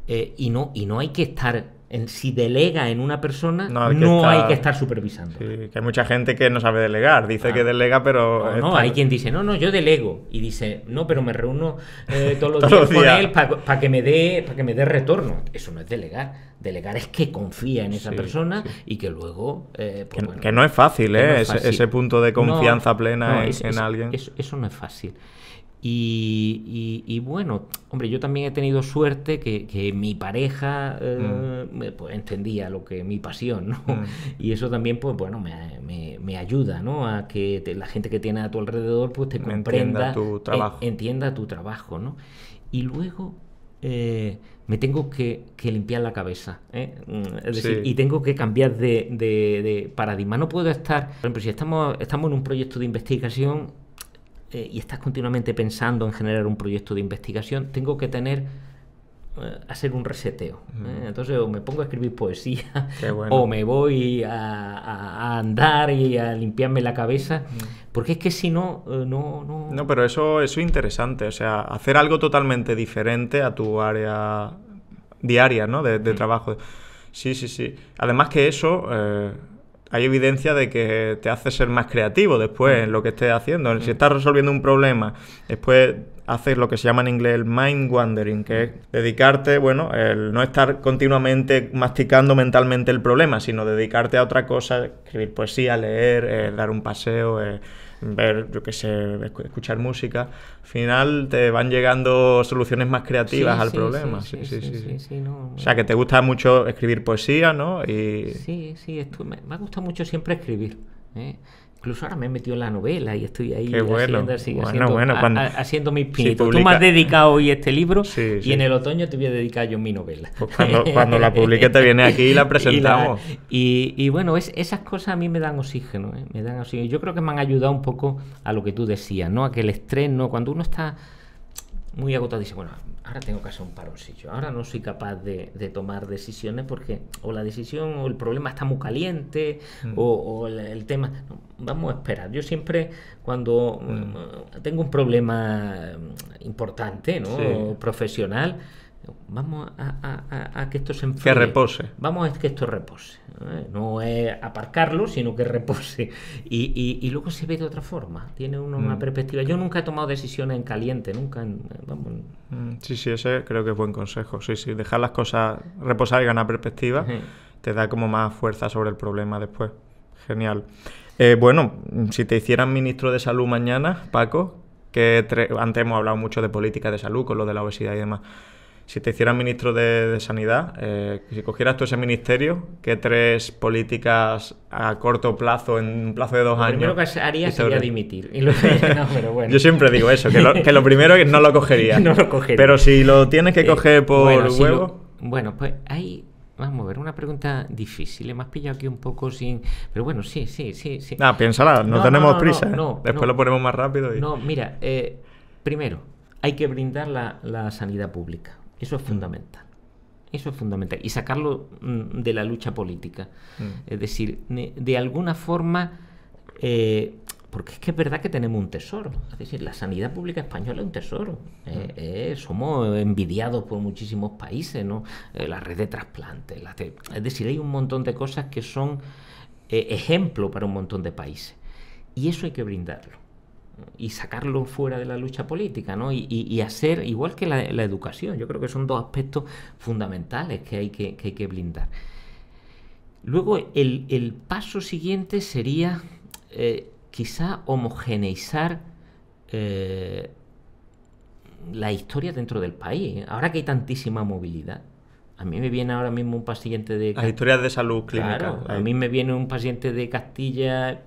Y no hay que estar, si delega en una persona, hay que estar supervisando. Sí, que hay mucha gente que no sabe delegar, dice que delega, pero... hay quien dice, no, yo delego, y dice, no, pero me reúno todos los días con él para que me dé retorno. Eso no es delegar. Delegar es que confía en esa persona y que luego... que no es fácil, ese punto de confianza plena en alguien. Eso no es fácil. Y bueno, hombre, yo también he tenido suerte que mi pareja pues entendía mi pasión, ¿no? Y eso también, pues bueno, me ayuda, ¿no? A que la gente que tiene a tu alrededor pues te comprenda, entienda tu trabajo, ¿no? Y luego me tengo que limpiar la cabeza, es decir, y tengo que cambiar de paradigma. No puedo estar, por ejemplo, si estamos en un proyecto de investigación, y estás continuamente pensando en generar un proyecto de investigación, tengo que hacer un reseteo. Entonces, o me pongo a escribir poesía, o me voy a andar y a limpiarme la cabeza, porque es que si no, no... No, pero eso es interesante, o sea, hacer algo totalmente diferente a tu área diaria, ¿no? De trabajo. Sí. Además que eso... hay evidencia de que te hace ser más creativo después en lo que estés haciendo. Si estás resolviendo un problema, después haces lo que se llama en inglés el mind wandering, que es dedicarte, bueno, el no estar continuamente masticando mentalmente el problema, sino dedicarte a otra cosa, escribir poesía, leer, dar un paseo, ver, yo qué sé, escuchar música. Al final te van llegando soluciones más creativas al problema. Sí, no, o sea, que te gusta mucho escribir poesía, ¿no? Sí, me ha gustado mucho siempre escribir, Incluso ahora me he metido en la novela y estoy ahí haciendo mis pinitos. Tú me has dedicado hoy este libro y en el otoño te voy a dedicar yo mi novela. Pues cuando la publique te viene aquí y la presentamos. Y bueno, esas cosas a mí me dan oxígeno, me dan oxígeno. Yo creo que me han ayudado un poco a lo que tú decías, ¿no? A que el estrés, ¿no? Cuando uno está muy agotado, dice, bueno, ahora tengo que hacer un paroncillo, ahora no soy capaz de tomar decisiones porque o la decisión o el problema está muy caliente o el tema... No, vamos a esperar. Yo siempre cuando tengo un problema importante, ¿no? Profesional, vamos a que esto se enfríe. Que repose. Vamos a que esto repose. No es aparcarlo, sino que repose. Y luego se ve de otra forma. Tiene uno una perspectiva. Yo nunca he tomado decisiones en caliente, nunca. Sí, ese creo que es buen consejo. Sí, dejar las cosas reposar y ganar perspectiva te da como más fuerza sobre el problema después. Genial. Bueno, si te hicieran ministro de Salud mañana, Paco, que antes hemos hablado mucho de política de salud con lo de la obesidad y demás. Si te hicieras ministro de Sanidad, si cogieras tú ese ministerio, ¿qué 3 políticas a corto plazo, en un plazo de 2 años? Lo primero que haría sería dimitir. No, pero bueno. Yo siempre digo eso, que lo primero es que no lo cogería. No lo cogería. Pero si lo tienes que coger por huevo... Bueno, pues ahí... Vamos a ver, una pregunta difícil. Me has pillado aquí un poco sin... Pero bueno, sí. Piénsala, no tenemos prisa. Después lo ponemos más rápido. No, mira, primero, hay que brindar la sanidad pública. Eso es fundamental. Eso es fundamental. Y sacarlo de la lucha política. Es decir, de alguna forma... porque es que es verdad que tenemos un tesoro. Es decir, la sanidad pública española es un tesoro. Somos envidiados por muchísimos países, ¿no? La red de trasplantes. Es decir, hay un montón de cosas que son ejemplo para un montón de países. Y eso hay que brindarlo. Y sacarlo fuera de la lucha política, ¿no? Y hacer, igual que la educación. Yo creo que son 2 aspectos fundamentales que hay que blindar. Luego, el paso siguiente sería... quizá homogeneizar la historia dentro del país. Ahora que hay tantísima movilidad, a mí me viene ahora mismo un paciente de... Las historias de salud clínica. Claro, a mí me viene un paciente de Castilla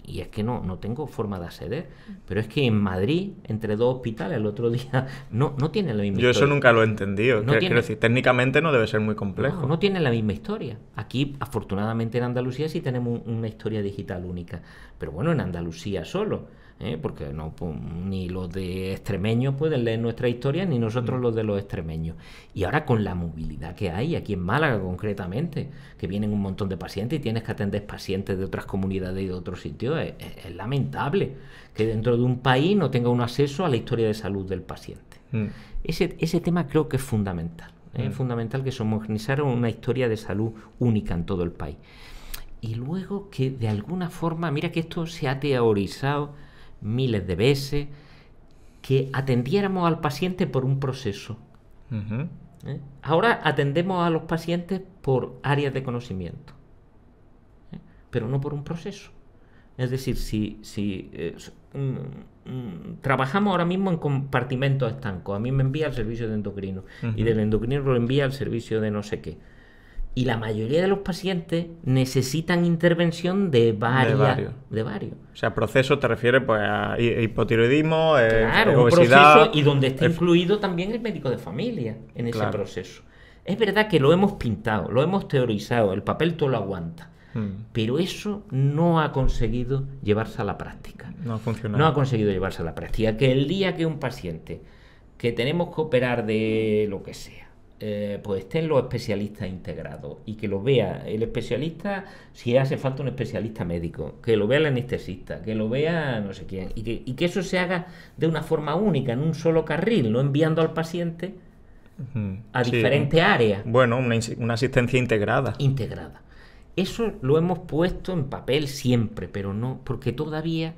y es que no tengo forma de acceder. Pero es que en Madrid, entre 2 hospitales, el otro día, no tienen la misma historia. Yo eso nunca lo he entendido. Quiero decir, técnicamente no debe ser muy complejo. No tienen la misma historia. Aquí, afortunadamente, en Andalucía sí tenemos una historia digital única. Pero bueno, en Andalucía solo. Porque ni los de extremeños pueden leer nuestra historia, ni nosotros los de los extremeños. Y ahora con la movilidad que hay, aquí en Málaga concretamente, que vienen un montón de pacientes y tienes que atender pacientes de otras comunidades y de otros sitios, es lamentable que dentro de un país no tenga un acceso a la historia de salud del paciente. Ese tema creo que es fundamental. Es fundamental que se homogeneizara una historia de salud única en todo el país. Y luego que de alguna forma, mira que esto se ha teorizado miles de veces, que atendiéramos al paciente por un proceso. Ahora atendemos a los pacientes por áreas de conocimiento, pero no por un proceso. Es decir, si trabajamos ahora mismo en compartimentos estancos, a mí me envía al servicio de endocrino y del endocrino lo envía al servicio de no sé qué. Y la mayoría de los pacientes necesitan intervención de varios. O sea, proceso te refieres pues a hipotiroidismo, claro, obesidad... un proceso y donde está incluido también el médico de familia en ese proceso. Es verdad que lo hemos pintado, lo hemos teorizado, el papel todo lo aguanta, pero eso no ha conseguido llevarse a la práctica. No ha funcionado. No ha conseguido llevarse a la práctica. Que el día que un paciente que tenemos que operar de lo que sea, pues estén los especialistas integrados y que lo vea el especialista, si hace falta un especialista médico, que lo vea el anestesista, que lo vea no sé quién, y que eso se haga de una forma única, en un solo carril, no enviando al paciente a diferentes áreas. Bueno, una asistencia integrada. Eso lo hemos puesto en papel siempre, pero no, porque todavía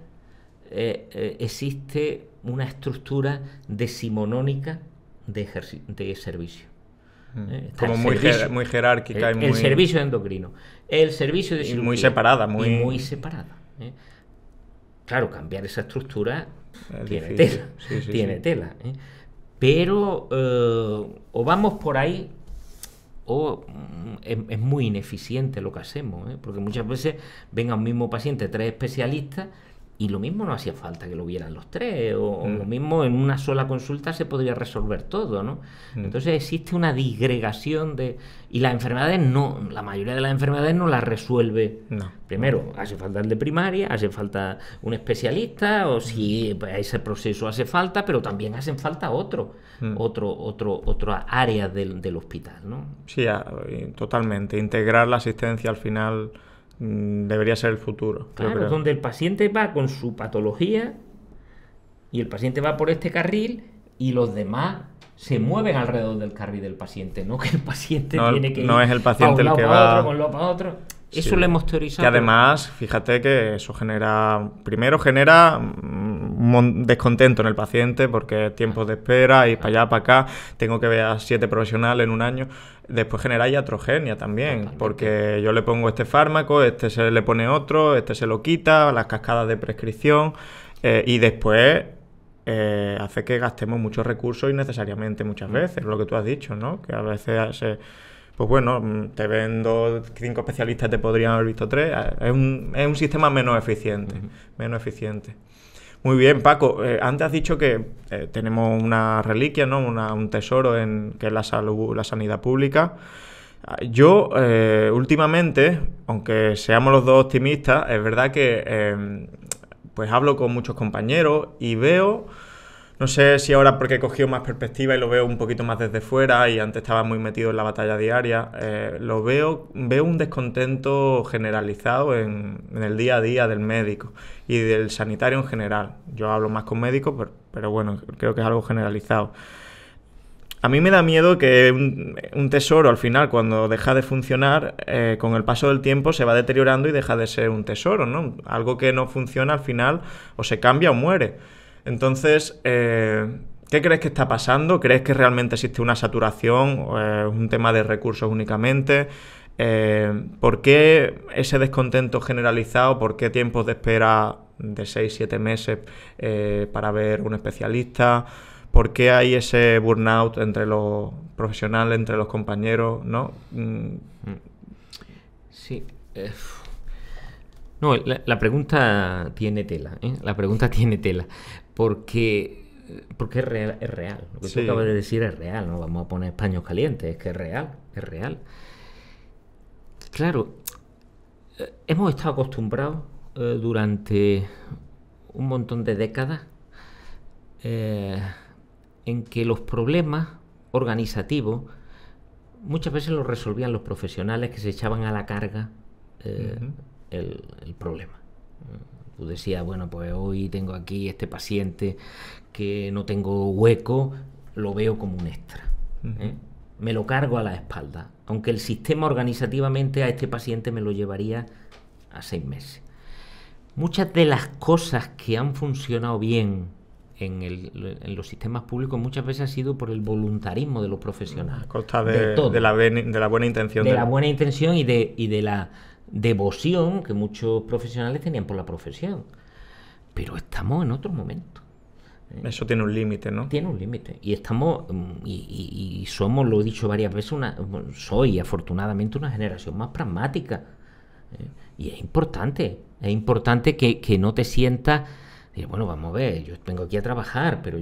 existe una estructura decimonónica de servicio. Como muy jerárquica y muy... El servicio endocrino, el servicio de cirugía, muy separada. Muy separada. Claro, cambiar esa estructura tiene tela. Pero o vamos por ahí o es muy ineficiente lo que hacemos, porque muchas veces ven a un mismo paciente 3 especialistas y lo mismo no hacía falta que lo vieran los 3, o lo mismo en una sola consulta se podría resolver todo, ¿no? Entonces existe una disgregación y las enfermedades la mayoría de las enfermedades no las resuelve. Primero, hace falta el de primaria, hace falta un especialista, o si pues, ese proceso hace falta, pero también hacen falta otras áreas del hospital, ¿no? Sí, totalmente. Integrar la asistencia al final... debería ser el futuro. Claro, donde el paciente va con su patología y el paciente va por este carril y los demás se mueven alrededor del carril del paciente, no que el paciente tiene que ir no es el paciente el que va con lo para otro. Eso lo hemos teorizado. Que además, fíjate que eso genera un descontento en el paciente porque tiempos de espera, ir para allá, para acá, tengo que ver a 7 profesionales en un año. Después genera iatrogenia también, totalmente. Porque yo le pongo este fármaco, este se le pone otro, este se lo quita, las cascadas de prescripción y después hace que gastemos muchos recursos innecesariamente muchas veces, lo que tú has dicho, ¿no? Que a veces pues bueno, te ven 5 especialistas, te podrían haber visto 3. Es un sistema menos eficiente, menos eficiente. Muy bien, Paco. Antes has dicho que tenemos una reliquia, ¿no? Un tesoro que es la salud, la sanidad pública. Yo, últimamente, aunque seamos los dos optimistas, es verdad que pues hablo con muchos compañeros y veo, no sé si ahora porque he cogido más perspectiva y lo veo un poquito más desde fuera y antes estaba muy metido en la batalla diaria, veo un descontento generalizado en el día a día del médico y del sanitario en general. Yo hablo más con médicos, pero bueno, creo que es algo generalizado. A mí me da miedo que un tesoro al final, cuando deja de funcionar, con el paso del tiempo se va deteriorando y deja de ser un tesoro, ¿no? Algo que no funciona al final o se cambia o muere. Entonces, ¿qué crees que está pasando? ¿Crees que realmente existe una saturación o es un tema de recursos únicamente? ¿Por qué ese descontento generalizado? ¿Por qué tiempos de espera de 6-7 meses para ver un especialista? ¿Por qué hay ese burnout entre los profesionales, entre los compañeros, ¿no? Sí. No, la pregunta tiene tela, ¿eh? La pregunta tiene tela. Porque es real. Lo que tú acabas de decir es real. No vamos a poner paños calientes. Es que es real. Es real. Claro, hemos estado acostumbrados durante un montón de décadas en que los problemas organizativos muchas veces los resolvían los profesionales que se echaban a la carga el problema. Tú decías, bueno, pues hoy tengo aquí este paciente que no tengo hueco, lo veo como un extra. Me lo cargo a la espalda, aunque el sistema organizativamente a este paciente me lo llevaría a 6 meses. Muchas de las cosas que han funcionado bien en los sistemas públicos muchas veces ha sido por el voluntarismo de los profesionales. A costa de la buena intención. De la buena intención y de la devoción que muchos profesionales tenían por la profesión. Pero estamos en otro momento. Eso tiene un límite, ¿no? Tiene un límite. Y estamos, y somos, lo he dicho varias veces, soy afortunadamente una generación más pragmática. Y es importante que no te sientas... Bueno, vamos a ver, yo vengo aquí a trabajar, pero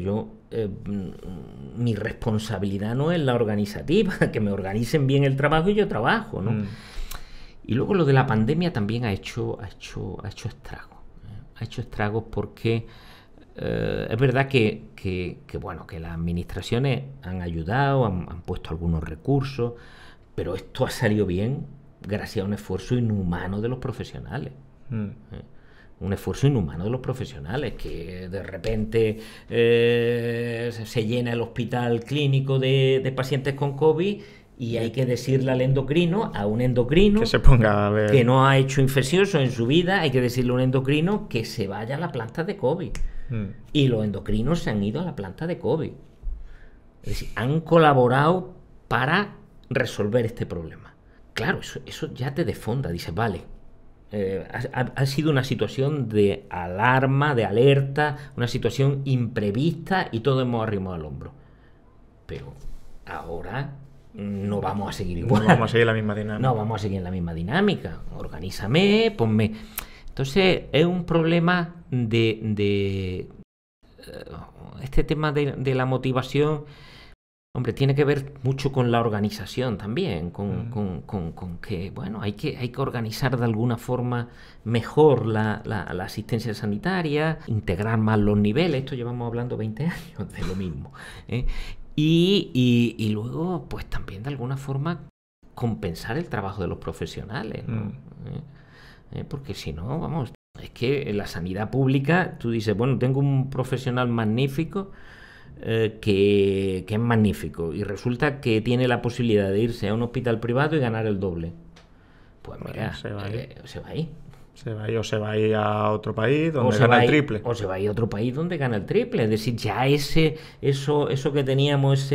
mi responsabilidad no es la organizativa, que me organicen bien el trabajo y yo trabajo, ¿no? Y luego lo de la pandemia también ha hecho estragos. Ha hecho estragos porque es verdad que las administraciones han ayudado, han puesto algunos recursos, pero esto ha salido bien gracias a un esfuerzo inhumano de los profesionales. Un esfuerzo inhumano de los profesionales, que de repente se llena el hospital clínico de pacientes con COVID y hay que decirle al endocrino, a un endocrino que se ponga a ver, que no ha hecho infeccioso en su vida, hay que decirle a un endocrino que se vaya a la planta de COVID. Y los endocrinos se han ido a la planta de COVID. Es decir, han colaborado para resolver este problema. Claro, eso ya te desfonda, dices, vale. Ha sido una situación de alarma, de alerta, una situación imprevista y todos hemos arrimado el hombro. Pero ahora no vamos a seguir igual. No vamos a seguir la misma dinámica. No vamos a seguir en la misma dinámica. Organízame, ponme... Entonces es un problema de este tema de la motivación. Hombre, tiene que ver mucho con la organización también, con que, bueno, hay que organizar de alguna forma mejor la asistencia sanitaria, integrar más los niveles. Esto llevamos hablando 20 años de lo mismo, ¿eh? Y luego, pues también de alguna forma compensar el trabajo de los profesionales, ¿no? Porque si no, vamos, es que en la sanidad pública tú dices, bueno, tengo un profesional magnífico, que es magnífico y resulta que tiene la posibilidad de irse a un hospital privado y ganar el doble. Pues mira, se va ahí. O se va a ir a otro país donde gana el triple. O se va a ir a otro país donde gana el triple. Es decir, ya eso que teníamos,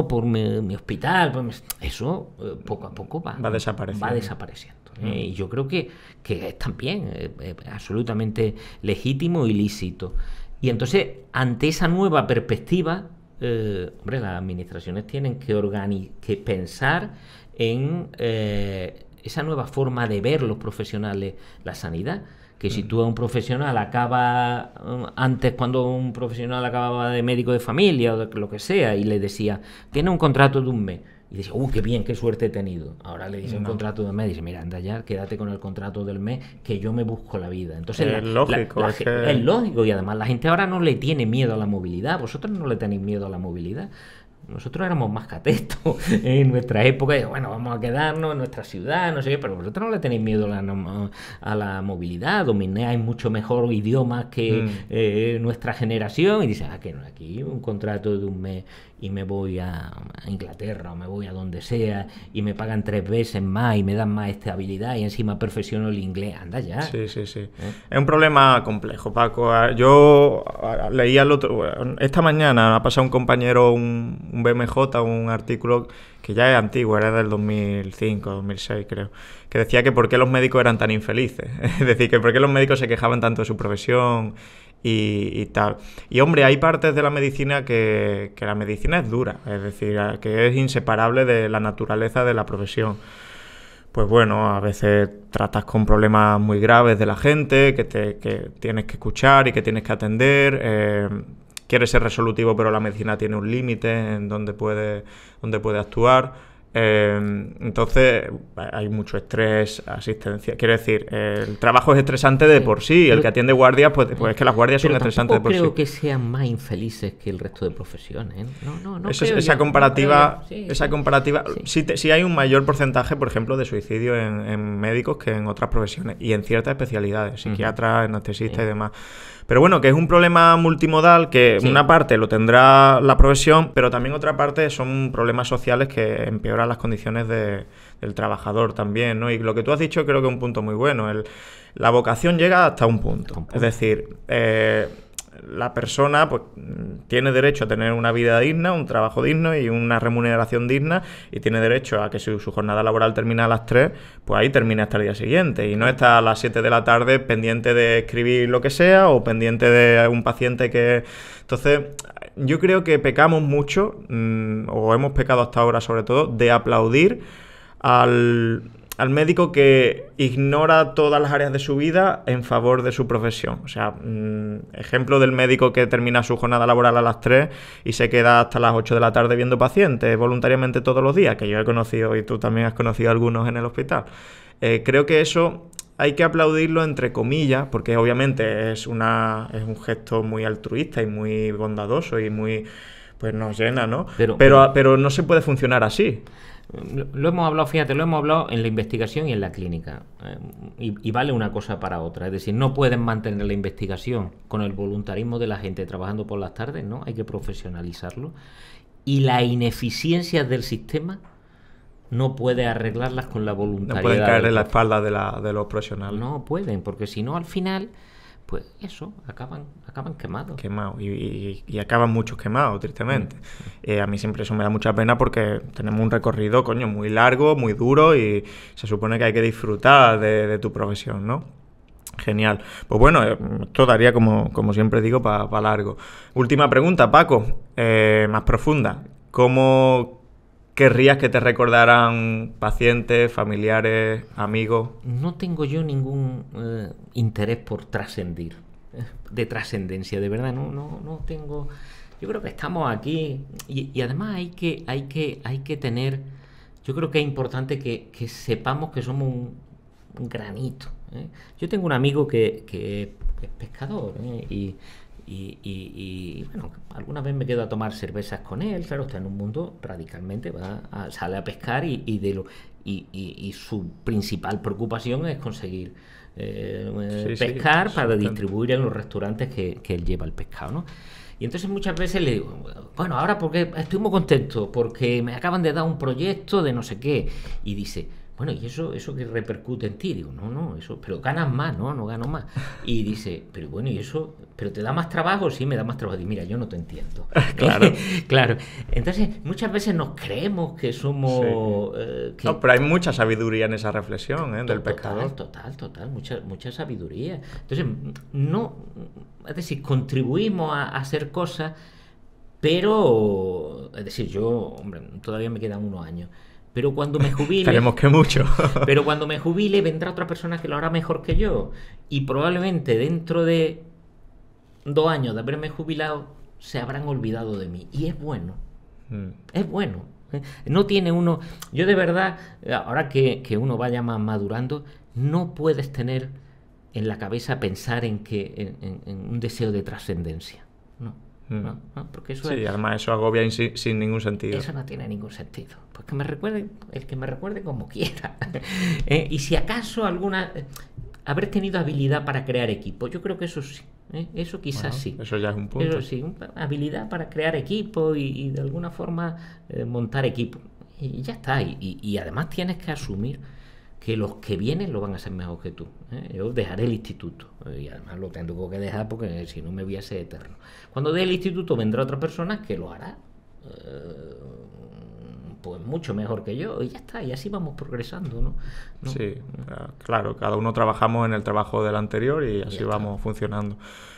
por mi hospital, pues, eso poco a poco va desapareciendo. Y yo creo que es también absolutamente legítimo y lícito. Y entonces, ante esa nueva perspectiva, hombre, las administraciones tienen que pensar en esa nueva forma de ver los profesionales la sanidad. Que si tú a un profesional antes cuando un profesional acababa de médico de familia o de lo que sea, y le decía, tiene un contrato de un mes, y decía, qué bien, qué suerte he tenido. Ahora le dice un contrato de un mes, y dice, mira, anda ya, quédate con el contrato del mes, que yo me busco la vida. Entonces es lógico. Es lógico, y además la gente ahora no le tiene miedo a la movilidad. Vosotros no le tenéis miedo a la movilidad. Nosotros éramos más catetos en nuestra época, y bueno, vamos a quedarnos en nuestra ciudad, no sé qué, pero vosotros no le tenéis miedo a la movilidad, domináis mucho mejor idiomas que nuestra generación, y dices, que no, aquí un contrato de un mes y me voy a Inglaterra o me voy a donde sea y me pagan 3 veces más y me dan más estabilidad y encima perfecciono el inglés, anda ya. Sí. Es un problema complejo, Paco. Yo leía esta mañana, ha pasado un compañero un BMJ, un artículo que ya es antiguo, era del 2005, 2006 creo, que decía que por qué los médicos eran tan infelices. Es decir, que por qué los médicos se quejaban tanto de su profesión y tal. Y hombre, hay partes de la medicina que la medicina es dura, es decir, que es inseparable de la naturaleza de la profesión. Pues bueno, a veces tratas con problemas muy graves de la gente, que tienes que escuchar y que tienes que atender. Quieres ser resolutivo, pero la medicina tiene un límite en donde puede actuar. Entonces hay mucho estrés, asistencia. Quiero decir, el trabajo es estresante de por sí. El que atiende guardias, pues es que las guardias son estresantes de por sí. Creo que sean más infelices que el resto de profesiones. No esa comparativa, sí hay un mayor porcentaje, por ejemplo, de suicidio en médicos que en otras profesiones y en ciertas especialidades, psiquiatras, anestesistas y demás. Pero bueno, que es un problema multimodal que una parte lo tendrá la profesión, pero también otra parte son problemas sociales que empeoran las condiciones del trabajador también, ¿no? Y lo que tú has dicho creo que es un punto muy bueno. La vocación llega hasta un punto. Es decir, la persona pues tiene derecho a tener una vida digna, un trabajo digno y una remuneración digna, y tiene derecho a que si su jornada laboral termina a las 3, pues ahí termine hasta el día siguiente, y no está a las 7 de la tarde pendiente de escribir lo que sea o pendiente de un paciente que... Entonces, yo creo que pecamos mucho, o hemos pecado hasta ahora sobre todo, de aplaudir al médico que ignora todas las áreas de su vida en favor de su profesión. O sea, ejemplo del médico que termina su jornada laboral a las 3 y se queda hasta las 8 de la tarde viendo pacientes voluntariamente todos los días, que yo he conocido y tú también has conocido algunos en el hospital. Creo que eso hay que aplaudirlo entre comillas, porque obviamente es un gesto muy altruista y muy bondadoso y muy... pues nos llena, ¿no? Pero no se puede funcionar así. Lo hemos hablado en la investigación y en la clínica, y vale una cosa para otra, es decir, no pueden mantener la investigación con el voluntarismo de la gente trabajando por las tardes, ¿no? Hay que profesionalizarlo, y la ineficiencia del sistema no puede arreglarlas con la voluntariedad. No pueden caer en la espalda de los profesionales. No pueden, porque si no al final... pues eso, acaban quemados. Y acaban muchos quemados, tristemente. A mí siempre eso me da mucha pena porque tenemos un recorrido, muy largo, muy duro, y se supone que hay que disfrutar de tu profesión, ¿no? Genial. Pues bueno, esto daría, como siempre digo, para largo. Última pregunta, Paco, más profunda. ¿Cómo querrías que te recordaran pacientes, familiares, amigos? No tengo yo ningún interés por trascendir, de trascendencia, de verdad, no tengo. Yo creo que estamos aquí y además hay que tener. Yo creo que es importante que sepamos que somos un granito. Yo tengo un amigo que es pescador, y bueno, alguna vez me quedo a tomar cervezas con él. Claro, está en un mundo radicalmente, sale a pescar y su principal preocupación es conseguir pescar para distribuir en los restaurantes que él lleva el pescado, ¿no? Y entonces muchas veces le digo, bueno, ahora porque estoy muy contento porque me acaban de dar un proyecto de no sé qué, y dice, bueno, ¿y eso que repercute en ti? Digo, no, eso, pero ganas más, no gano más. Y dice, pero bueno, ¿y eso? ¿Pero te da más trabajo? Sí, me da más trabajo. Y mira, yo no te entiendo. Claro. Claro. Entonces, muchas veces nos creemos que somos... Sí. No, pero hay mucha sabiduría en esa reflexión, del pescador. Total, mucha sabiduría. Entonces, no... Es decir, contribuimos a hacer cosas, pero... Es decir, yo, hombre, todavía me quedan unos años. Pero cuando me jubile... Esperemos que mucho. Pero cuando me jubile vendrá otra persona que lo hará mejor que yo. Y probablemente dentro de 2 años de haberme jubilado se habrán olvidado de mí. Y es bueno. Es bueno. No tiene uno... Yo de verdad, ahora que uno vaya más madurando, no puedes tener en la cabeza pensar en un deseo de trascendencia. No. No, porque eso sí, además eso agobia sin ningún sentido. Eso no tiene ningún sentido. Pues que me recuerde, el que me recuerde como quiera. Y si acaso haber tenido habilidad para crear equipo, yo creo que eso sí. Eso quizás sí. Eso ya es un punto. Eso sí, habilidad para crear equipo y de alguna forma montar equipo. Y ya está. Y además tienes que asumir que los que vienen lo van a hacer mejor que tú. Yo dejaré el instituto, y además lo tengo que dejar porque si no me voy a ser eterno. Cuando deje el instituto vendrá otra persona que lo hará pues mucho mejor que yo, y ya está, y así vamos progresando, ¿no? Sí, claro, cada uno trabajamos en el trabajo del anterior y así vamos funcionando.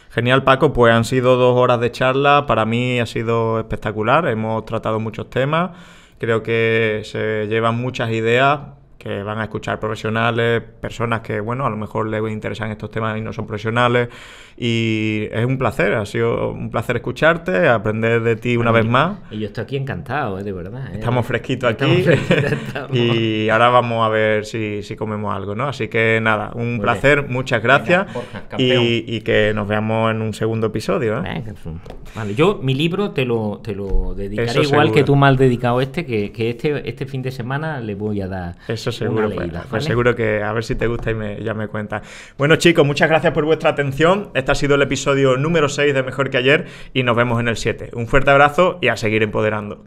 Genial, Paco, pues han sido 2 horas de charla, para mí ha sido espectacular, hemos tratado muchos temas, creo que se llevan muchas ideas que van a escuchar profesionales, personas que, bueno, a lo mejor les interesan estos temas y no son profesionales, y es un placer, ha sido un placer escucharte, aprender de ti una vez más. Y yo estoy aquí encantado, de verdad. Estamos fresquitos aquí y ahora vamos a ver si comemos algo, ¿no? Así que nada, un placer, muchas gracias. Venga, Borja, y que nos veamos en un segundo episodio, ¿eh? Vale, yo mi libro te lo dedicaré eso igual seguro. Que tú me has dedicado que este fin de semana le voy a dar. Eso seguro, leída, pues seguro que a ver si te gusta y ya me cuentas. Bueno, chicos, muchas gracias por vuestra atención. Este ha sido el episodio número 6 de Mejor que Ayer y nos vemos en el 7. Un fuerte abrazo y a seguir empoderando.